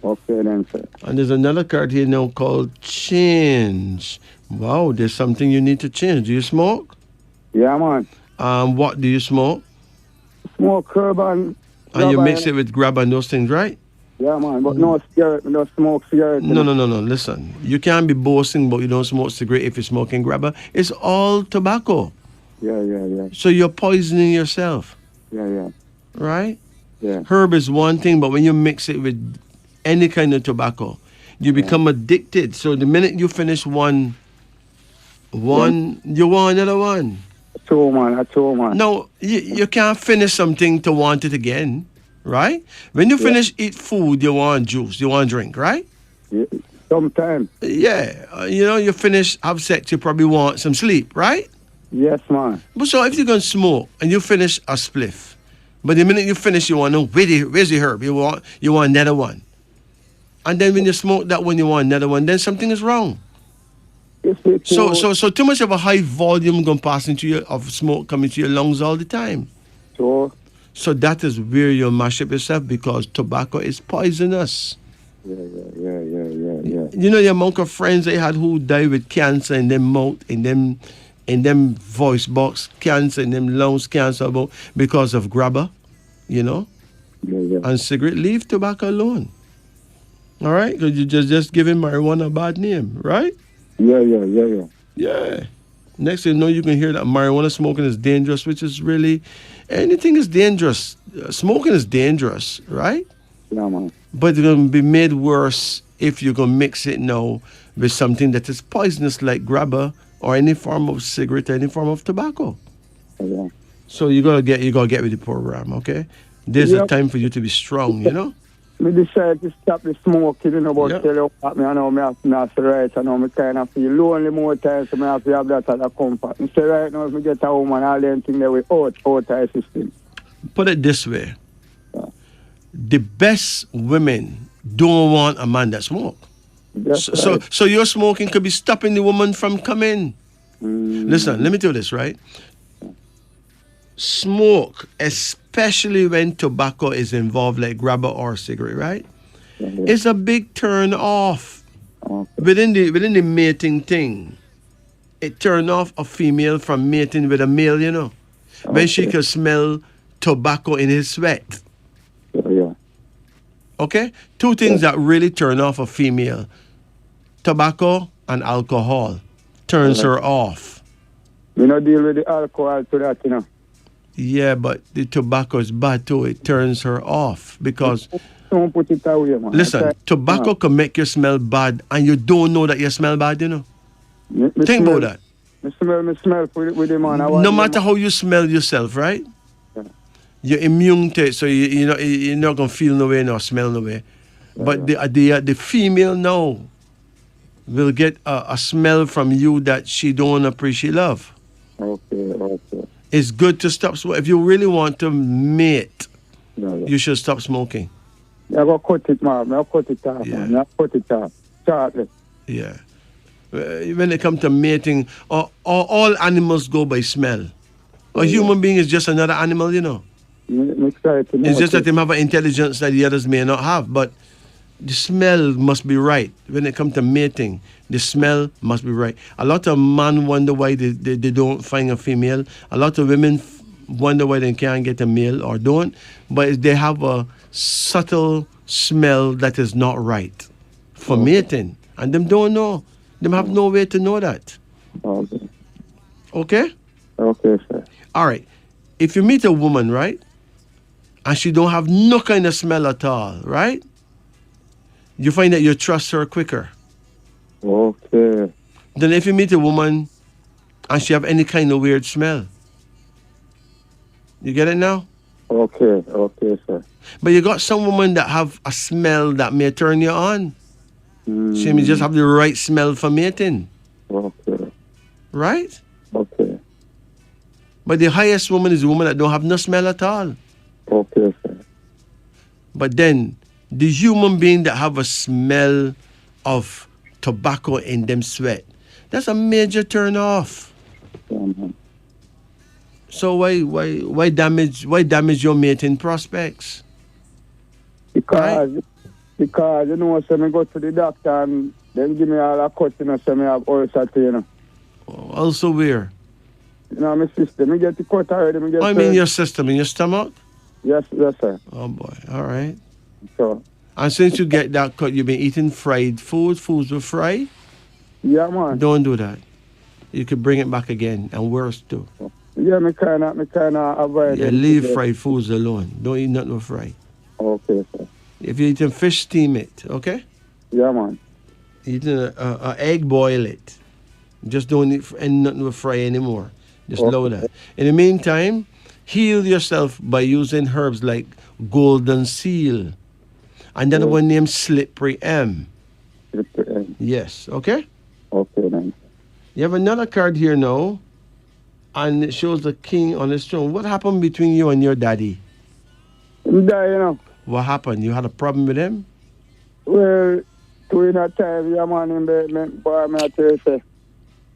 Okay, then, sir. And there's another card here now called change. Wow, there's something you need to change. Do you smoke? Yeah, man. What do you smoke? Smoke herb and... And you grab mix it with grab and those things, right? Yeah, man, but no cigarette, no smoke cigarette. No. Listen, you can't be boasting but you don't smoke cigarette if you're smoking grabber. It's all tobacco. Yeah. So you're poisoning yourself, Yeah. right? Yeah. Herb is one thing, but when you mix it with any kind of tobacco, you become addicted. So the minute you finish one, you want another one. True, man. No, you can't finish something to want it again, right? When you finish eat food, you want juice, you want drink, right? Yeah. Sometimes. Yeah, you finish have sex, you probably want some sleep, right? Yes, man. But so if you're gonna smoke and you finish a spliff, but the minute you finish, you want to know where's the herb? You want another one, and then when you smoke that one, you want another one. Then something is wrong. So too much of a high volume going pass into your of smoke coming to your lungs all the time. Sure. So that is where you mash up yourself because tobacco is poisonous. Yeah. You know the amount of friends I had who died with cancer in them mouth, in them voice box cancer, in them lungs cancer because of grabber, Yeah. and cigarette. Leave tobacco alone. All right, because you just giving marijuana a bad name, right? Yeah. Yeah. Next thing you know, you can hear that marijuana smoking is dangerous, which is really, anything is dangerous. Smoking is dangerous, right? Yeah, man. But it's going to be made worse if you're going to mix it now with something that is poisonous like grabber or any form of cigarette, any form of tobacco. Yeah. So you gotta get with the program, okay? There's a time for you to be strong, you know? Me decide to stop the smoking, but tell you what, I know me have to say right, I know me kind of feel lonely more times, so me have to have that as a comfort. Me say right now, if me get a woman, all them things that we out our system. Put it this way. The best women don't want a man that smoke. So your smoking could be stopping the woman from coming. Listen, let me tell you this, right? Smoke, especially when tobacco is involved, like grabber or cigarette, right? It's a big turn off. Within the mating thing. It turn off a female from mating with a male, you know. When she can smell tobacco in his sweat. Yeah. Okay? Two things that really turn off a female. Tobacco and alcohol turns her off. You know, deal with the alcohol to that, you know. Yeah, but the tobacco is bad too. It turns her off because... Don't put it away, man. Listen, tobacco can make you smell bad and you don't know that you smell bad, you know. Think about that. Me smell with him, man. No matter how you smell yourself, right? Yeah. You're immune to it, so you're not going to feel no way nor smell no way. But the female now will get a smell from you that she don't appreciate love. Okay. It's good to stop smoking. If you really want to mate, you should stop smoking. I go cut it, man. I cut it off, man. I cut it off. Shortly. Yeah. When it comes to mating, all animals go by smell. A human being is just another animal, you know. It's just that they have an intelligence that the others may not have, but the smell must be right. When it comes to mating, the smell must be right. A lot of men wonder why they don't find a female. A lot of women wonder why they can't get a male or don't, but they have a subtle smell that is not right for mating. And them don't know. Them have no way to know that. Okay? Okay, sir. All right. If you meet a woman, right, and she don't have no kind of smell at all, right, you find that you trust her quicker. Okay. Then if you meet a woman and she have any kind of weird smell, you get it now? Okay, sir. But you got some women that have a smell that may turn you on. She may just have the right smell for mating. Okay. Right? Okay. But the highest woman is a woman that don't have no smell at all. Okay, sir. But then, the human being that have a smell of tobacco in them sweat, that's a major turn off. So why damage your mating prospects? Because you know, so me go to the doctor and then give me all a cut, you know, so me have ulcer, you know. Also where? You know, my system, me get the cut already. I mean your system, in your stomach? Yes, sir. Oh boy, all right. So. And since you get that cut, you've been eating fried foods with fried? Yeah, man. Don't do that. You could bring it back again, and worse too. Yeah, me kind of avoid it. Yeah, leave fried foods alone. Don't eat nothing with fried. Okay, sir. If you're eating fish, steam it, okay? Yeah, man. Eating an egg, boil it. Just don't eat nothing with fry anymore. Just lower that. In the meantime, heal yourself by using herbs like golden seal. And then one named Slippery M. Slippery M. Yes, okay? Okay, then. You have another card here now, and it shows the king on his throne. What happened between you and your daddy? He died, you know. What happened? You had a problem with him? Well, during that time, yeah, man, boy, I tell you, say,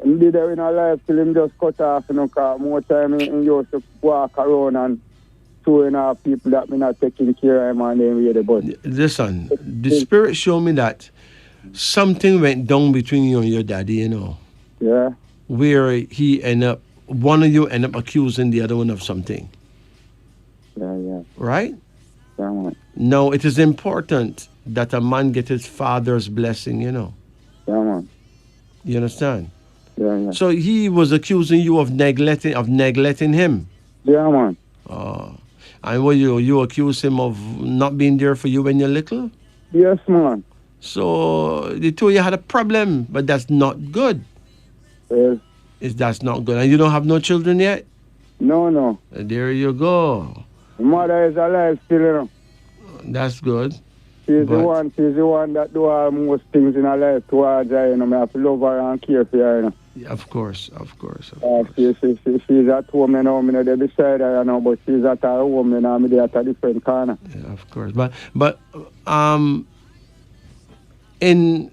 he did it in a life till him just cut off, you know, because more time he used to walk around and showing off people that me not taking care of him and then really, but... Listen, the spirit showed me that something went down between you and your daddy, you know. Yeah. Where one of you end up accusing the other one of something. Yeah. Right? Yeah, man. Now, it is important that a man get his father's blessing, you know. Yeah, man. You understand? Yeah. So he was accusing you of neglecting him. Yeah, man. Oh. And what you accuse him of not being there for you when you're little? Yes, man. So the two of you had a problem, but that's not good. Yes. That's not good. And you don't have no children yet? No. There you go. Mother is alive still, you know. That's good. She's the one that do all most things in her life towards her, you know. I have to love her and care for her, you know. Yeah, of course. She's at home, you know, I'm there beside her, you know, but she's at her home, you know, I'm there at a different corner. Yeah, of course. But in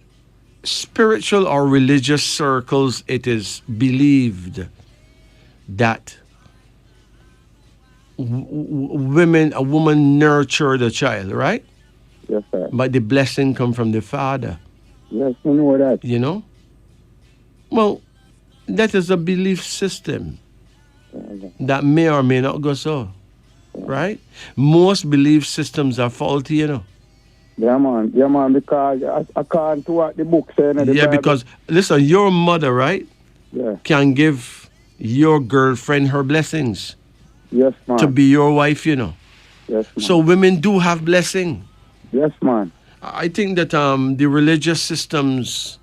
spiritual or religious circles, it is believed that a woman nurtured a child, right? Yes, sir. But the blessing come from the father. Yes, I know that. You know? Well, that is a belief system that may or may not go so, right? Most belief systems are faulty, you know. Yeah, man, because I can't do what the book says. Yeah, because, listen, your mother, right? Yeah. Can give your girlfriend her blessings. Yes, man. To be your wife, you know. Yes, man. So women do have blessing. Yes, man. I think that the religious systems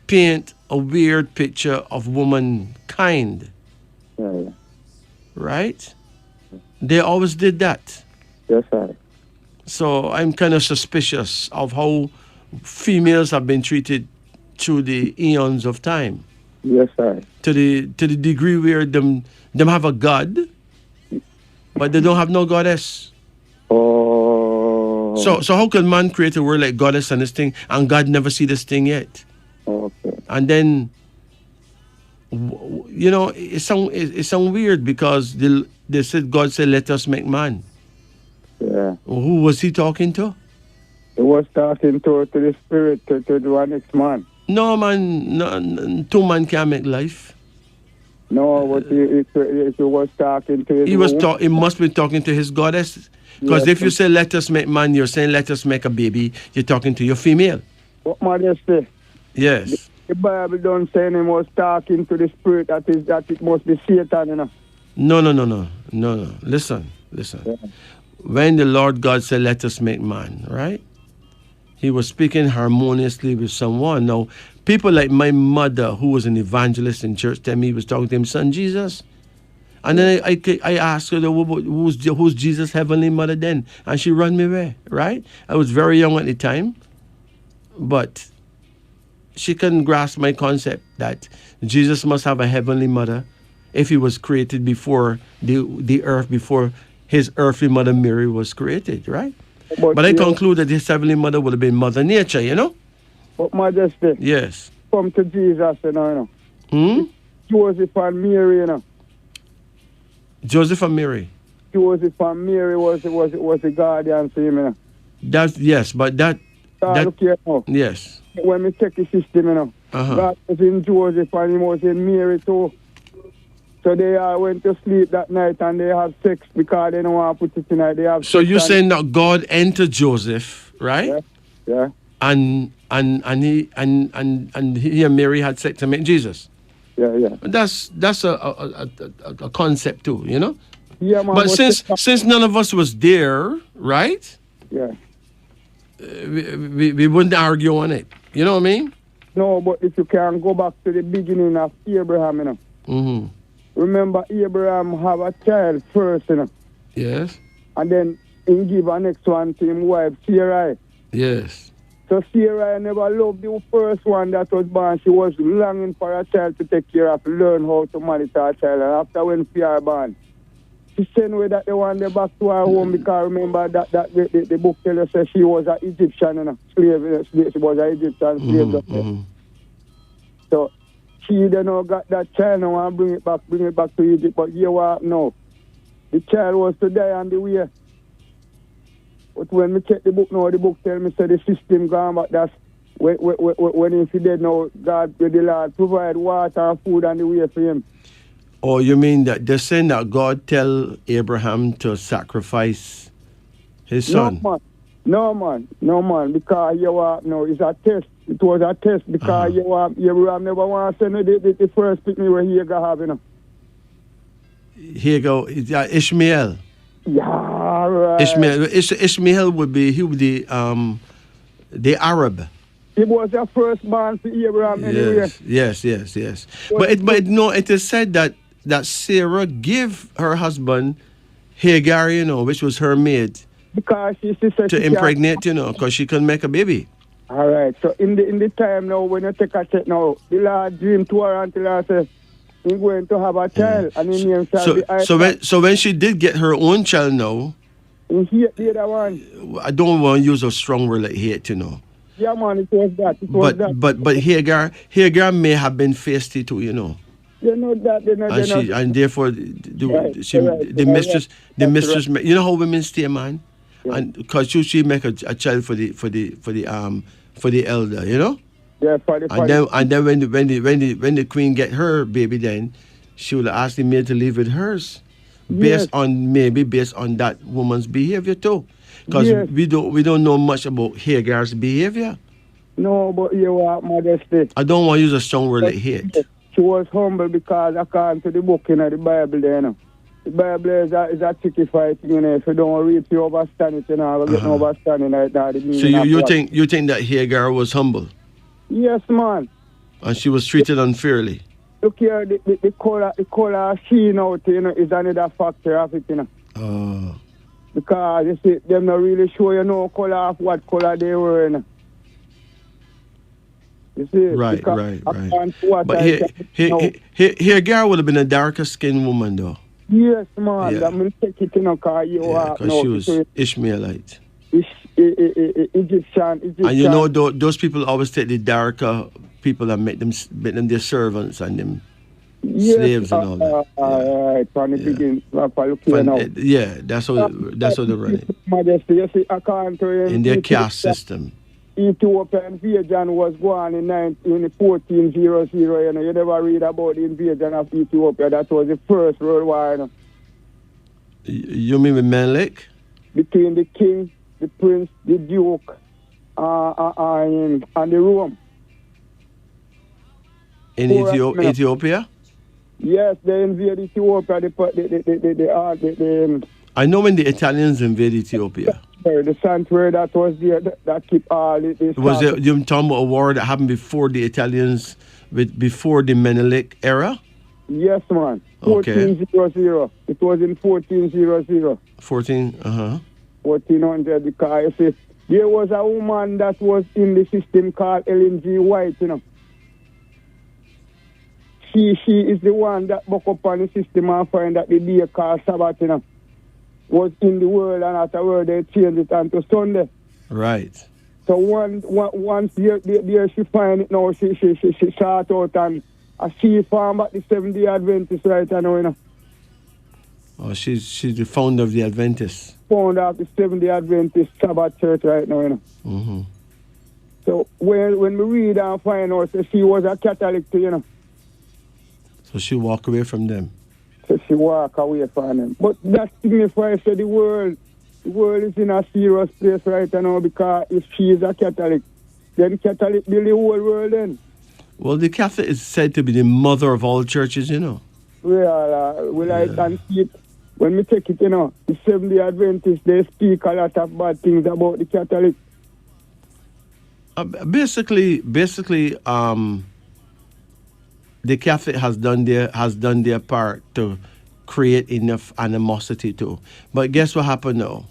paint a weird picture of womankind. Yeah. Right? They always did that. Yes, sir. So I'm kind of suspicious of how females have been treated through the eons of time. Yes, sir. To the degree where them have a god, but they don't have no goddess. Oh. So how can man create a word like goddess and this thing, and God never see this thing yet? Okay. And then, you know, it sound weird because they said God said, "Let us make man." Yeah. Who was he talking to? He was talking to the spirit, to the one next man. No, man. No, two man can't make life. No, but he was talking to his He must be talking to his goddess. Because if you say, "Let us make man," you're saying, "Let us make a baby." You're talking to your female. What mother say? Yes. The Bible don't say he was talking to the spirit that it must be Satan, you know. No. Listen. Yeah. When the Lord God said, "Let us make man," right? He was speaking harmoniously with someone. Now, people like my mother, who was an evangelist in church, tell me he was talking to his son Jesus. And then I asked her, who's Jesus' heavenly mother then? And she run me away, right? I was very young at the time, but she couldn't grasp my concept that Jesus must have a heavenly mother if he was created before the earth, before his earthly mother Mary was created, right? But I conclude that his heavenly mother would have been Mother Nature, you know? But Majesty, Yes. come to Jesus, you know. Joseph and Mary, you know. Joseph and Mary. Joseph and Mary was the guardian for him, you know. That's, yes, but that Look here now. yes. When we check the system, you know, God was in Joseph and he was in Mary too. So they went to sleep that night and they have sex because they don't want to put it tonight. They have So sex you're saying that God entered Joseph, right? Yeah. And he and Mary had sex to make Jesus. Yeah. That's a concept too, you know. Yeah, man. But since none of us was there, right? Yeah. We wouldn't argue on it. You know what I mean? No, but if you can go back to the beginning of Abraham, you know. Mm-hmm. Remember, Abraham have a child first, you know. Yes. And then he give a next one to his wife, Sarai. Yes. So Sarai never loved the first one that was born. She was longing for a child to take care of, learn how to monitor a child. And after when Pierre born, she sent away that the one they back to her home because remember that the book tells us that she was an Egyptian, you know, slave. She was an Egyptian slave. So she then got that child now and bring it back to Egypt. But you what no. The child was to die on the way. But when we check the book now, the book tell me say the system gone back. That's when he dead now, God, the Lord provide water and food on the way for him. Oh, you mean that they're saying that God tell Abraham to sacrifice his son? No, man. Because it's a test. It was a test because Abraham never want to send the first picnic where he have, you know. Here go Ishmael. Yeah, right. Ishmael would be the Arab. He was the first born to Abraham anyway. Yes. But it is said that Sarah gave her husband Hagar, you know, which was her maid, because she said to impregnate, you know, because she couldn't make a baby. All right. So in the time now, when you take a check now, the Lord dreamed to her until I said he's going to have a child, and his name shall be Isaac. So when she did get her own child now, he hate the other one. I don't want to use a strong word like hate, you know. Yeah, man, it was that. But Hagar may have been feisty too, you know. You know that. And therefore, the mistress. You know how women stay, man, and because she make a child for the elder, you know. Yeah, and then when the queen get her baby, then she will ask the maid to leave with hers, based on that woman's behavior too. Because we don't know much about Hagar's behavior. No, but you are Majesty. I don't want to use a strong word like hate. She was humble because according to the book in the Bible there, you know. The Bible is a tricky fight, you know. If you don't read, you overstand it, you know, get no overstanding right now. So you think that Hagar was humble? Yes, man. And she was treated unfairly. Look here, the color sheen out, you know, is another factor of it, you know. Oh. Because you see, them not really show you no color of what color they were in. You see? Right. But Hagar would have been a darker skinned woman though. Yes, man. Yeah. That will take it, you know, because she was Ishmaelite. Egyptian. And you know, those people always take the darker people and make them their servants and them slaves and all that. Right, from the beginning. That's how they run it. Majesty, you see, according to in their caste system. Ethiopian invasion was going in 1400. You know, you never read about the invasion of Ethiopia. That was the first World War. You know. You mean with Menelik? Between the king, the prince, the duke, and the Rome. In Ethiopia? Yes, they invaded Ethiopia. I know when the Italians invaded Ethiopia. The sanctuary that was there that keep all this. Was it you talking about a war that happened before the Italians, before the Menelik era? Yes, man. Okay. 1400. It was in 1400. 1400, because you see, there was a woman that was in the system called Ellen G. White, you know. She is the one that buck up on the system and find that the day called Sabbath, you know, was in the world, and afterward they changed it onto Sunday. Right. So once there she find it now, she sort out, and she found back the Seventh-day Adventist right now, you know. Oh, she's the founder of the Adventists. Founder of the Seventh-day Adventist Sabbath Church right now, you know. Mm-hmm. So when we read and find out, so she was a Catholic too, you know. So she walk away from them. So she walk away from them. But that signifies that the world is in a serious place right now, because if she is a Catholic, then Catholic build the whole world then. Well, the Catholic is said to be the mother of all churches, you know. I can see it. When we take it, you know, the Seventh-day Adventists, they speak a lot of bad things about the Catholic. Basically, the Catholic has done their part to create enough animosity too. But guess what happened now?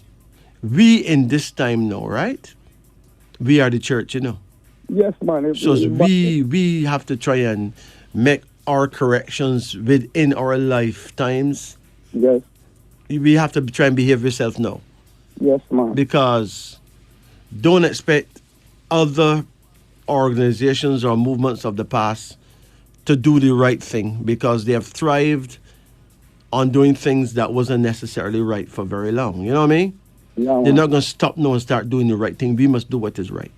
We in this time now, right? We are the church, you know. Yes, man. So we have to try and make our corrections within our lifetimes. Yes. We have to try and behave yourself now. Yes, man. Because don't expect other organizations or movements of the past to do the right thing, because they have thrived on doing things that wasn't necessarily right for very long. You know what I mean? Yeah, they're not going to stop now and start doing the right thing. We must do what is right.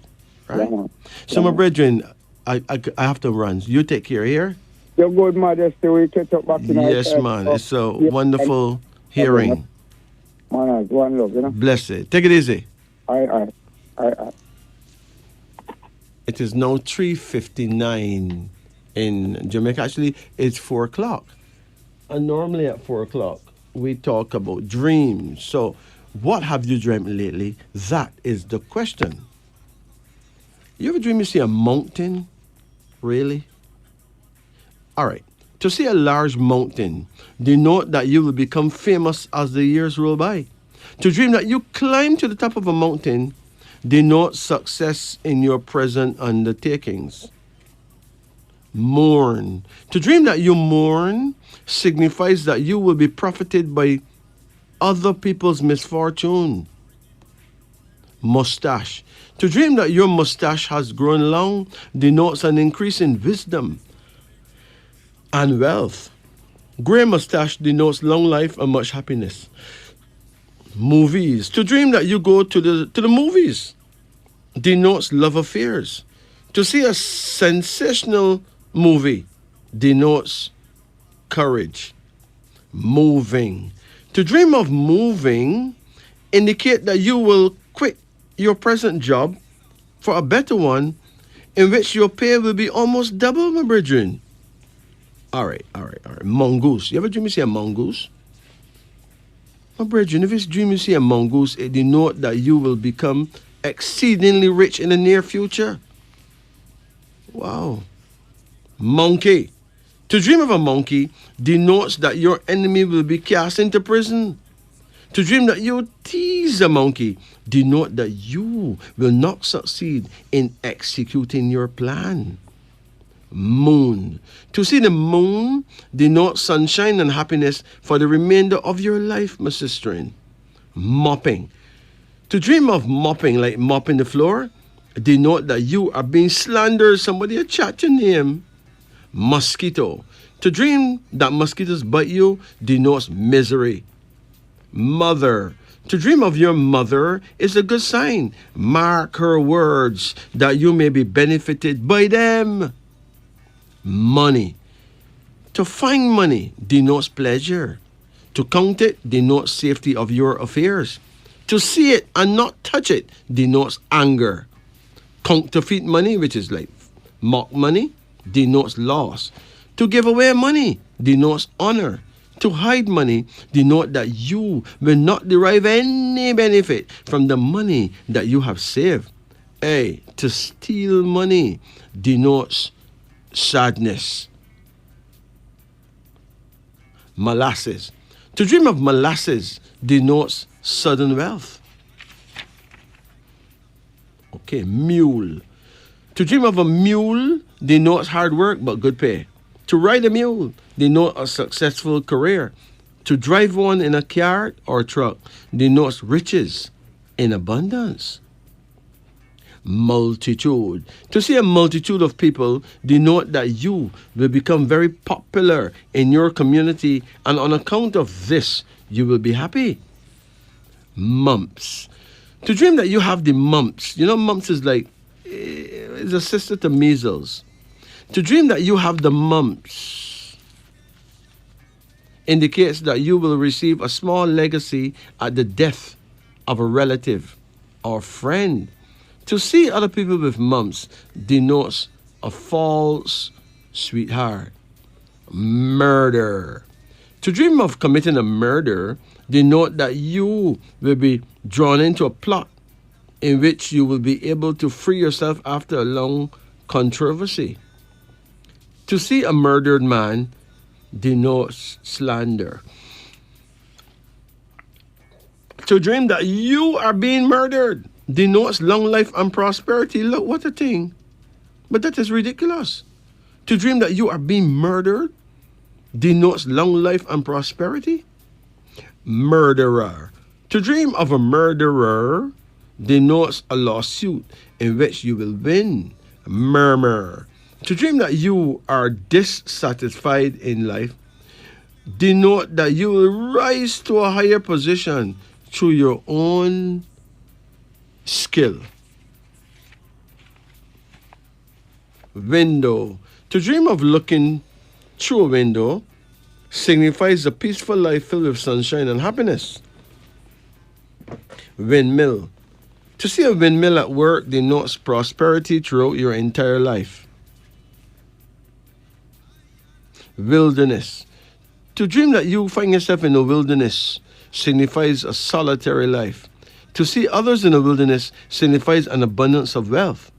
Right? Yeah, So, my brethren, I have to run. You take care here. You're good, Majesty. We catch up back tonight. Yes, man. It's a wonderful hearing. Man, one love, you know. Blessed. Take it easy. Aye. It is now 3:59 in Jamaica. Actually, it's 4 o'clock. And normally at 4 o'clock, we talk about dreams. So, what have you dreamt lately? That is the question. You ever dream you see a mountain? Really? All right. To see a large mountain, denote that you will become famous as the years roll by. To dream that you climb to the top of a mountain, denotes success in your present undertakings. Mourn. To dream that you mourn signifies that you will be profited by other people's misfortune. Mustache. To dream that your mustache has grown long denotes an increase in wisdom and wealth. Gray mustache denotes long life and much happiness. Movies. To dream that you go to the movies denotes love affairs. To see a sensational movie denotes courage. Moving. To dream of moving indicate that you will quit your present job for a better one in which your pay will be almost double, my brethren. All right. Mongoose. You ever dream you see a mongoose? My brethren, if it's dream you see a mongoose, it denotes that you will become exceedingly rich in the near future. Wow. Monkey. To dream of a monkey denotes that your enemy will be cast into prison. To dream that you tease a monkey denote that you will not succeed in executing your plan. Moon. To see the moon denotes sunshine and happiness for the remainder of your life, my sister. Mopping. To dream of mopping, like mopping the floor, denote that you are being slandered. Somebody will chat your name. Mosquito. To dream that mosquitoes bite you denotes misery. Mother. To dream of your mother is a good sign. Mark her words that you may be benefited by them. Money. To find money denotes pleasure. To count it denotes safety of your affairs. To see it and not touch it denotes anger. Counterfeit money, which is like mock money, denotes loss. To give away money denotes honor. To hide money denote that you will not derive any benefit from the money that you have saved. To steal money denotes sadness. molasses. To dream of molasses denotes sudden wealth. Okay, mule. To dream of a mule denotes hard work but good pay. To ride a mule denotes a successful career. To drive one in a car or truck denotes riches in abundance. Multitude. To see a multitude of people denote that you will become very popular in your community, and on account of this, you will be happy. Mumps. To dream that you have the mumps. You know, mumps is like, it's a sister to measles. To dream that you have the mumps indicates that you will receive a small legacy at the death of a relative or friend. To see other people with mumps denotes a false sweetheart. Murder. To dream of committing a murder denote that you will be drawn into a plot in which you will be able to free yourself after a long controversy. To see a murdered man denotes slander. To dream that you are being murdered denotes long life and prosperity. Look, what a thing. But that is ridiculous. To dream that you are being murdered denotes long life and prosperity. Murderer. To dream of a murderer denotes a lawsuit in which you will win. Murmur. To dream that you are dissatisfied in life denote that you will rise to a higher position through your own skill. Window. To dream of looking through a window signifies a peaceful life filled with sunshine and happiness. Windmill. To see a windmill at work denotes prosperity throughout your entire life. Wilderness. To dream that you find yourself in a wilderness signifies a solitary life. To see others in the wilderness signifies an abundance of wealth.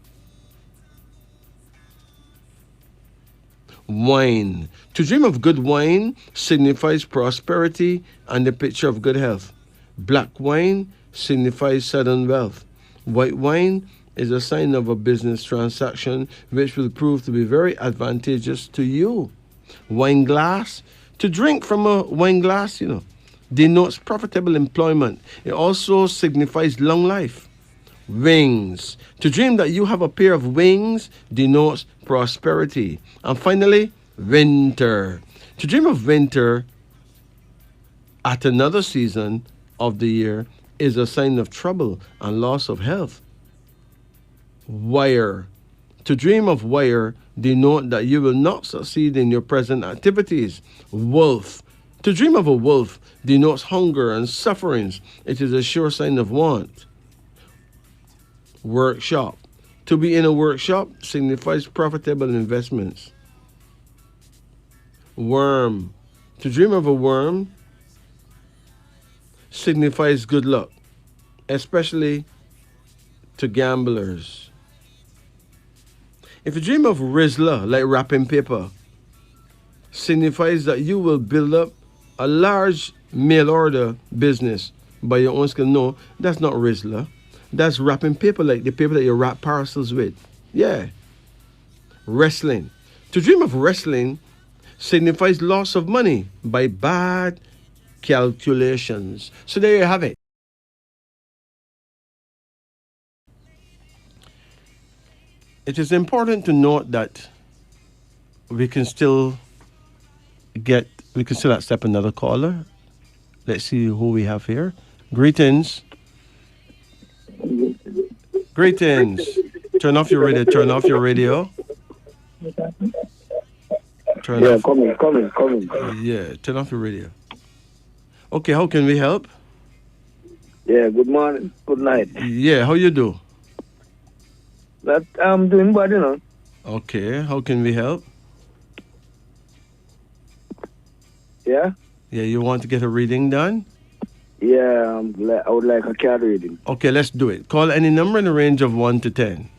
Wine. To dream of good wine signifies prosperity and the picture of good health. Black wine signifies sudden wealth. White wine is a sign of a business transaction which will prove to be very advantageous to you. Wine glass. To drink from a wine glass, denotes profitable employment. It also signifies long life. Wings. To dream that you have a pair of wings denotes prosperity. And finally, winter. To dream of winter at another season of the year is a sign of trouble and loss of health. Wire. To dream of wire denote that you will not succeed in your present activities. Wolf. To dream of a wolf denotes hunger and sufferings. It is a sure sign of want. Workshop. To be in a workshop signifies profitable investments. Worm. To dream of a worm signifies good luck, especially to gamblers. If you dream of Rizla, like wrapping paper, signifies that you will build up a large mail order business by your own skill. No, that's not Rizla. That's wrapping paper, like the paper that you wrap parcels with. Yeah. Wrestling. To dream of wrestling signifies loss of money by bad calculations. So there you have it. It is important to note that we can still accept another caller. Let's see who we have here. Greetings. Greetings. Turn off your radio. Turn off your radio. Turn off. Coming. Yeah, turn off your radio. Okay, how can we help? Yeah, good morning. Good night. Yeah, how you do? That I'm doing bad, Okay, how can we help? Yeah? Yeah, you want to get a reading done? Yeah, I would like a card reading. Okay, let's do it. Call any number in the range of 1 to 10.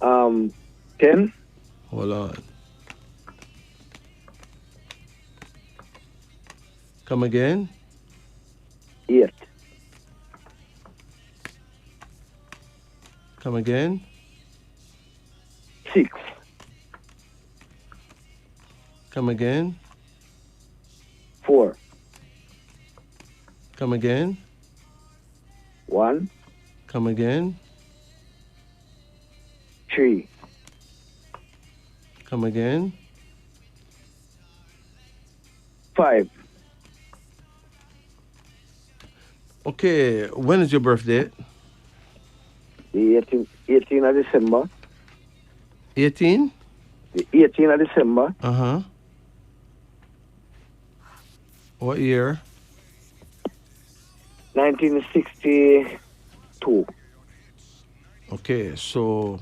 10. Hold on. Come again. 8. Come again. 6. Come again. 4. Come again. 1. Come again. 3. Come again. 5. Okay, when is your birthday? The 18th of December. 18? The 18th of December. Uh-huh. What year? 1962. Okay, so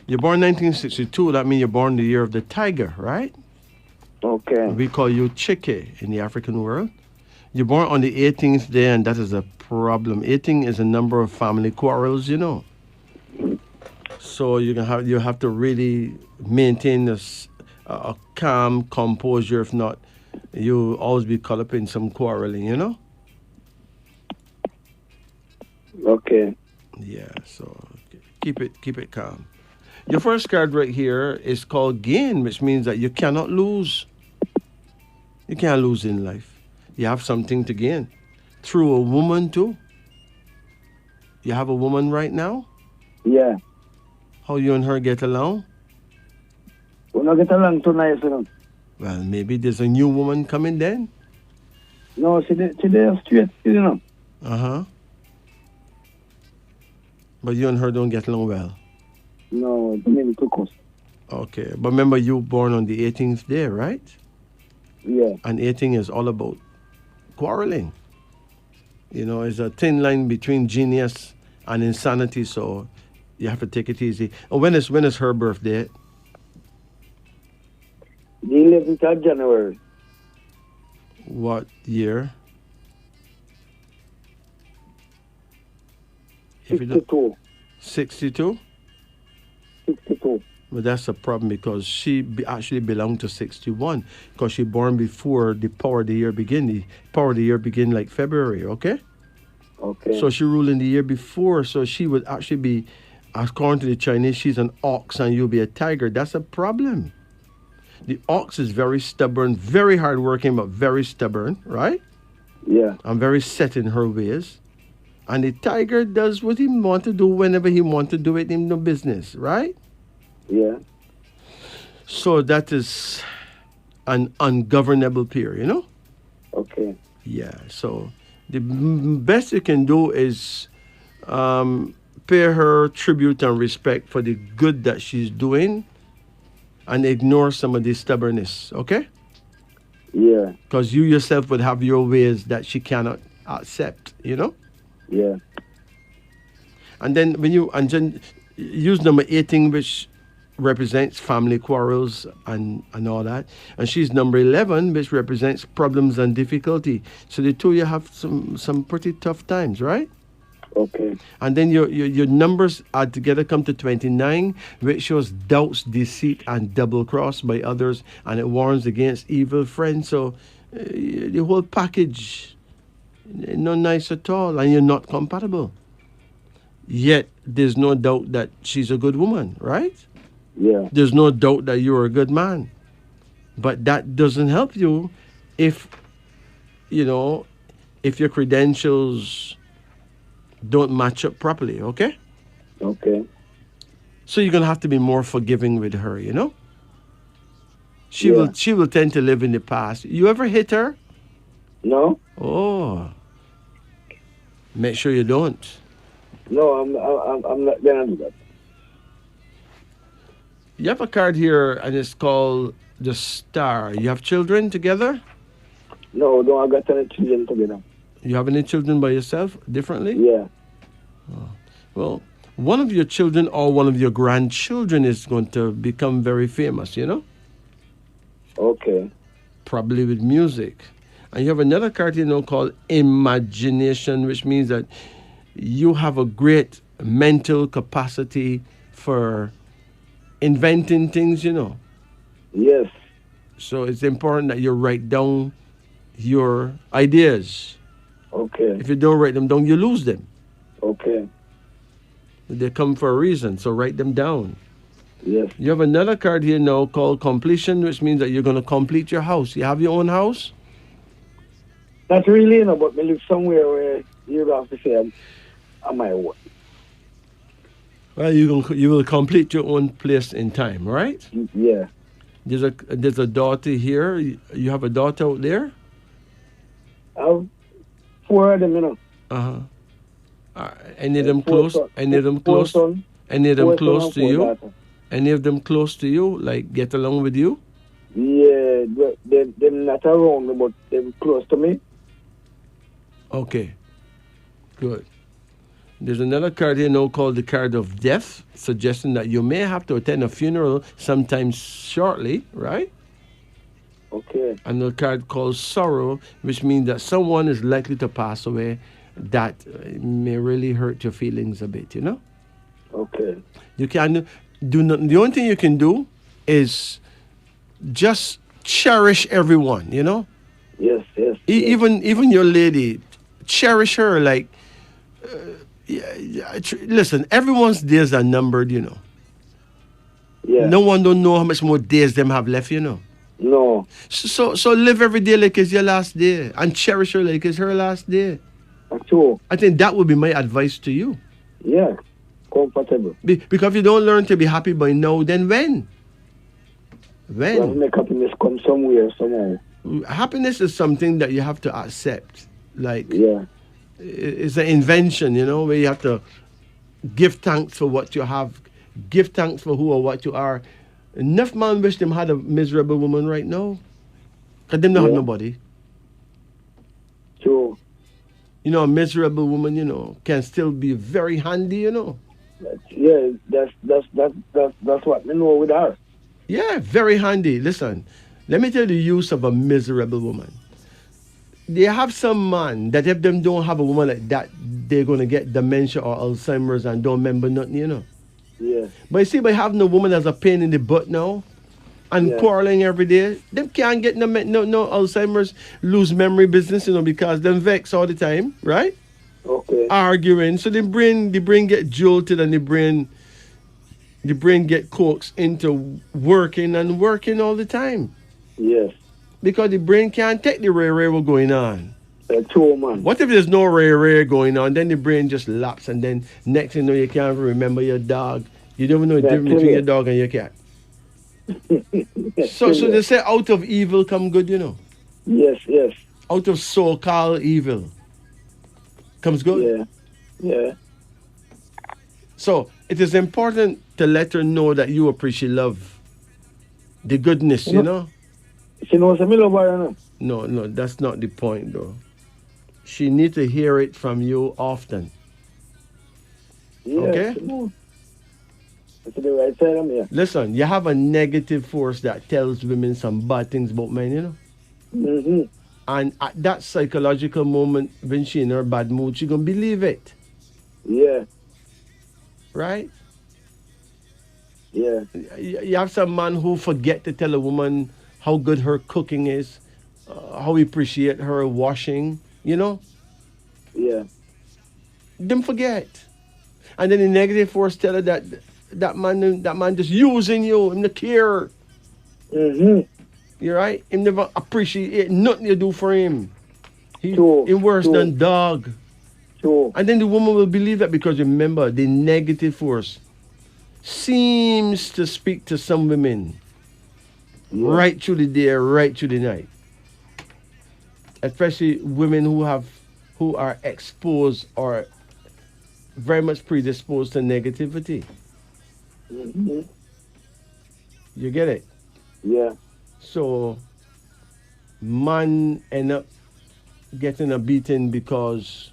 you're born 1962. That means you're born the year of the tiger, right? Okay. We call you Chike in the African world. You're born on the 18th day, and that is a problem. 18 is a number of family quarrels, you know. So you have to really maintain a calm composure. If not, you'll always be caught up in some quarreling, you know. Okay. Yeah. So keep it calm. Your first card right here is called gain, which means that you cannot lose. You can't lose in life. You have something to gain through a woman too. You have a woman right now? Yeah. How you and her get along? We not get along too nice, you know. Well, maybe there's a new woman coming then. No, she they straight, you know. Uh-huh. But you and her don't get along well. No, the name took us. Okay. But remember, you were born on the 18th day, right? Yeah. And 18 is all about quarreling. You know, it's a thin line between genius and insanity, so you have to take it easy. And when is her birthday? The 11th of January. What year? 62. 62? 62. But that's a problem because she actually belonged to 61 because she born before the power of the year begin. The power of the year begin like February, okay? Okay. So she ruled in the year before, so she would actually be, according to the Chinese, she's an ox and you'll be a tiger. That's a problem. The ox is very stubborn, very hardworking, but very stubborn, right? Yeah. And very set in her ways. And the tiger does what he want to do whenever he want to do it in the business, right? Yeah. So that is an ungovernable peer, you know? Okay. Yeah, so the best you can do is pay her tribute and respect for the good that she's doing and ignore some of the stubbornness, okay? Yeah. Because you yourself would have your ways that she cannot accept, you know? Yeah. And then when you use number 18, which represents family quarrels and all that. And she's number 11, which represents problems and difficulty. So the two you have some pretty tough times, right? Okay. And then your numbers add together come to 29, which shows doubts, deceit, and double cross by others, and it warns against evil friends. So the whole package, not nice at all, and you're not compatible. Yet there's no doubt that she's a good woman, right? Yeah. There's no doubt that you're a good man. But that doesn't help you if your credentials don't match up properly, okay? Okay. So you're going to have to be more forgiving with her, you know? She Yeah. will tend to live in the past. You ever hit her? No. Oh. Make sure you don't. No, I'm not gonna do that. You have a card here and it's called the Star. You have children together? No, don't I got any children together. You have any children by yourself differently? Yeah. Well, one of your children or one of your grandchildren is going to become very famous, you know? Okay. Probably with music. And you have another card, called Imagination, which means that you have a great mental capacity for inventing things, Yes. So it's important that you write down your ideas. Okay. If you don't write them down, you lose them. Okay. They come for a reason, so write them down. Yes. You have another card here now called completion, which means that you're going to complete your house. You have your own house? Not really, you know, but me live somewhere where you have to say I'm my own. Well, you will complete your own place in time, right? Yeah. There's a daughter here. You have a daughter out there? I have 4 of them, you know. Any of them close? Any of them close? Any of them close to you? Any of them close to you? Like get along with you? Yeah, them not around me, but them close to me. Okay, good. There's another card here now called the card of death, suggesting that you may have to attend a funeral sometime shortly, right? Okay. Another card called sorrow, which means that someone is likely to pass away that may really hurt your feelings a bit, you know? Okay. You can do nothing. The only thing you can do is just cherish everyone, you know? Yes. Even your lady, cherish her like... listen, everyone's days are numbered, you know. Yeah. No one don't know how much more days them have left, you know. No. So live every day like it's your last day and cherish her like it's her last day. True. I think that would be my advice to you. Yeah. Comfortable. Because if you don't learn to be happy by now, then when? Well, make happiness come somewhere, somehow. Happiness is something that you have to accept. Like, yeah. It's an invention, you know, where you have to give thanks for what you have, give thanks for who or what you are. Enough man wish them had a miserable woman right now. Because them don't have nobody. True. You know, a miserable woman, you know, can still be very handy, you know. Yeah, that's what we know with her. Yeah, very handy. Listen, let me tell you the use of a miserable woman. They have some man that if them don't have a woman like that, they're going to get dementia or Alzheimer's and don't remember nothing, you know. Yeah. But you see, by having a woman as a pain in the butt now and quarreling every day, them can't get no Alzheimer's, lose memory business, you know, because them vex all the time, right? Okay. Arguing. So the brain get jolted and the brain get coaxed into working all the time. Yes. Because the brain can't take the ray what's going on. True, man. What if there's no ray going on? Then the brain just lapses, and then next thing you know, you can't even remember your dog. You don't even know the difference between your dog and your cat. So they say out of evil come good, you know. Yes. Out of so-called evil comes good. Yeah. So it is important to let her know that you appreciate love, the goodness, you know. She knows me love her, No, that's not the point, though. She needs to hear it from you often. Yeah, okay? That's the right side of me. Listen, you have a negative force that tells women some bad things about men, you know? Mm-hmm. And at that psychological moment, when she's in her bad mood, she's going to believe it. Yeah. Right? Yeah. You have some man who forget to tell a woman how good her cooking is, how he appreciate her washing, you know? Yeah. Them forget. And then the negative force tell her that man just using you, him not care. Mm-hmm. You right? Him never appreciate nothing you do for him. He worse True. than dog. True. And then the woman will believe that because remember, the negative force seems to speak to some women right through the day, right through the night. Especially women who are exposed or very much predisposed to negativity. Mm-hmm. You get it? Yeah. So man end up getting a beating because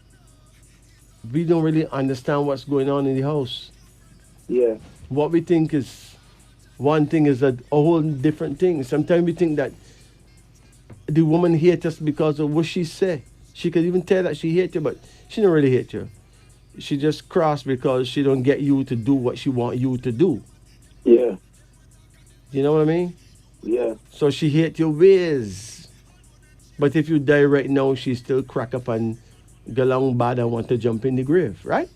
we don't really understand what's going on in the house. Yeah. What we think is one thing is a whole different thing. Sometimes we think that the woman hates us because of what she say. She could even tell that she hates you, but she don't really hate you. She just cross because she don't get you to do what she want you to do. Yeah. You know what I mean? Yeah. So she hate your ways. But if you die right now, she still crack up and go long bad and want to jump in the grave, right?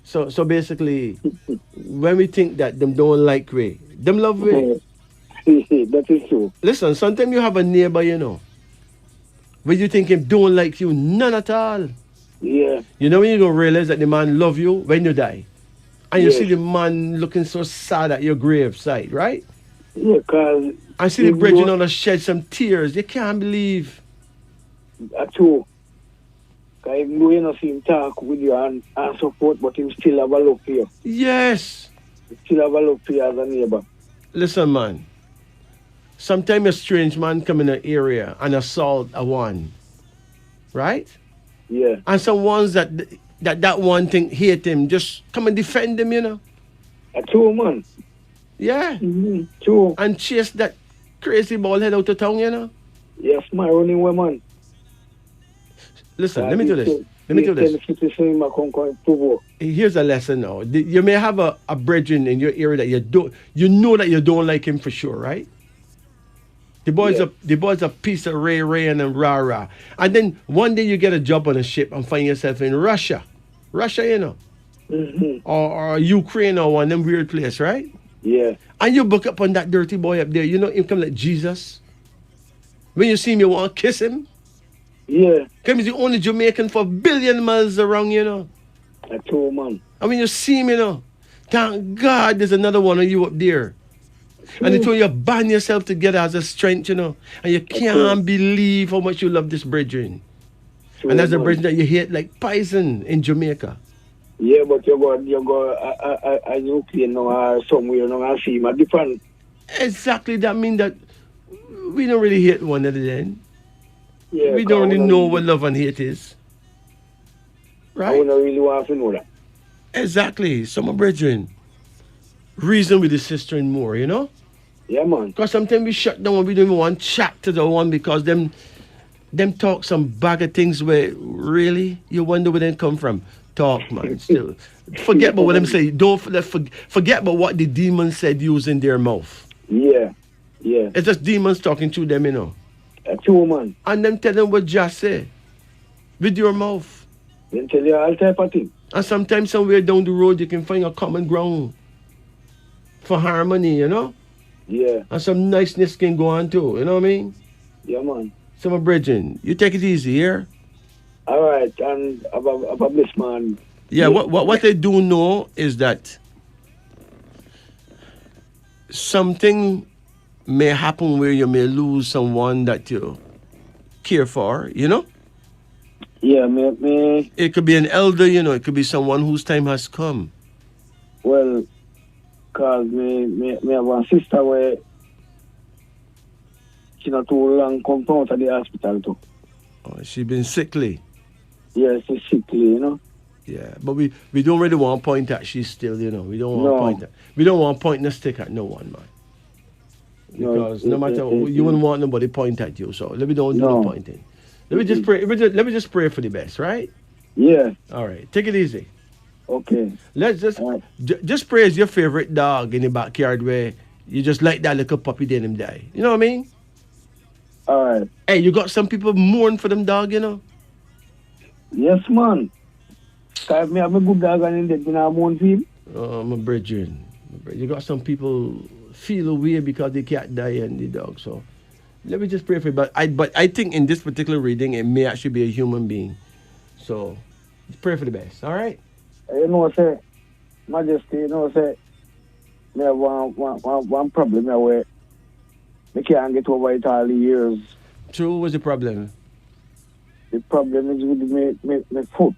So basically, when we think that them don't like we, them love we. That is true. Listen, sometimes you have a neighbor, you know, when you think him don't like you, none at all. Yeah. You know when you don't realize that the man love you when you die, and you Yes. see the man looking so sad at your grave site, right? Yeah, because... I see the brethren on the shed some tears. You can't believe. That's true. Because even though you not see him talk with you and support, but him still have a love for you. Yes. He still have a love for you as a neighbor. Listen, man. Sometimes a strange man come in an area and assault a one, right? Yeah. And some ones that one thing hate him, just come and defend him, you know. That's true, man. Yeah. Mm-hmm. True. And chase that crazy ball head out of town, you know. Yes, man, running away, man. Listen, let me do this. Let me do this. Here's a lesson now. You may have a brethren in your area that you know that you don't like him for sure, right? The boy's a piece of Ray and rah. And then one day you get a job on a ship and find yourself in Russia. Russia, you know. Mm-hmm. Or Ukraine or one of them weird place, right? Yeah. And you book up on that dirty boy up there. You know him come like Jesus. When you see him, you want to kiss him. Yeah. Because he's the only Jamaican for a billion miles around, you know. That's true, man. And when you see him, you know, thank God there's another one of you up there. And it's when you band yourself together as a strength, you know. And you can't believe how much you love this brethren. True, and that's a man. brethren that you hate like poison in Jamaica. Yeah, but you go a Ukraine now or somewhere now and see him a different. Exactly, that means that we don't really hate one another then. Yeah, we don't really know what love and hate is. Right? I don't really want to know that. Exactly. Some brethren reason with the sister and more, you know? Yeah, man. Because sometimes we shut down and we don't even want to chat to the one because them talk some bag of things where really you wonder where they come from. Talk, man. Still. Forget about what them say. Don't forget about what the demons said using their mouth. Yeah. Yeah. It's just demons talking to them, you know. That's true, man. And them tell them what just say. With your mouth. They tell you all type of things. And sometimes somewhere down the road you can find a common ground for harmony, you know? Yeah. And some niceness can go on too, you know what I mean? Yeah, man. So, my brethren, you take it easy here. All right, and have a blessed man. Yeah, what I do know is that something may happen where you may lose someone that you care for, you know? Yeah, me. It could be an elder, you know, it could be someone whose time has come. Well, because me have one sister where she not too long come out of the hospital too. Oh, she been sickly. Yeah, she's sickly, you know. Yeah, but we don't really want to point at she's still, you know. We don't want to point at. We don't want to point the stick at no one, man. Because no matter you wouldn't want nobody point at you, so let me don't do no pointing. Let me just pray. Let me just pray for the best, right? Yeah. All right, take it easy. Okay. Let's just praise your favorite dog in the backyard where you just like that little puppy then him die. You know what I mean? All right. Hey, you got some people mourn for them dog, you know? Yes, man. Because me have a good dog and then I mourn for him. Oh, my brethren. You got some people feel away because they can't die and the dog. So let me just pray for you. But I think in this particular reading, it may actually be a human being. So pray for the best. All right? You know, say, Majesty, you know, say, me have one problem where I can't get over it all the years. True, what's the problem? The problem is with my foot.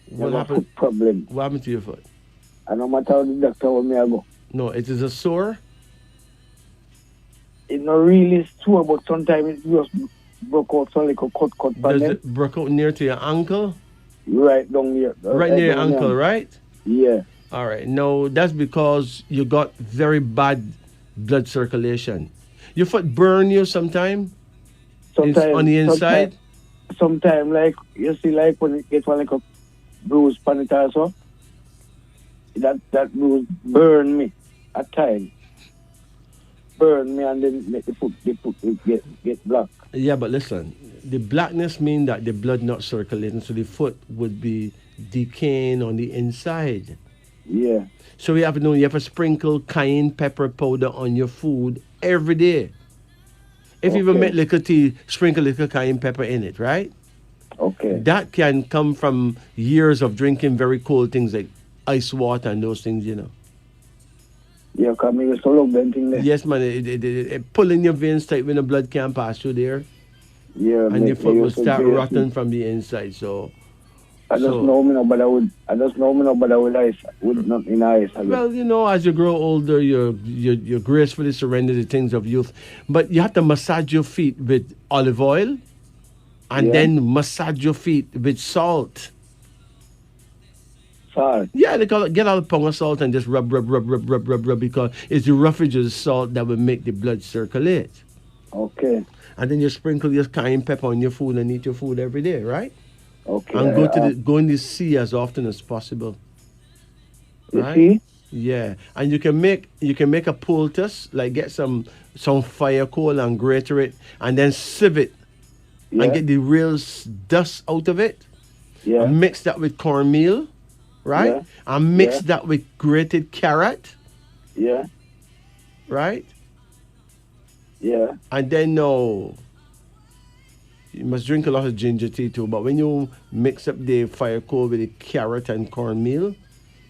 What happened? Foot problem. What happened to your foot? I no matter how the doctor where me I go. No, it is a sore? It's not really sore, but sometimes it just broke out some little cut. Does it broke out near to your ankle? Right down here. Right near your ankle, right? Yeah. All right. No, that's because you got very bad blood circulation. Your foot burn you sometime? Sometimes on the inside? Sometimes, like, you see, like, when it gets one like a bruise on it also, that bruise burn me at times. burn me and then make the foot get black. Yeah, but listen, the blackness means that the blood not circulating, so the foot would be decaying on the inside. Yeah. So you have to sprinkle cayenne pepper powder on your food every day. If you even make little tea, sprinkle little cayenne pepper in it, right? Okay. That can come from years of drinking very cold things like ice water and those things, you know. Yeah, because I used to love them things there. Yes, man, it pulling your veins tight when the blood can't pass through there. Yeah, and your foot will used to start be- rotting from the inside. So I just know me no bother with ice, with nothing ice. well, you know, as you grow older, you're gracefully surrender the things of youth. But you have to massage your feet with olive oil and then massage your feet with salt. Salt? Yeah, they call it, get out a pound of salt and just rub, because it's the roughage of the salt that will make the blood circulate. Okay. And then you sprinkle your cayenne pepper on your food and eat your food every day, right? Okay. And go in the sea as often as possible. The sea? Yeah, and you can make a poultice, like get some fire coal and grate it, and then sieve it, and get the real dust out of it. Yeah. And mix that with cornmeal, right? Yeah. And mix that with grated carrot. Yeah. Right. Yeah. And then you must drink a lot of ginger tea too. But when you mix up the fire coal with the carrot and cornmeal,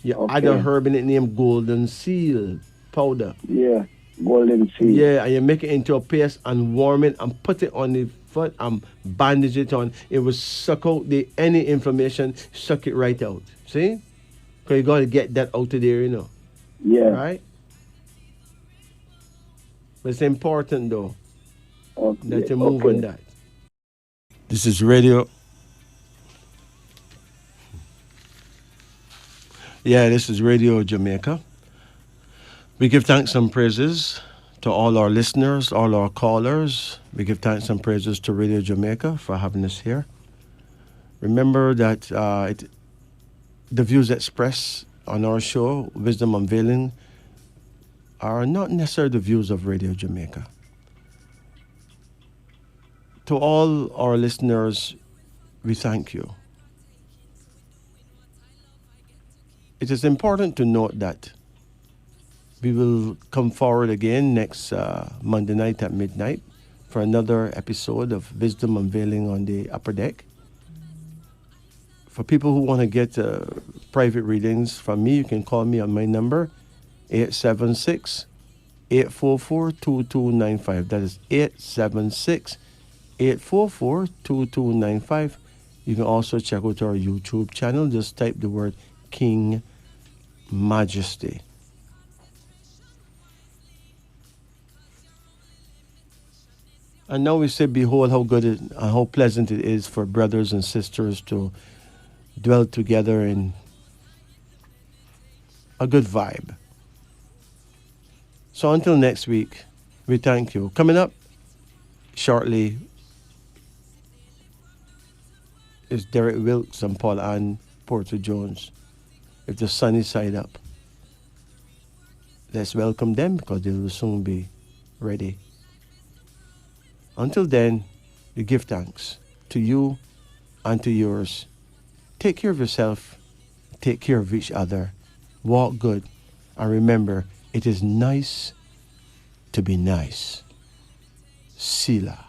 you add a herb in it named golden seal powder. Yeah, golden seal. Yeah, and you make it into a paste and warm it and put it on the foot and bandage it on. It will suck out any inflammation, suck it right out. See? Because you got to get that out of there, you know. Yeah. Right? But it's important though that you move on that. This is radio. Yeah, this is Radio Jamaica. We give thanks and praises to all our listeners, all our callers. We give thanks and praises to Radio Jamaica for having us here. Remember that the views expressed on our show, Wisdom Unveiling, are not necessarily the views of Radio Jamaica. To all our listeners, we thank you. It is important to note that we will come forward again next Monday night at midnight for another episode of Wisdom Unveiling on the Upper Deck. For people who want to get private readings from me, you can call me on my number, 876-844-2295. That is 876-844-2295. You can also check out our YouTube channel. Just type the word King Majesty. And now we say, behold how good and how pleasant it is for brothers and sisters to dwell together in a good vibe. So until next week, we thank you. Coming up shortly is Derek Wilkes and Paul Ann Porter Jones. If the sunny side up, let's welcome them because they will soon be ready. Until then, we give thanks to you and to yours. Take care of yourself. Take care of each other. Walk good. And remember, it is nice to be nice. Sila.